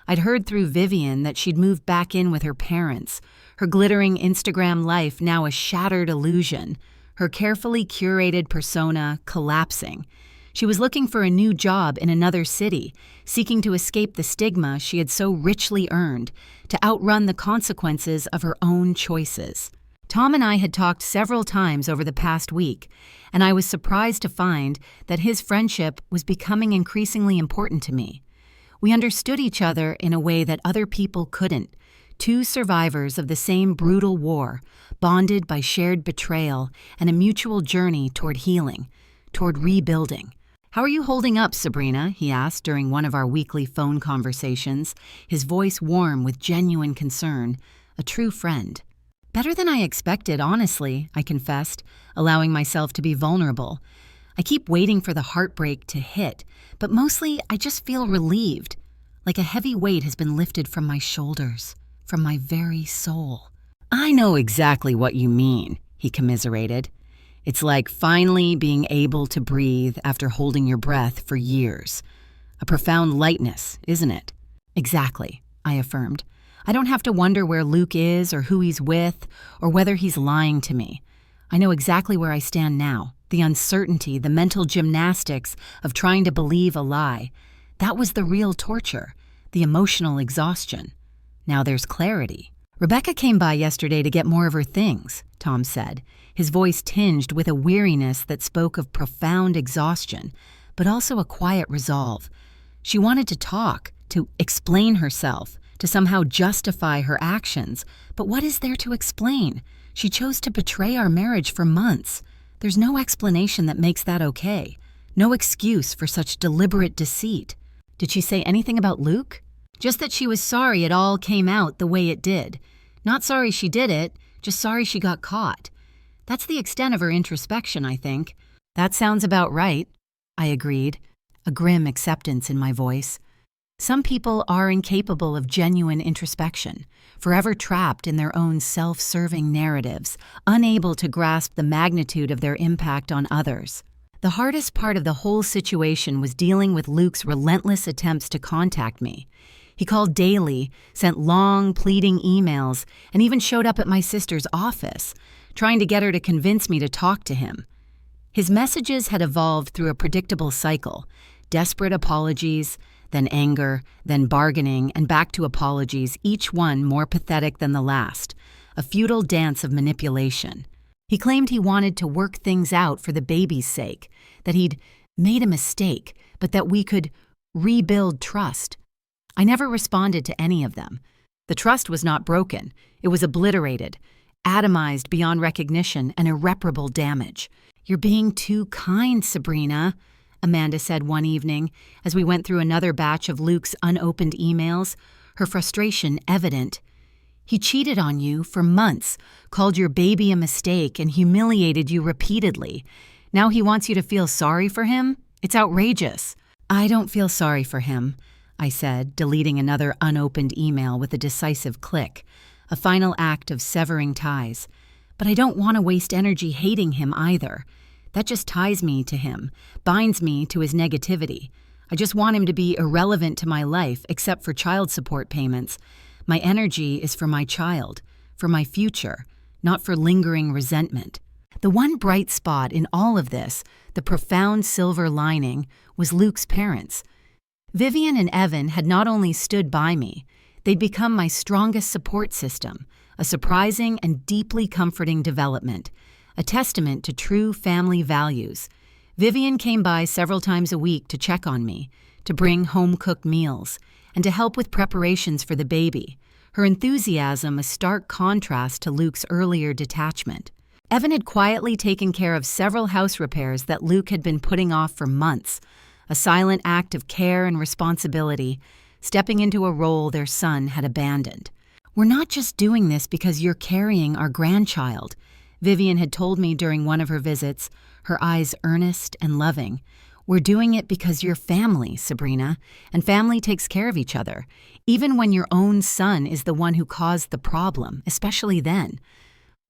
I'd heard through Vivian that she'd moved back in with her parents, her glittering Instagram life now a shattered illusion, her carefully curated persona collapsing. She was looking for a new job in another city, seeking to escape the stigma she had so richly earned, to outrun the consequences of her own choices. Tom and I had talked several times over the past week, and I was surprised to find that his friendship was becoming increasingly important to me. We understood each other in a way that other people couldn't. Two survivors of the same brutal war, bonded by shared betrayal and a mutual journey toward healing, toward rebuilding. How are you holding up, Sabrina? He asked during one of our weekly phone conversations, his voice warm with genuine concern, a true friend. Better than I expected, honestly, I confessed, allowing myself to be vulnerable. I keep waiting for the heartbreak to hit, but mostly I just feel relieved, like a heavy weight has been lifted from my shoulders, from my very soul. I know exactly what you mean, he commiserated. It's like finally being able to breathe after holding your breath for years. A profound lightness, isn't it? Exactly, I affirmed. I don't have to wonder where Luke is or who he's with or whether he's lying to me. I know exactly where I stand now. The uncertainty, the mental gymnastics of trying to believe a lie. That was the real torture, the emotional exhaustion. Now there's clarity. Rebecca came by yesterday to get more of her things, Tom said, his voice tinged with a weariness that spoke of profound exhaustion, but also a quiet resolve. She wanted to talk, to explain herself, to somehow justify her actions. But what is there to explain? She chose to betray our marriage for months. There's no explanation that makes that okay. No excuse for such deliberate deceit. Did she say anything about Luke? Just that she was sorry it all came out the way it did. Not sorry she did it, just sorry she got caught. That's the extent of her introspection, I think. That sounds about right, I agreed, a grim acceptance in my voice. Some people are incapable of genuine introspection, forever trapped in their own self-serving narratives, unable to grasp the magnitude of their impact on others. The hardest part of the whole situation was dealing with Luke's relentless attempts to contact me. He called daily, sent long, pleading emails, and even showed up at my sister's office, trying to get her to convince me to talk to him. His messages had evolved through a predictable cycle: desperate apologies, then anger, then bargaining, and back to apologies, each one more pathetic than the last, a futile dance of manipulation. He claimed he wanted to work things out for the baby's sake, that he'd made a mistake, but that we could rebuild trust. I never responded to any of them. The trust was not broken. It was obliterated, atomized beyond recognition, and irreparable damage. "You're being too kind, Sabrina," Amanda said one evening as we went through another batch of Luke's unopened emails, her frustration evident. "He cheated on you for months, called your baby a mistake, and humiliated you repeatedly. Now he wants you to feel sorry for him? It's outrageous." "I don't feel sorry for him," I said, deleting another unopened email with a decisive click, a final act of severing ties. "But I don't want to waste energy hating him either. That just ties me to him, binds me to his negativity. I just want him to be irrelevant to my life except for child support payments. My energy is for my child, for my future, not for lingering resentment." The one bright spot in all of this, the profound silver lining, was Luke's parents. Vivian and Evan had not only stood by me, they'd become my strongest support system, a surprising and deeply comforting development, a testament to true family values. Vivian came by several times a week to check on me, to bring home-cooked meals, and to help with preparations for the baby, her enthusiasm a stark contrast to Luke's earlier detachment. Evan had quietly taken care of several house repairs that Luke had been putting off for months, a silent act of care and responsibility, stepping into a role their son had abandoned. "We're not just doing this because you're carrying our grandchild," Vivian had told me during one of her visits, her eyes earnest and loving. "We're doing it because you're family, Sabrina, and family takes care of each other, even when your own son is the one who caused the problem, especially then.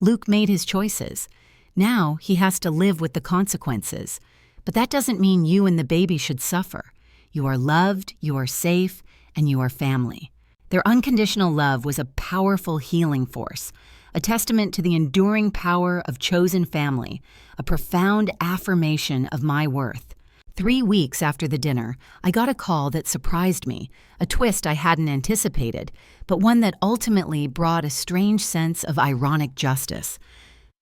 Luke made his choices. Now he has to live with the consequences. But that doesn't mean you and the baby should suffer. You are loved, you are safe, and you are family." Their unconditional love was a powerful healing force, a testament to the enduring power of chosen family, a profound affirmation of my worth. 3 weeks after the dinner, I got a call that surprised me, a twist I hadn't anticipated, but one that ultimately brought a strange sense of ironic justice.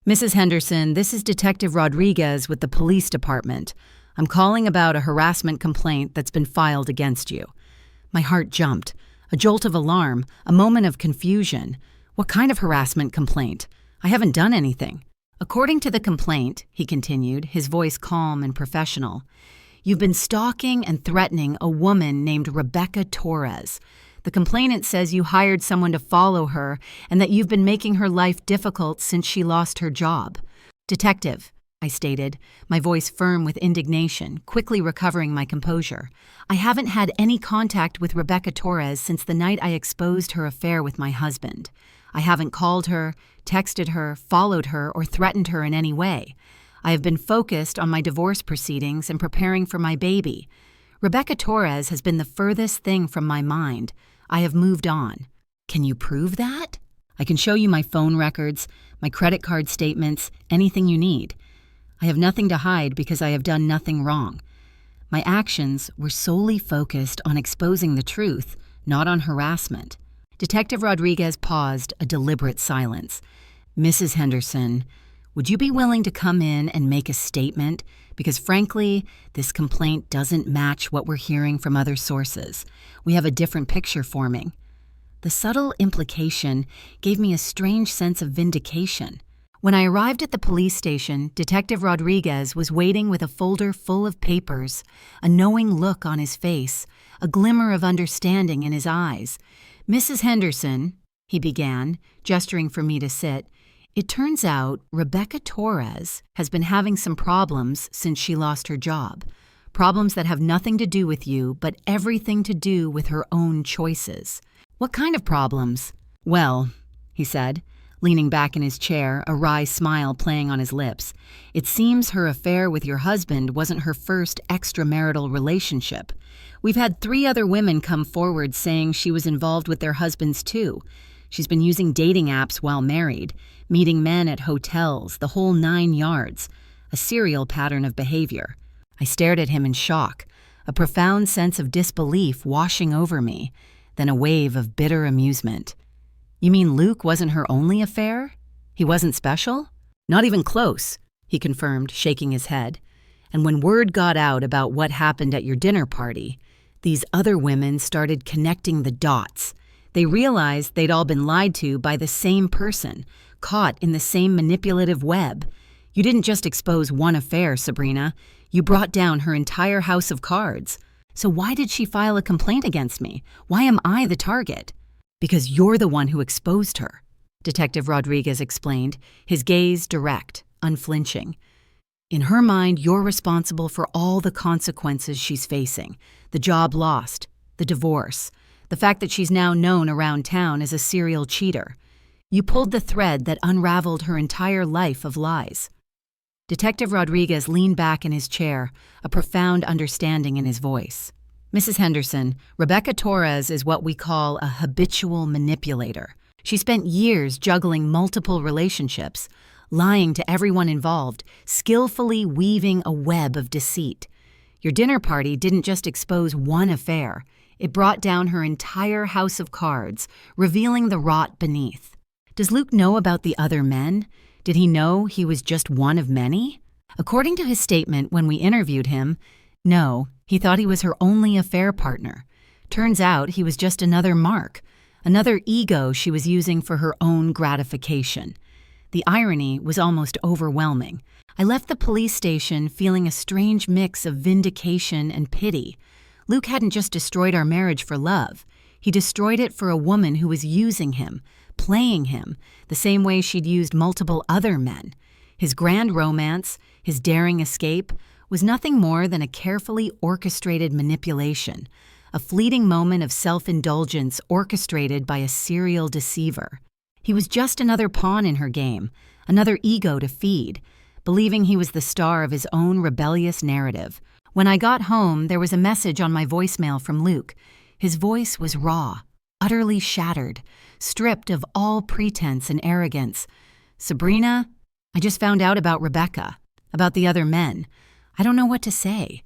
"Mrs. Henderson, this is Detective Rodriguez with the police department. I'm calling about a harassment complaint that's been filed against you." My heart jumped. A jolt of alarm, a moment of confusion. What kind of harassment complaint? I haven't done anything. "According to the complaint," he continued, his voice calm and professional, "you've been stalking and threatening a woman named Rebecca Torres. The complainant says you hired someone to follow her and that you've been making her life difficult since she lost her job." "Detective," I stated, my voice firm with indignation, quickly recovering my composure, "I haven't had any contact with Rebecca Torres since the night I exposed her affair with my husband. I haven't called her, texted her, followed her, or threatened her in any way. I have been focused on my divorce proceedings and preparing for my baby. Rebecca Torres has been the furthest thing from my mind. I have moved on." "Can you prove that?" "I can show you my phone records, my credit card statements, anything you need. I have nothing to hide because I have done nothing wrong. My actions were solely focused on exposing the truth, not on harassment." Detective Rodriguez paused, a deliberate silence. "Mrs. Henderson, would you be willing to come in and make a statement? Because frankly, this complaint doesn't match what we're hearing from other sources. We have a different picture forming." The subtle implication gave me a strange sense of vindication. When I arrived at the police station, Detective Rodriguez was waiting with a folder full of papers, a knowing look on his face, a glimmer of understanding in his eyes. "Mrs. Henderson," he began, gesturing for me to sit, "it turns out Rebecca Torres has been having some problems since she lost her job. Problems that have nothing to do with you, but everything to do with her own choices." "What kind of problems?" "Well," he said, leaning back in his chair, a wry smile playing on his lips, "it seems her affair with your husband wasn't her first extramarital relationship. We've had 3 other women come forward saying she was involved with their husbands too. She's been using dating apps while married, meeting men at hotels, the whole 9 yards, a serial pattern of behavior." I stared at him in shock, a profound sense of disbelief washing over me, then a wave of bitter amusement. "You mean Luke wasn't her only affair? He wasn't special?" "Not even close," he confirmed, shaking his head. "And when word got out about what happened at your dinner party, these other women started connecting the dots. They realized they'd all been lied to by the same person, caught in the same manipulative web. You didn't just expose one affair, Sabrina. You brought down her entire house of cards. So why did she file a complaint against me? Why am I the target?" "Because you're the one who exposed her," Detective Rodriguez explained, his gaze direct, unflinching. "In her mind, you're responsible for all the consequences she's facing. The job lost, the divorce, the fact that she's now known around town as a serial cheater. You pulled the thread that unraveled her entire life of lies." Detective Rodriguez leaned back in his chair, a profound understanding in his voice. "Mrs. Henderson, Rebecca Torres is what we call a habitual manipulator. She spent years juggling multiple relationships, lying to everyone involved, skillfully weaving a web of deceit. Your dinner party didn't just expose one affair. It brought down her entire house of cards, revealing the rot beneath. Does Luke know about the other men? Did he know he was just one of many? According to his statement when we interviewed him, no, he thought he was her only affair partner. Turns out he was just another mark, another ego she was using for her own gratification. The irony was almost overwhelming. I left the police station feeling a strange mix of vindication and pity. Luke hadn't just destroyed our marriage for love. He destroyed it for a woman who was using him, playing him, the same way she'd used multiple other men. His grand romance, his daring escape, was nothing more than a carefully orchestrated manipulation, a fleeting moment of self-indulgence orchestrated by a serial deceiver. He was just another pawn in her game, another ego to feed, believing he was the star of his own rebellious narrative. When I got home, there was a message on my voicemail from Luke. His voice was raw, utterly shattered, stripped of all pretense and arrogance. "Sabrina, I just found out about Rebecca, about the other men. I don't know what to say.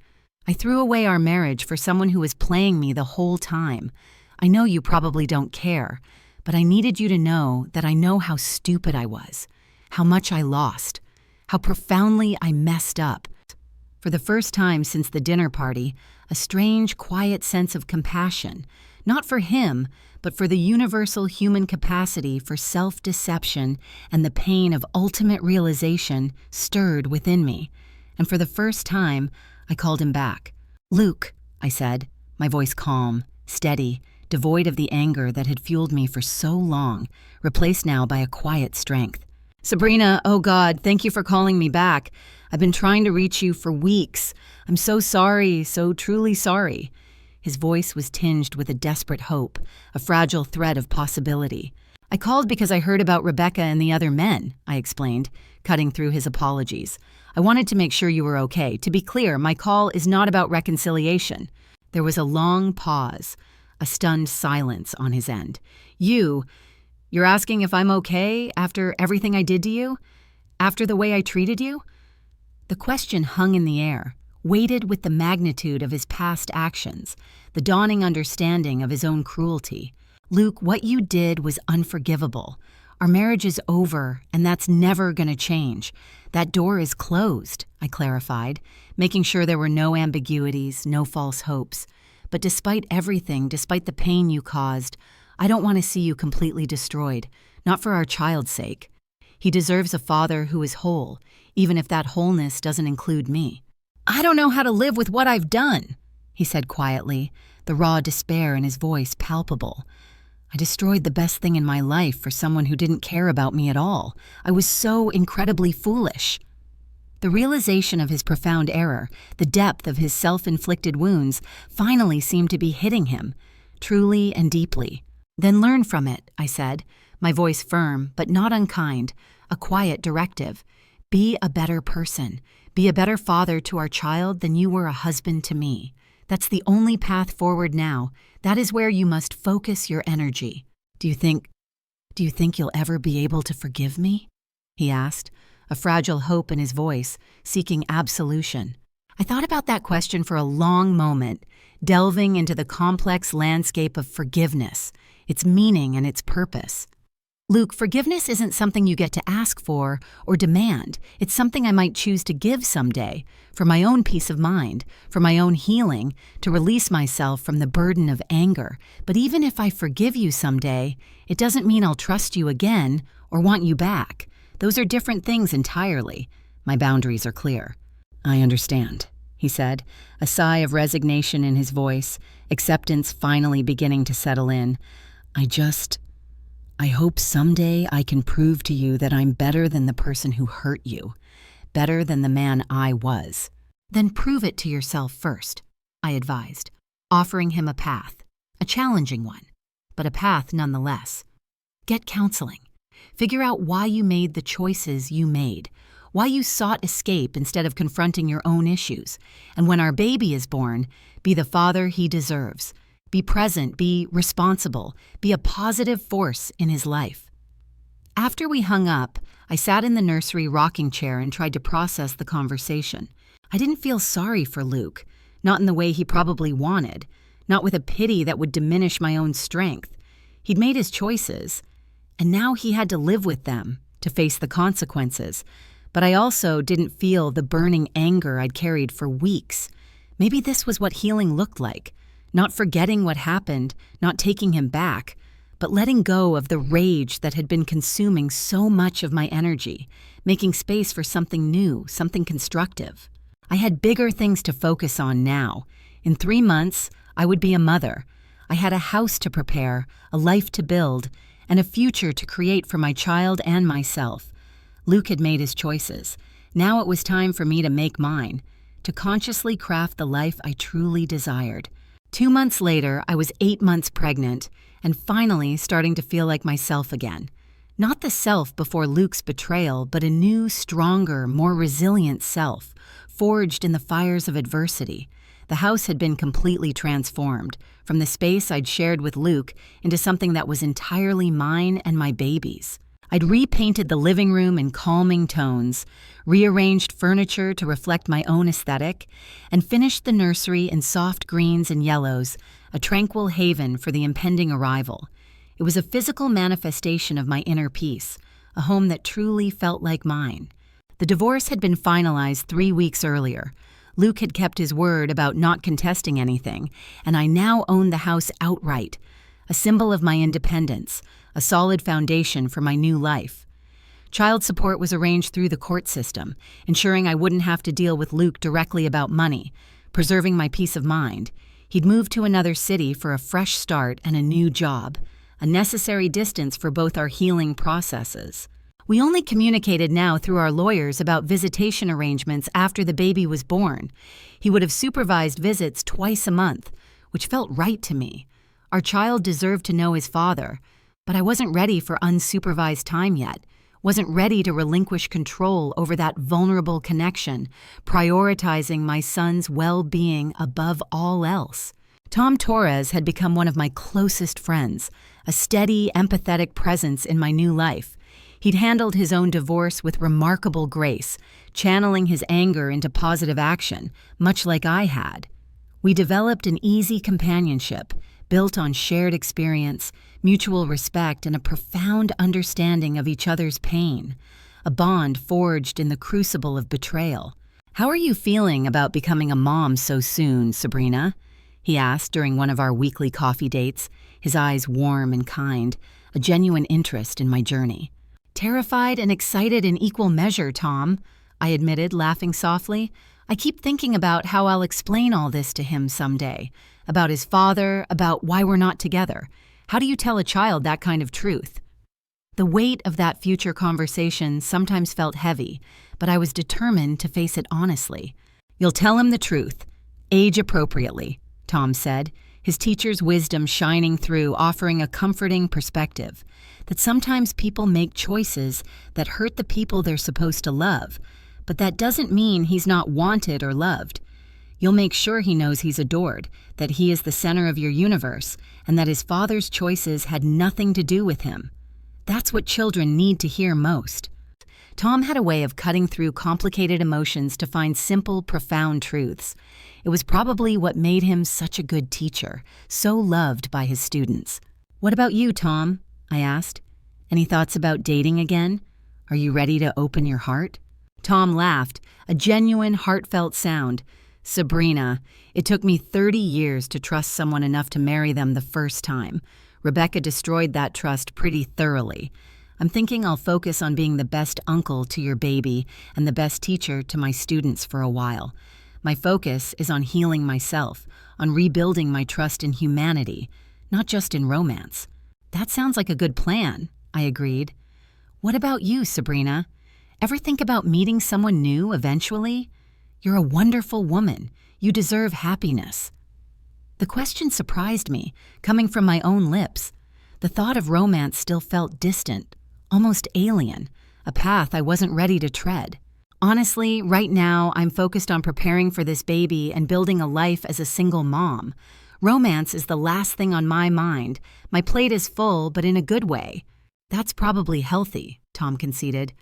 I threw away our marriage for someone who was playing me the whole time. I know you probably don't care, but I needed you to know that I know how stupid I was, how much I lost, how profoundly I messed up." For the first time since the dinner party, a strange, quiet sense of compassion, not for him, but for the universal human capacity for self-deception and the pain of ultimate realization, stirred within me. And for the first time, I called him back. "Luke," I said, my voice calm, steady, devoid of the anger that had fueled me for so long, replaced now by a quiet strength. "Sabrina, oh God, thank you for calling me back. I've been trying to reach you for weeks. I'm so sorry, so truly sorry." His voice was tinged with a desperate hope, a fragile thread of possibility. "I called because I heard about Rebecca and the other men," I explained, cutting through his apologies. "I wanted to make sure you were okay. To be clear, my call is not about reconciliation." There was a long pause, a stunned silence on his end. You're asking if I'm okay after everything I did to you? After the way I treated you?" The question hung in the air, weighted with the magnitude of his past actions, the dawning understanding of his own cruelty. "Luke, what you did was unforgivable. Our marriage is over, and that's never going to change. That door is closed," I clarified, making sure there were no ambiguities, no false hopes. "But despite everything, despite the pain you caused, I don't want to see you completely destroyed, not for our child's sake. He deserves a father who is whole, even if that wholeness doesn't include me. I don't know how to live with what I've done, he said quietly, the raw despair in his voice palpable. I destroyed the best thing in my life for someone who didn't care about me at all. I was so incredibly foolish. The realization of his profound error, the depth of his self-inflicted wounds, finally seemed to be hitting him, truly and deeply. Then learn from it, I said, my voice firm but not unkind, a quiet directive. Be a better person. Be a better father to our child than you were a husband to me. That's the only path forward now. That is where you must focus your energy. Do you think you'll ever be able to forgive me? He asked, a fragile hope in his voice, seeking absolution. I thought about that question for a long moment, delving into the complex landscape of forgiveness, its meaning and its purpose. Luke, forgiveness isn't something you get to ask for or demand. It's something I might choose to give someday, for my own peace of mind, for my own healing, to release myself from the burden of anger. But even if I forgive you someday, it doesn't mean I'll trust you again or want you back. Those are different things entirely. My boundaries are clear. I understand, he said, a sigh of resignation in his voice, acceptance finally beginning to settle in. I hope someday I can prove to you that I'm better than the person who hurt you, better than the man I was. Then prove it to yourself first, I advised, offering him a path, a challenging one, but a path nonetheless. Get counseling. Figure out why you made the choices you made, why you sought escape instead of confronting your own issues. And when our baby is born, be the father he deserves. Be present, be responsible, be a positive force in his life. After we hung up, I sat in the nursery rocking chair and tried to process the conversation. I didn't feel sorry for Luke, not in the way he probably wanted, not with a pity that would diminish my own strength. He'd made his choices, and now he had to live with them, to face the consequences. But I also didn't feel the burning anger I'd carried for weeks. Maybe this was what healing looked like. Not forgetting what happened, not taking him back, but letting go of the rage that had been consuming so much of my energy, making space for something new, something constructive. I had bigger things to focus on now. In 3 months, I would be a mother. I had a house to prepare, a life to build, and a future to create for my child and myself. Luke had made his choices. Now it was time for me to make mine, to consciously craft the life I truly desired. 2 months later, I was 8 months pregnant and finally starting to feel like myself again. Not the self before Luke's betrayal, but a new, stronger, more resilient self, forged in the fires of adversity. The house had been completely transformed, from the space I'd shared with Luke into something that was entirely mine and my baby's. I'd repainted the living room in calming tones, rearranged furniture to reflect my own aesthetic, and finished the nursery in soft greens and yellows, a tranquil haven for the impending arrival. It was a physical manifestation of my inner peace, a home that truly felt like mine. The divorce had been finalized 3 weeks earlier. Luke had kept his word about not contesting anything, and I now owned the house outright, a symbol of my independence, a solid foundation for my new life. Child support was arranged through the court system, ensuring I wouldn't have to deal with Luke directly about money, preserving my peace of mind. He'd moved to another city for a fresh start and a new job, a necessary distance for both our healing processes. We only communicated now through our lawyers about visitation arrangements after the baby was born. He would have supervised visits twice a month, which felt right to me. Our child deserved to know his father, but I wasn't ready for unsupervised time yet, wasn't ready to relinquish control over that vulnerable connection, prioritizing my son's well-being above all else. Tom Torres had become one of my closest friends, a steady, empathetic presence in my new life. He'd handled his own divorce with remarkable grace, channeling his anger into positive action, much like I had. We developed an easy companionship, built on shared experience, mutual respect, and a profound understanding of each other's pain, a bond forged in the crucible of betrayal. "How are you feeling about becoming a mom so soon, Sabrina?" he asked during one of our weekly coffee dates, his eyes warm and kind, a genuine interest in my journey. "Terrified and excited in equal measure, Tom," I admitted, laughing softly. "I keep thinking about how I'll explain all this to him someday, about his father, about why we're not together. How do you tell a child that kind of truth?" The weight of that future conversation sometimes felt heavy, but I was determined to face it honestly. "You'll tell him the truth, age appropriately," Tom said, his teacher's wisdom shining through, offering a comforting perspective, that sometimes people make choices that hurt the people they're supposed to love, but that doesn't mean he's not wanted or loved. You'll make sure he knows he's adored, that he is the center of your universe, and that his father's choices had nothing to do with him. That's what children need to hear most. Tom had a way of cutting through complicated emotions to find simple, profound truths. It was probably what made him such a good teacher, so loved by his students. "What about you, Tom?" I asked. "Any thoughts about dating again? Are you ready to open your heart?" Tom laughed, a genuine, heartfelt sound. "Sabrina, it took me 30 years to trust someone enough to marry them the first time. Rebecca destroyed that trust pretty thoroughly. I'm thinking I'll focus on being the best uncle to your baby and the best teacher to my students for a while. My focus is on healing myself, on rebuilding my trust in humanity, not just in romance." "That sounds like a good plan," I agreed. "What about you, Sabrina? Ever think about meeting someone new eventually? You're a wonderful woman. You deserve happiness." The question surprised me, coming from my own lips. The thought of romance still felt distant, almost alien, a path I wasn't ready to tread. Honestly, right now, I'm focused on preparing for this baby and building a life as a single mom. Romance is the last thing on my mind. My plate is full, but in a good way. "That's probably healthy," Tom conceded.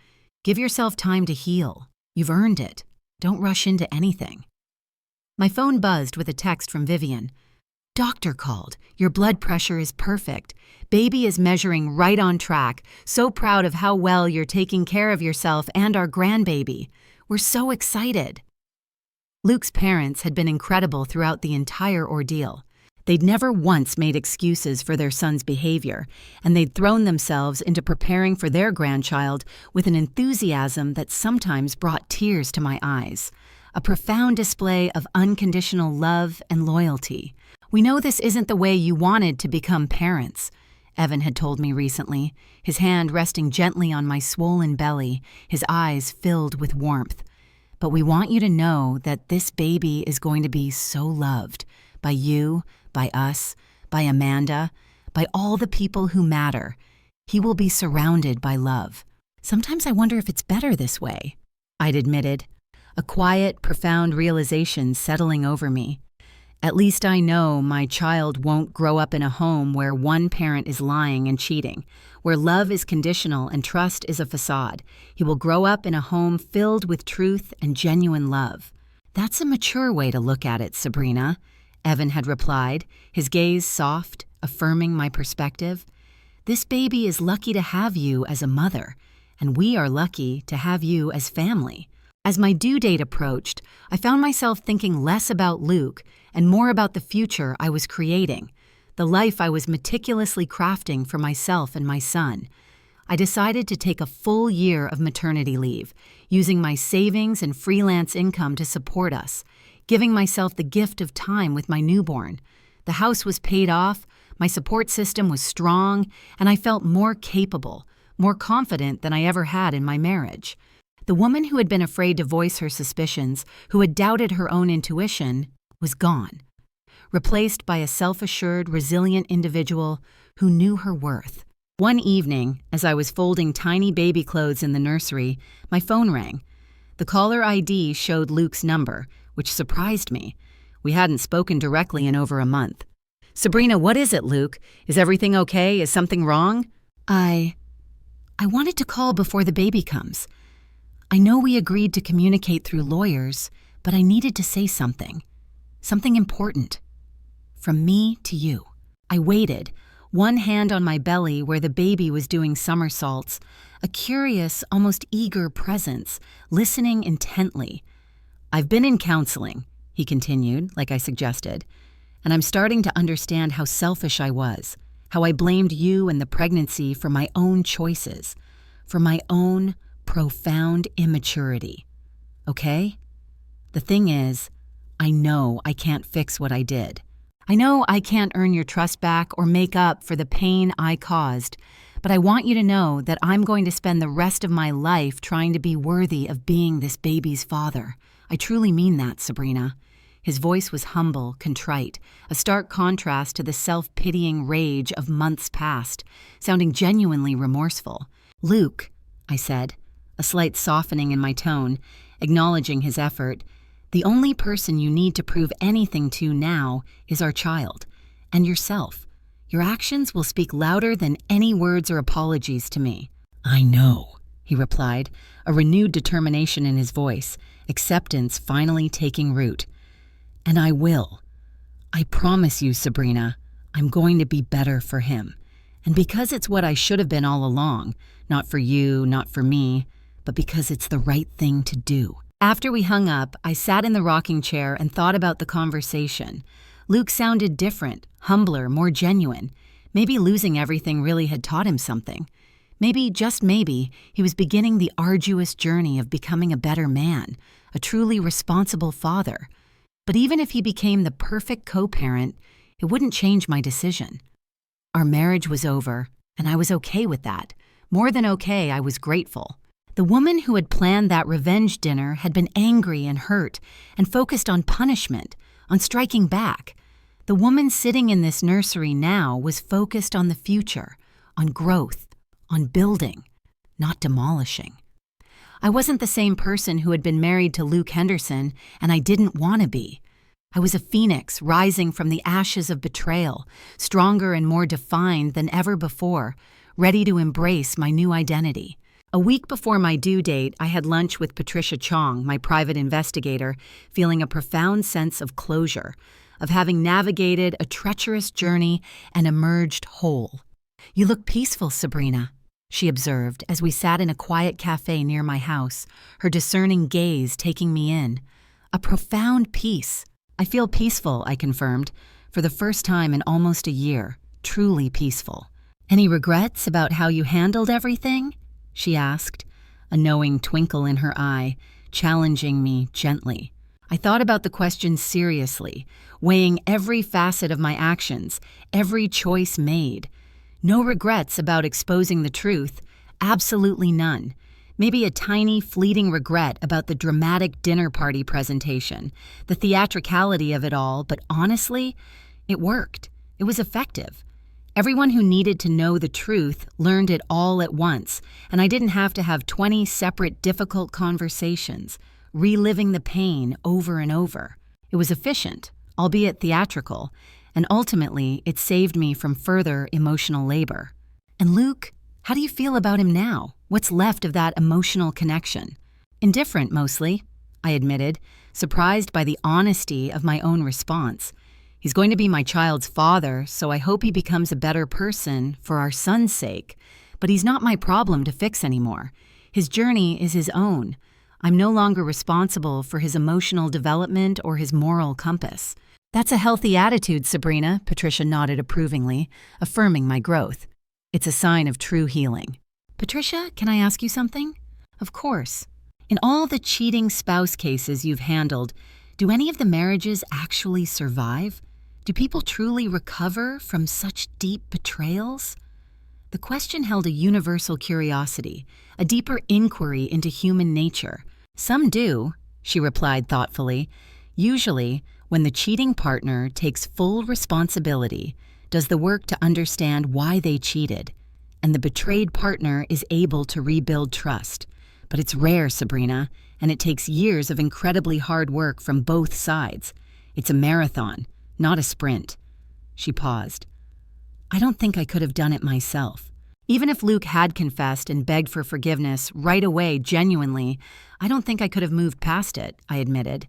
"Give yourself time to heal. You've earned it. Don't rush into anything." My phone buzzed with a text from Vivian. "Doctor called. Your blood pressure is perfect. Baby is measuring right on track. So proud of how well you're taking care of yourself and our grandbaby. We're so excited." Luke's parents had been incredible throughout the entire ordeal. They'd never once made excuses for their son's behavior, and they'd thrown themselves into preparing for their grandchild with an enthusiasm that sometimes brought tears to my eyes. A profound display of unconditional love and loyalty. "We know this isn't the way you wanted to become parents," Evan had told me recently, his hand resting gently on my swollen belly, his eyes filled with warmth. "But we want you to know that this baby is going to be so loved by you, by us, by Amanda, by all the people who matter. He will be surrounded by love. Sometimes I wonder if it's better this way," I'd admitted, a quiet, profound realization settling over me. At least I know my child won't grow up in a home where one parent is lying and cheating, where love is conditional and trust is a facade. He will grow up in a home filled with truth and genuine love. "That's a mature way to look at it, Sabrina," Evan had replied, his gaze soft, affirming my perspective. "This baby is lucky to have you as a mother, and we are lucky to have you as family." As my due date approached, I found myself thinking less about Luke and more about the future I was creating, the life I was meticulously crafting for myself and my son. I decided to take a full year of maternity leave, using my savings and freelance income to support us, giving myself the gift of time with my newborn. The house was paid off, my support system was strong, and I felt more capable, more confident than I ever had in my marriage. The woman who had been afraid to voice her suspicions, who had doubted her own intuition, was gone, replaced by a self-assured, resilient individual who knew her worth. One evening, as I was folding tiny baby clothes in the nursery, my phone rang. The caller ID showed Luke's number, which surprised me. We hadn't spoken directly in over a month. "Sabrina, what is it, Luke? Is everything okay? Is something wrong?" I wanted to call before the baby comes. I know we agreed to communicate through lawyers, but I needed to say something. Something important. From me to you." I waited, one hand on my belly where the baby was doing somersaults, a curious, almost eager presence, listening intently. "I've been in counseling," he continued, like I suggested, "and I'm starting to understand how selfish I was. how I blamed you and the pregnancy for my own choices, for my own profound immaturity. Okay? The thing is, I know I can't fix what I did. I know I can't earn your trust back or make up for the pain I caused, but I want you to know that I'm going to spend the rest of my life trying to be worthy of being this baby's father. I truly mean that, Sabrina. His voice was humble, contrite, a stark contrast to the self-pitying rage of months past, sounding genuinely remorseful. "Luke," I said, a slight softening in my tone, acknowledging his effort, "the only person you need to prove anything to now is our child, and yourself. Your actions will speak louder than any words or apologies to me." "I know," he replied, a renewed determination in his voice, acceptance finally taking root. "And I will. I promise you, Sabrina, I'm going to be better for him. And because it's what I should have been all along, not for you, not for me, but because it's the right thing to do." After we hung up, I sat in the rocking chair and thought about the conversation. Luke sounded different, humbler, more genuine. Maybe losing everything really had taught him something. Maybe, just maybe, he was beginning the arduous journey of becoming a better man, a truly responsible father. But even if he became the perfect co-parent, it wouldn't change my decision. Our marriage was over, and I was okay with that. More than okay, I was grateful. The woman who had planned that revenge dinner had been angry and hurt and focused on punishment, on striking back. The woman sitting in this nursery now was focused on the future, on growth, on building, not demolishing. I wasn't the same person who had been married to Luke Henderson, and I didn't want to be. I was a phoenix rising from the ashes of betrayal, stronger and more defined than ever before, ready to embrace my new identity. A week before my due date, I had lunch with Patricia Chong, my private investigator, feeling a profound sense of closure, of having navigated a treacherous journey and emerged whole. "You look peaceful, Sabrina," she observed as we sat in a quiet cafe near my house, her discerning gaze taking me in. "A profound peace." "I feel peaceful," I confirmed, for the first time in almost a year, truly peaceful. "Any regrets about how you handled everything?" she asked, a knowing twinkle in her eye, challenging me gently. I thought about the question seriously, weighing every facet of my actions, every choice made. No regrets about exposing the truth, absolutely none. Maybe a tiny, fleeting regret about the dramatic dinner party presentation, the theatricality of it all, but honestly, it worked. It was effective. Everyone who needed to know the truth learned it all at once, and I didn't have to have 20 separate difficult conversations, reliving the pain over and over. It was efficient, albeit theatrical, and ultimately it saved me from further emotional labor. "And Luke, how do you feel about him now? What's left of that emotional connection?" "Indifferent, mostly," I admitted, surprised by the honesty of my own response. "He's going to be my child's father, so I hope he becomes a better person for our son's sake. But he's not my problem to fix anymore. His journey is his own. I'm no longer responsible for his emotional development or his moral compass." "That's a healthy attitude, Sabrina," Patricia nodded approvingly, affirming my growth. "It's a sign of true healing." "Patricia, can I ask you something?" "Of course. In all the cheating spouse cases you've handled, do any of the marriages actually survive? Do people truly recover from such deep betrayals?" The question held a universal curiosity, a deeper inquiry into human nature. "Some do," she replied thoughtfully. "Usually, when the cheating partner takes full responsibility, does the work to understand why they cheated, and the betrayed partner is able to rebuild trust. But it's rare, Sabrina, and it takes years of incredibly hard work from both sides. It's a marathon, not a sprint." She paused. "I don't think I could have done it myself. Even if Luke had confessed and begged for forgiveness right away, genuinely, I don't think I could have moved past it," I admitted,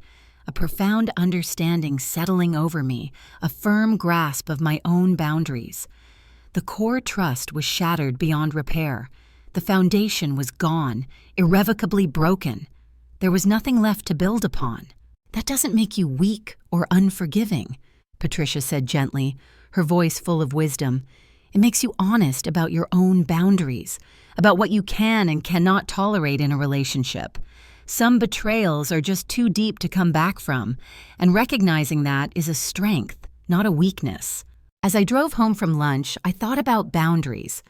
a profound understanding settling over me, a firm grasp of my own boundaries. The core trust was shattered beyond repair. The foundation was gone, irrevocably broken. There was nothing left to build upon. "That doesn't make you weak or unforgiving," Patricia said gently, her voice full of wisdom. It makes you honest about your own boundaries, about what you can and cannot tolerate in a relationship. Some betrayals are just too deep to come back from, and recognizing that is a strength, not a weakness. As I drove home from lunch, I thought about boundaries.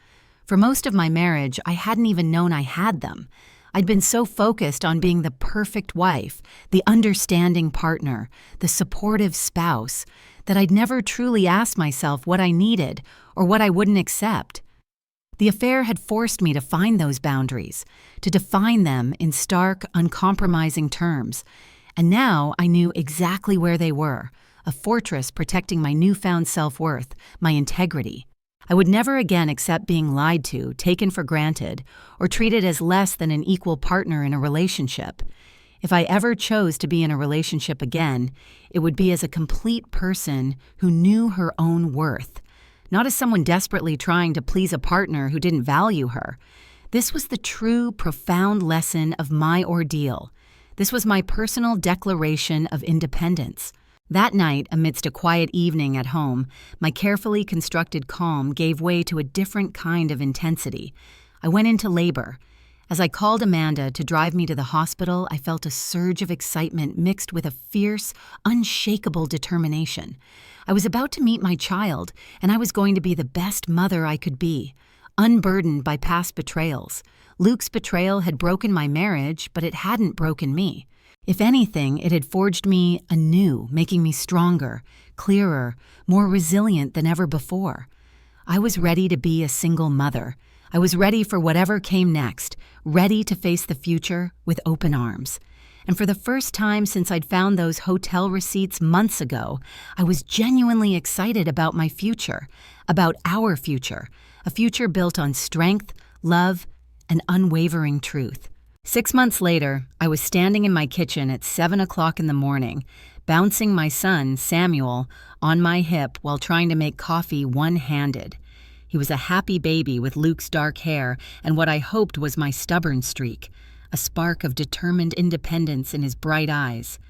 For most of my marriage, I hadn't even known I had them. I'd been so focused on being the perfect wife, the understanding partner, the supportive spouse, that I'd never truly asked myself what I needed or what I wouldn't accept. The affair had forced me to find those boundaries, to define them in stark, uncompromising terms. And now I knew exactly where they were, a fortress protecting my newfound self-worth, my integrity. I would never again accept being lied to, taken for granted, or treated as less than an equal partner in a relationship. If I ever chose to be in a relationship again, it would be as a complete person who knew her own worth, not as someone desperately trying to please a partner who didn't value her. This was the true, profound lesson of my ordeal. This was my personal declaration of independence. That night, amidst a quiet evening at home, my carefully constructed calm gave way to a different kind of intensity. I went into labor. As I called Amanda to drive me to the hospital, I felt a surge of excitement mixed with a fierce, unshakable determination. I was about to meet my child, and I was going to be the best mother I could be, unburdened by past betrayals. Luke's betrayal had broken my marriage, but it hadn't broken me. If anything, it had forged me anew, making me stronger, clearer, more resilient than ever before. I was ready to be a single mother. I was ready for whatever came next, ready to face the future with open arms. And for the first time since I'd found those hotel receipts months ago, I was genuinely excited about my future, about our future, a future built on strength, love, and unwavering truth. 6 months later, I was standing in my kitchen at 7 o'clock in the morning, bouncing my son, Samuel, on my hip while trying to make coffee one-handed. He was a happy baby with Luke's dark hair and what I hoped was my stubborn streak, a spark of determined independence in his bright eyes.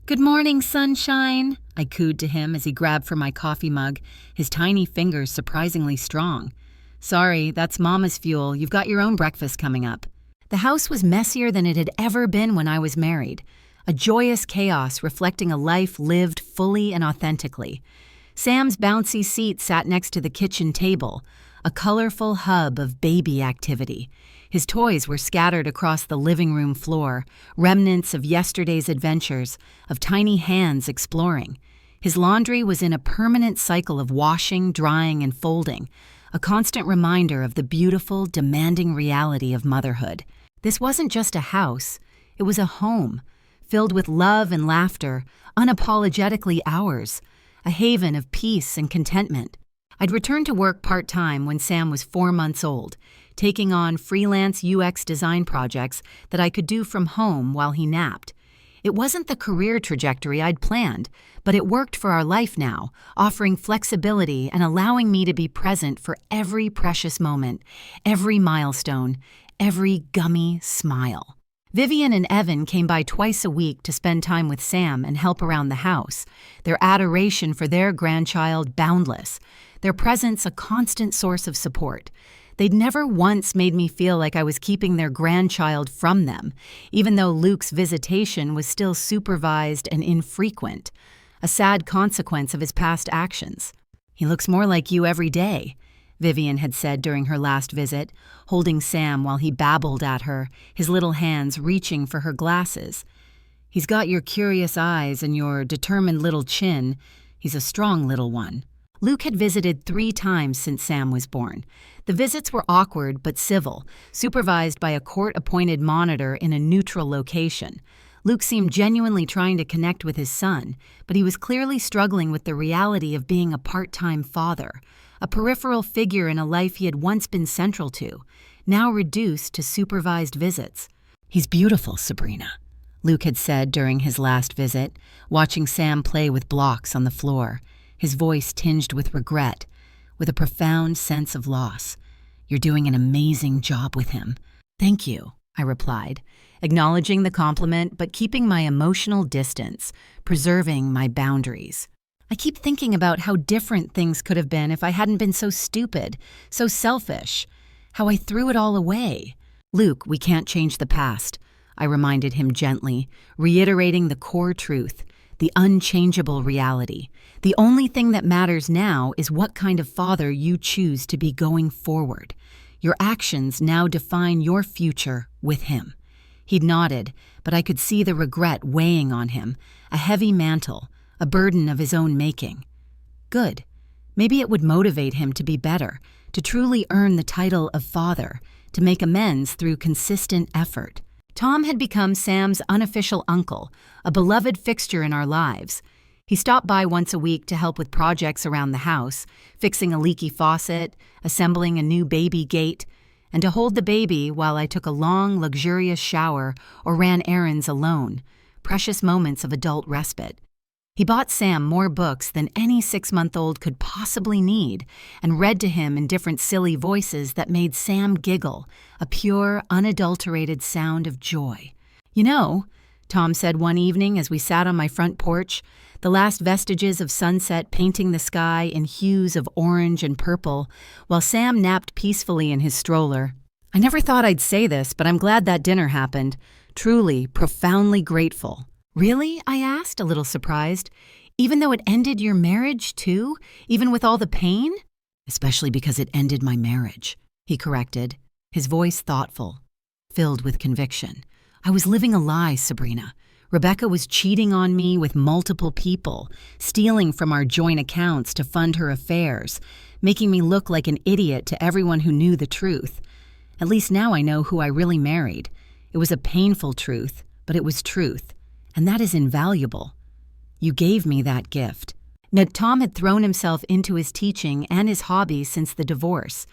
"Good morning, sunshine," I cooed to him as he grabbed for my coffee mug, his tiny fingers surprisingly strong. "Sorry, that's Mama's fuel. You've got your own breakfast coming up." The house was messier than it had ever been when I was married, a joyous chaos reflecting a life lived fully and authentically. Sam's bouncy seat sat next to the kitchen table, a colorful hub of baby activity. His toys were scattered across the living room floor, remnants of yesterday's adventures, of tiny hands exploring. His laundry was in a permanent cycle of washing, drying, and folding, a constant reminder of the beautiful, demanding reality of motherhood. This wasn't just a house, it was a home, filled with love and laughter, unapologetically ours, a haven of peace and contentment. I'd returned to work part-time when Sam was 4 months old, taking on freelance UX design projects that I could do from home while he napped. It wasn't the career trajectory I'd planned, but it worked for our life now, offering flexibility and allowing me to be present for every precious moment, every milestone, every gummy smile. Vivian and Evan came by twice a week to spend time with Sam and help around the house, their adoration for their grandchild boundless, their presence a constant source of support. They'd never once made me feel like I was keeping their grandchild from them, even though Luke's visitation was still supervised and infrequent, a sad consequence of his past actions. "He looks more like you every day," Vivian had said during her last visit, holding Sam while he babbled at her, his little hands reaching for her glasses. "He's got your curious eyes and your determined little chin. He's a strong little one." Luke had visited 3 times since Sam was born. The visits were awkward but civil, supervised by a court-appointed monitor in a neutral location. Luke seemed genuinely trying to connect with his son, but he was clearly struggling with the reality of being a part-time father, a peripheral figure in a life he had once been central to, now reduced to supervised visits. "He's beautiful, Sabrina," Luke had said during his last visit, watching Sam play with blocks on the floor, his voice tinged with regret, with a profound sense of loss. "You're doing an amazing job with him." "Thank you," I replied, acknowledging the compliment but keeping my emotional distance, preserving my boundaries. I keep thinking about how different things could have been if I hadn't been so stupid, so selfish, how I threw it all away. Luke, we can't change the past, I reminded him gently, reiterating the core truth, the unchangeable reality. The only thing that matters now is what kind of father you choose to be going forward. Your actions now define your future with him. He'd nodded, but I could see the regret weighing on him, a heavy mantle, a burden of his own making. Good. Maybe it would motivate him to be better, to truly earn the title of father, to make amends through consistent effort. Tom had become Sam's unofficial uncle, a beloved fixture in our lives. He stopped by once a week to help with projects around the house, fixing a leaky faucet, assembling a new baby gate, and to hold the baby while I took a long, luxurious shower or ran errands alone, precious moments of adult respite. He bought Sam more books than any 6-month-old could possibly need and read to him in different silly voices that made Sam giggle, a pure, unadulterated sound of joy. "You know," Tom said one evening as we sat on my front porch, the last vestiges of sunset painting the sky in hues of orange and purple, while Sam napped peacefully in his stroller. "I never thought I'd say this, but I'm glad that dinner happened. Truly, profoundly grateful." "Really?" I asked, a little surprised. "Even though it ended your marriage, too? Even with all the pain?" "Especially because it ended my marriage," he corrected, his voice thoughtful, filled with conviction. "I was living a lie, Sabrina. Rebecca was cheating on me with multiple people, stealing from our joint accounts to fund her affairs, making me look like an idiot to everyone who knew the truth. At least now I know who I really married. It was a painful truth, but it was truth. And that is invaluable. You gave me that gift." Now, Tom had thrown himself into his teaching and his hobbies since the divorce.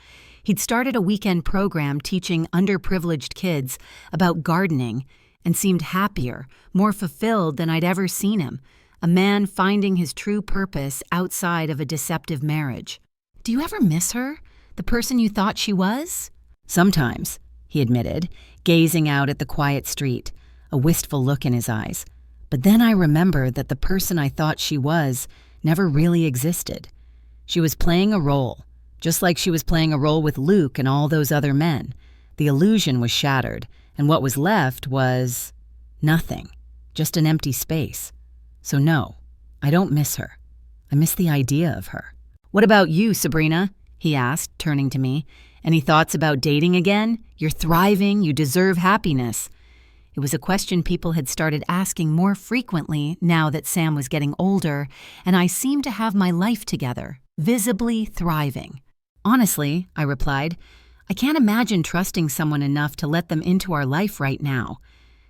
He'd started a weekend program teaching underprivileged kids about gardening and seemed happier, more fulfilled than I'd ever seen him, a man finding his true purpose outside of a deceptive marriage. "Do you ever miss her, the person you thought she was?" "Sometimes," he admitted, gazing out at the quiet street, a wistful look in his eyes. "But then I remember that the person I thought she was never really existed. She was playing a role, just like she was playing a role with Luke and all those other men. The illusion was shattered, and what was left was nothing, just an empty space. So no, I don't miss her. I miss the idea of her." "What about you, Sabrina?" he asked, turning to me. "Any thoughts about dating again? You're thriving, you deserve happiness." It was a question people had started asking more frequently now that Sam was getting older, and I seemed to have my life together, visibly thriving. "Honestly," I replied, "I can't imagine trusting someone enough to let them into our life right now.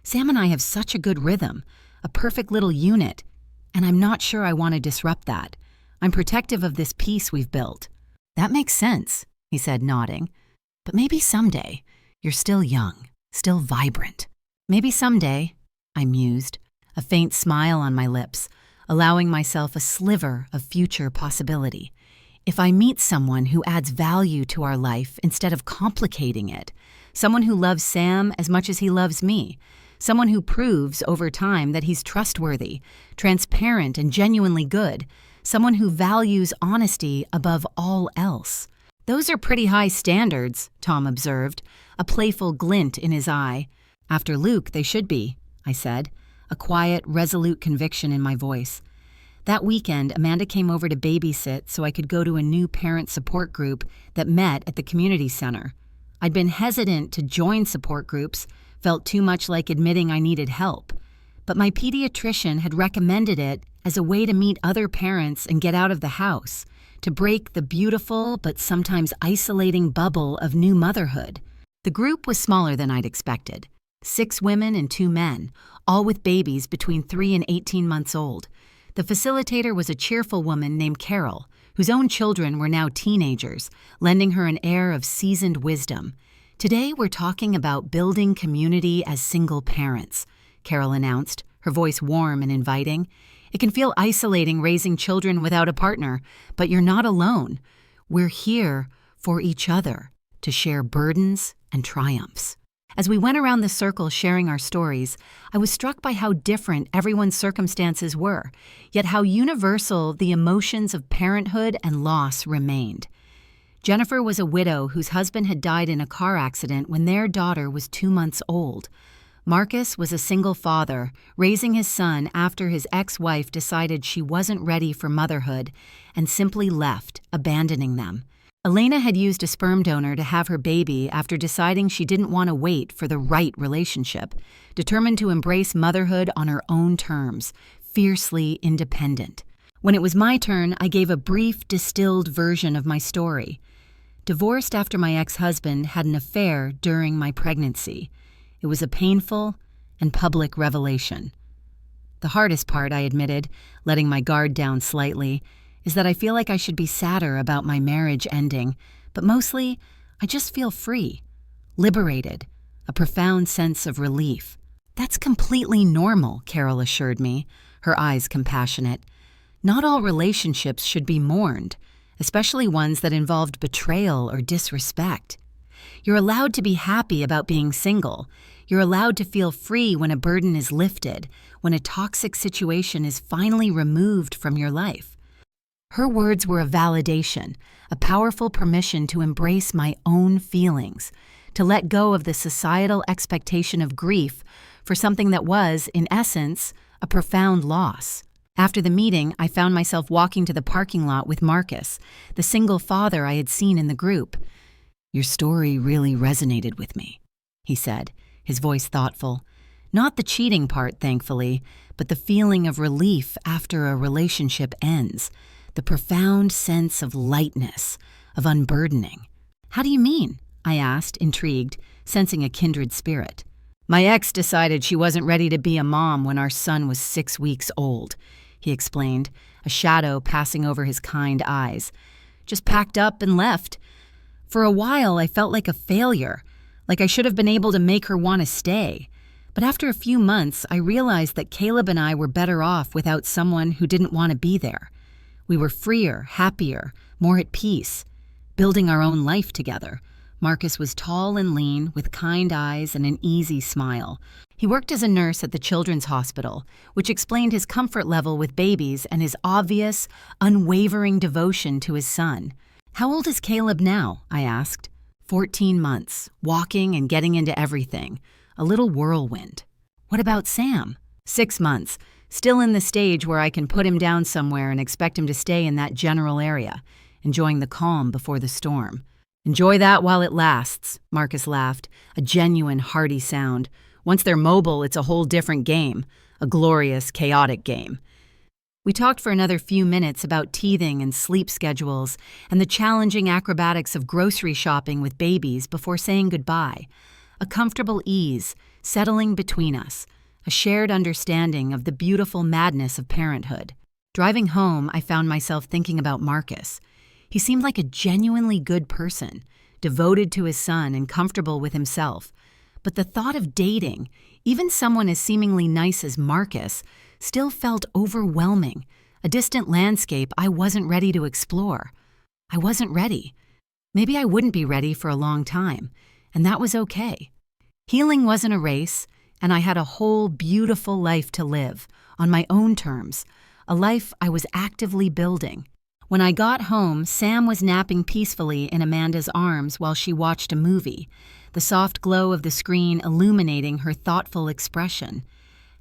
Sam and I have such a good rhythm, a perfect little unit, and I'm not sure I want to disrupt that. I'm protective of this peace we've built." "That makes sense," he said, nodding. "But maybe someday. You're still young, still vibrant." "Maybe someday," I mused, a faint smile on my lips, allowing myself a sliver of future possibility. If I meet someone who adds value to our life instead of complicating it, someone who loves Sam as much as he loves me, someone who proves over time that he's trustworthy, transparent, and genuinely good, someone who values honesty above all else. "Those are pretty high standards," Tom observed, a playful glint in his eye. "After Luke, they should be," I said, a quiet, resolute conviction in my voice. That weekend, Amanda came over to babysit so I could go to a new parent support group that met at the community center. I'd been hesitant to join support groups, felt too much like admitting I needed help. But my pediatrician had recommended it as a way to meet other parents and get out of the house, to break the beautiful but sometimes isolating bubble of new motherhood. The group was smaller than I'd expected. 6 women and 2 men, all with babies between 3 and 18 months old. The facilitator was a cheerful woman named Carol, whose own children were now teenagers, lending her an air of seasoned wisdom. "Today we're talking about building community as single parents," Carol announced, her voice warm and inviting. "It can feel isolating raising children without a partner, but you're not alone. We're here for each other, to share burdens and triumphs." As we went around the circle sharing our stories, I was struck by how different everyone's circumstances were, yet how universal the emotions of parenthood and loss remained. Jennifer was a widow whose husband had died in a car accident when their daughter was 2 months old. Marcus was a single father, raising his son after his ex-wife decided she wasn't ready for motherhood and simply left, abandoning them. Elena had used a sperm donor to have her baby after deciding she didn't want to wait for the right relationship, determined to embrace motherhood on her own terms, fiercely independent. When it was my turn, I gave a brief, distilled version of my story. Divorced after my ex-husband had an affair during my pregnancy. It was a painful and public revelation. The hardest part, I admitted, letting my guard down slightly, is that I feel like I should be sadder about my marriage ending, but mostly, I just feel free, liberated, a profound sense of relief. That's completely normal, Carol assured me, her eyes compassionate. Not all relationships should be mourned, especially ones that involved betrayal or disrespect. You're allowed to be happy about being single. You're allowed to feel free when a burden is lifted, when a toxic situation is finally removed from your life. Her words were a validation, a powerful permission to embrace my own feelings, to let go of the societal expectation of grief for something that was, in essence, a profound loss. After the meeting, I found myself walking to the parking lot with Marcus, the single father I had seen in the group. "Your story really resonated with me," he said, his voice thoughtful. Not the cheating part, thankfully, but the feeling of relief after a relationship ends, the profound sense of lightness, of unburdening. "How do you mean?" I asked, intrigued, sensing a kindred spirit. "My ex decided she wasn't ready to be a mom when our son was 6 weeks old," he explained, a shadow passing over his kind eyes. "Just packed up and left. For a while, I felt like a failure, like I should have been able to make her want to stay. But after a few months, I realized that Caleb and I were better off without someone who didn't want to be there. We were freer, happier, more at peace, building our own life together." Marcus was tall and lean, with kind eyes and an easy smile. He worked as a nurse at the Children's Hospital, which explained his comfort level with babies and his obvious, unwavering devotion to his son. "How old is Caleb now?" I asked. 14 months, walking and getting into everything. A little whirlwind. "What about Sam?" 6 months, still in the stage where I can put him down somewhere and expect him to stay in that general area, enjoying the calm before the storm. "Enjoy that while it lasts," Marcus laughed, a genuine hearty sound. "Once they're mobile, it's a whole different game, a glorious, chaotic game." We talked for another few minutes about teething and sleep schedules and the challenging acrobatics of grocery shopping with babies before saying goodbye. A comfortable ease settling between us, a shared understanding of the beautiful madness of parenthood. Driving home, I found myself thinking about Marcus. He seemed like a genuinely good person, devoted to his son and comfortable with himself. But the thought of dating, even someone as seemingly nice as Marcus, still felt overwhelming, a distant landscape I wasn't ready to explore. I wasn't ready. Maybe I wouldn't be ready for a long time, and that was okay. Healing wasn't a race, and I had a whole beautiful life to live, on my own terms, a life I was actively building. When I got home, Sam was napping peacefully in Amanda's arms while she watched a movie, the soft glow of the screen illuminating her thoughtful expression.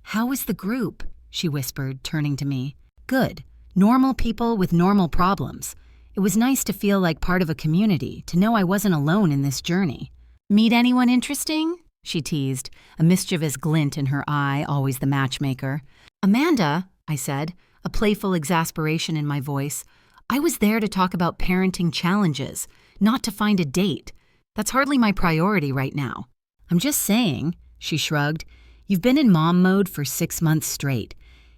"How was the group?" she whispered, turning to me. "Good. Normal people with normal problems. It was nice to feel like part of a community, to know I wasn't alone in this journey." "Meet anyone interesting?" she teased, a mischievous glint in her eye, always the matchmaker. "Amanda," I said, a playful exasperation in my voice, "I was there to talk about parenting challenges, not to find a date. That's hardly my priority right now." "I'm just saying," she shrugged, "you've been in mom mode for 6 months straight.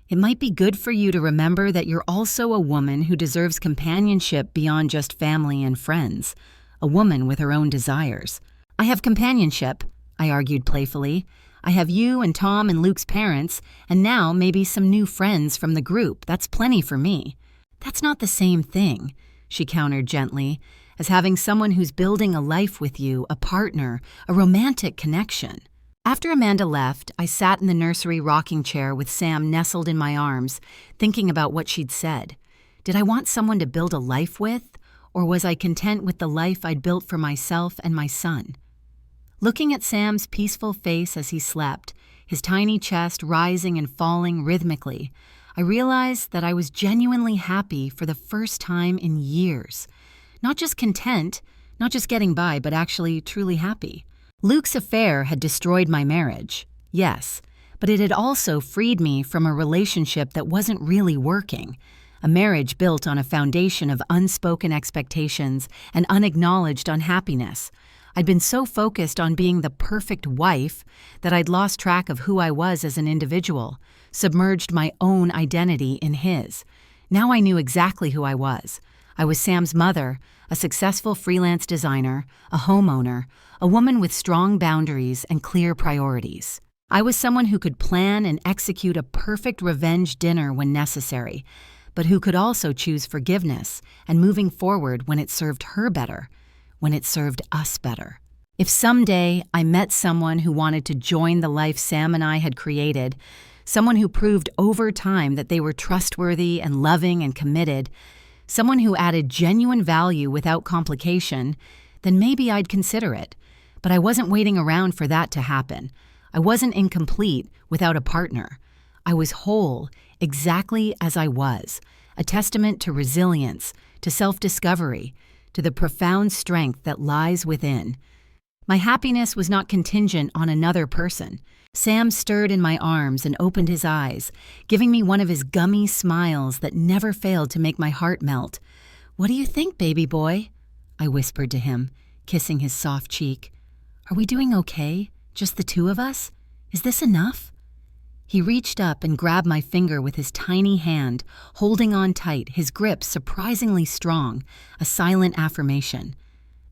It might be good for you to remember that you're also a woman who deserves companionship beyond just family and friends, a woman with her own desires." "I have companionship," I argued playfully. "I have you and Tom and Luke's parents, and now maybe some new friends from the group. That's plenty for me." "That's not the same thing," she countered gently, as having someone who's building a life with you, a partner, a romantic connection. After Amanda left, I sat in the nursery rocking chair with Sam nestled in my arms, thinking about what she'd said. Did I want someone to build a life with, or was I content with the life I'd built for myself and my son? Looking at Sam's peaceful face as he slept, his tiny chest rising and falling rhythmically, I realized that I was genuinely happy for the first time in years. Not just content, not just getting by, but actually truly happy. Luke's affair had destroyed my marriage, yes, but it had also freed me from a relationship that wasn't really working, a marriage built on a foundation of unspoken expectations and unacknowledged unhappiness. I'd been so focused on being the perfect wife that I'd lost track of who I was as an individual, submerged my own identity in his. Now I knew exactly who I was. I was Sam's mother, a successful freelance designer, a homeowner, a woman with strong boundaries and clear priorities. I was someone who could plan and execute a perfect revenge dinner when necessary, but who could also choose forgiveness and moving forward when it served her better, when it served us better. If someday I met someone who wanted to join the life Sam and I had created, someone who proved over time that they were trustworthy and loving and committed, someone who added genuine value without complication, then maybe I'd consider it. But I wasn't waiting around for that to happen. I wasn't incomplete without a partner. I was whole, exactly as I was, a testament to resilience, to self-discovery, to the profound strength that lies within. My happiness was not contingent on another person. Sam stirred in my arms and opened his eyes, giving me one of his gummy smiles that never failed to make my heart melt. "What do you think, baby boy?" I whispered to him, kissing his soft cheek. "Are we doing okay? Just the two of us? Is this enough?" He reached up and grabbed my finger with his tiny hand, holding on tight, his grip surprisingly strong, a silent affirmation.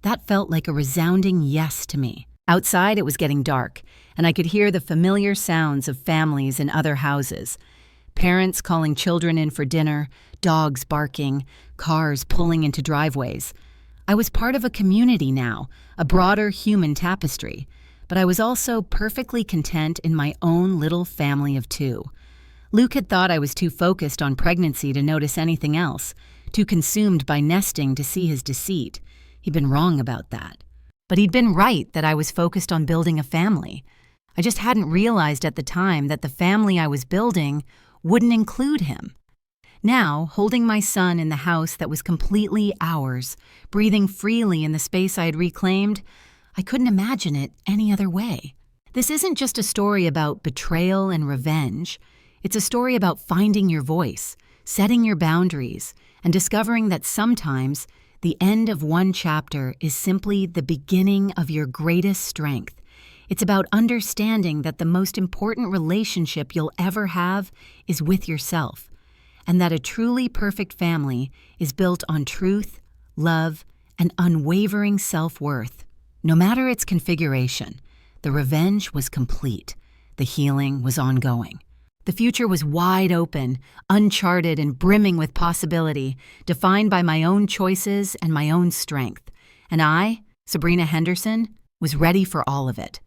That felt like a resounding yes to me. Outside, it was getting dark, and I could hear the familiar sounds of families in other houses. Parents calling children in for dinner, dogs barking, cars pulling into driveways. I was part of a community now, a broader human tapestry, but I was also perfectly content in my own little family of two. Luke had thought I was too focused on pregnancy to notice anything else, too consumed by nesting to see his deceit. He'd been wrong about that. But he'd been right that I was focused on building a family. I just hadn't realized at the time that the family I was building wouldn't include him. Now, holding my son in the house that was completely ours, breathing freely in the space I had reclaimed, I couldn't imagine it any other way. This isn't just a story about betrayal and revenge. It's a story about finding your voice, setting your boundaries, and discovering that sometimes the end of one chapter is simply the beginning of your greatest strength. It's about understanding that the most important relationship you'll ever have is with yourself, and that a truly perfect family is built on truth, love, and unwavering self-worth. No matter its configuration, the revenge was complete. The healing was ongoing. The future was wide open, uncharted, and brimming with possibility, defined by my own choices and my own strength. And I, Sabrina Henderson, was ready for all of it.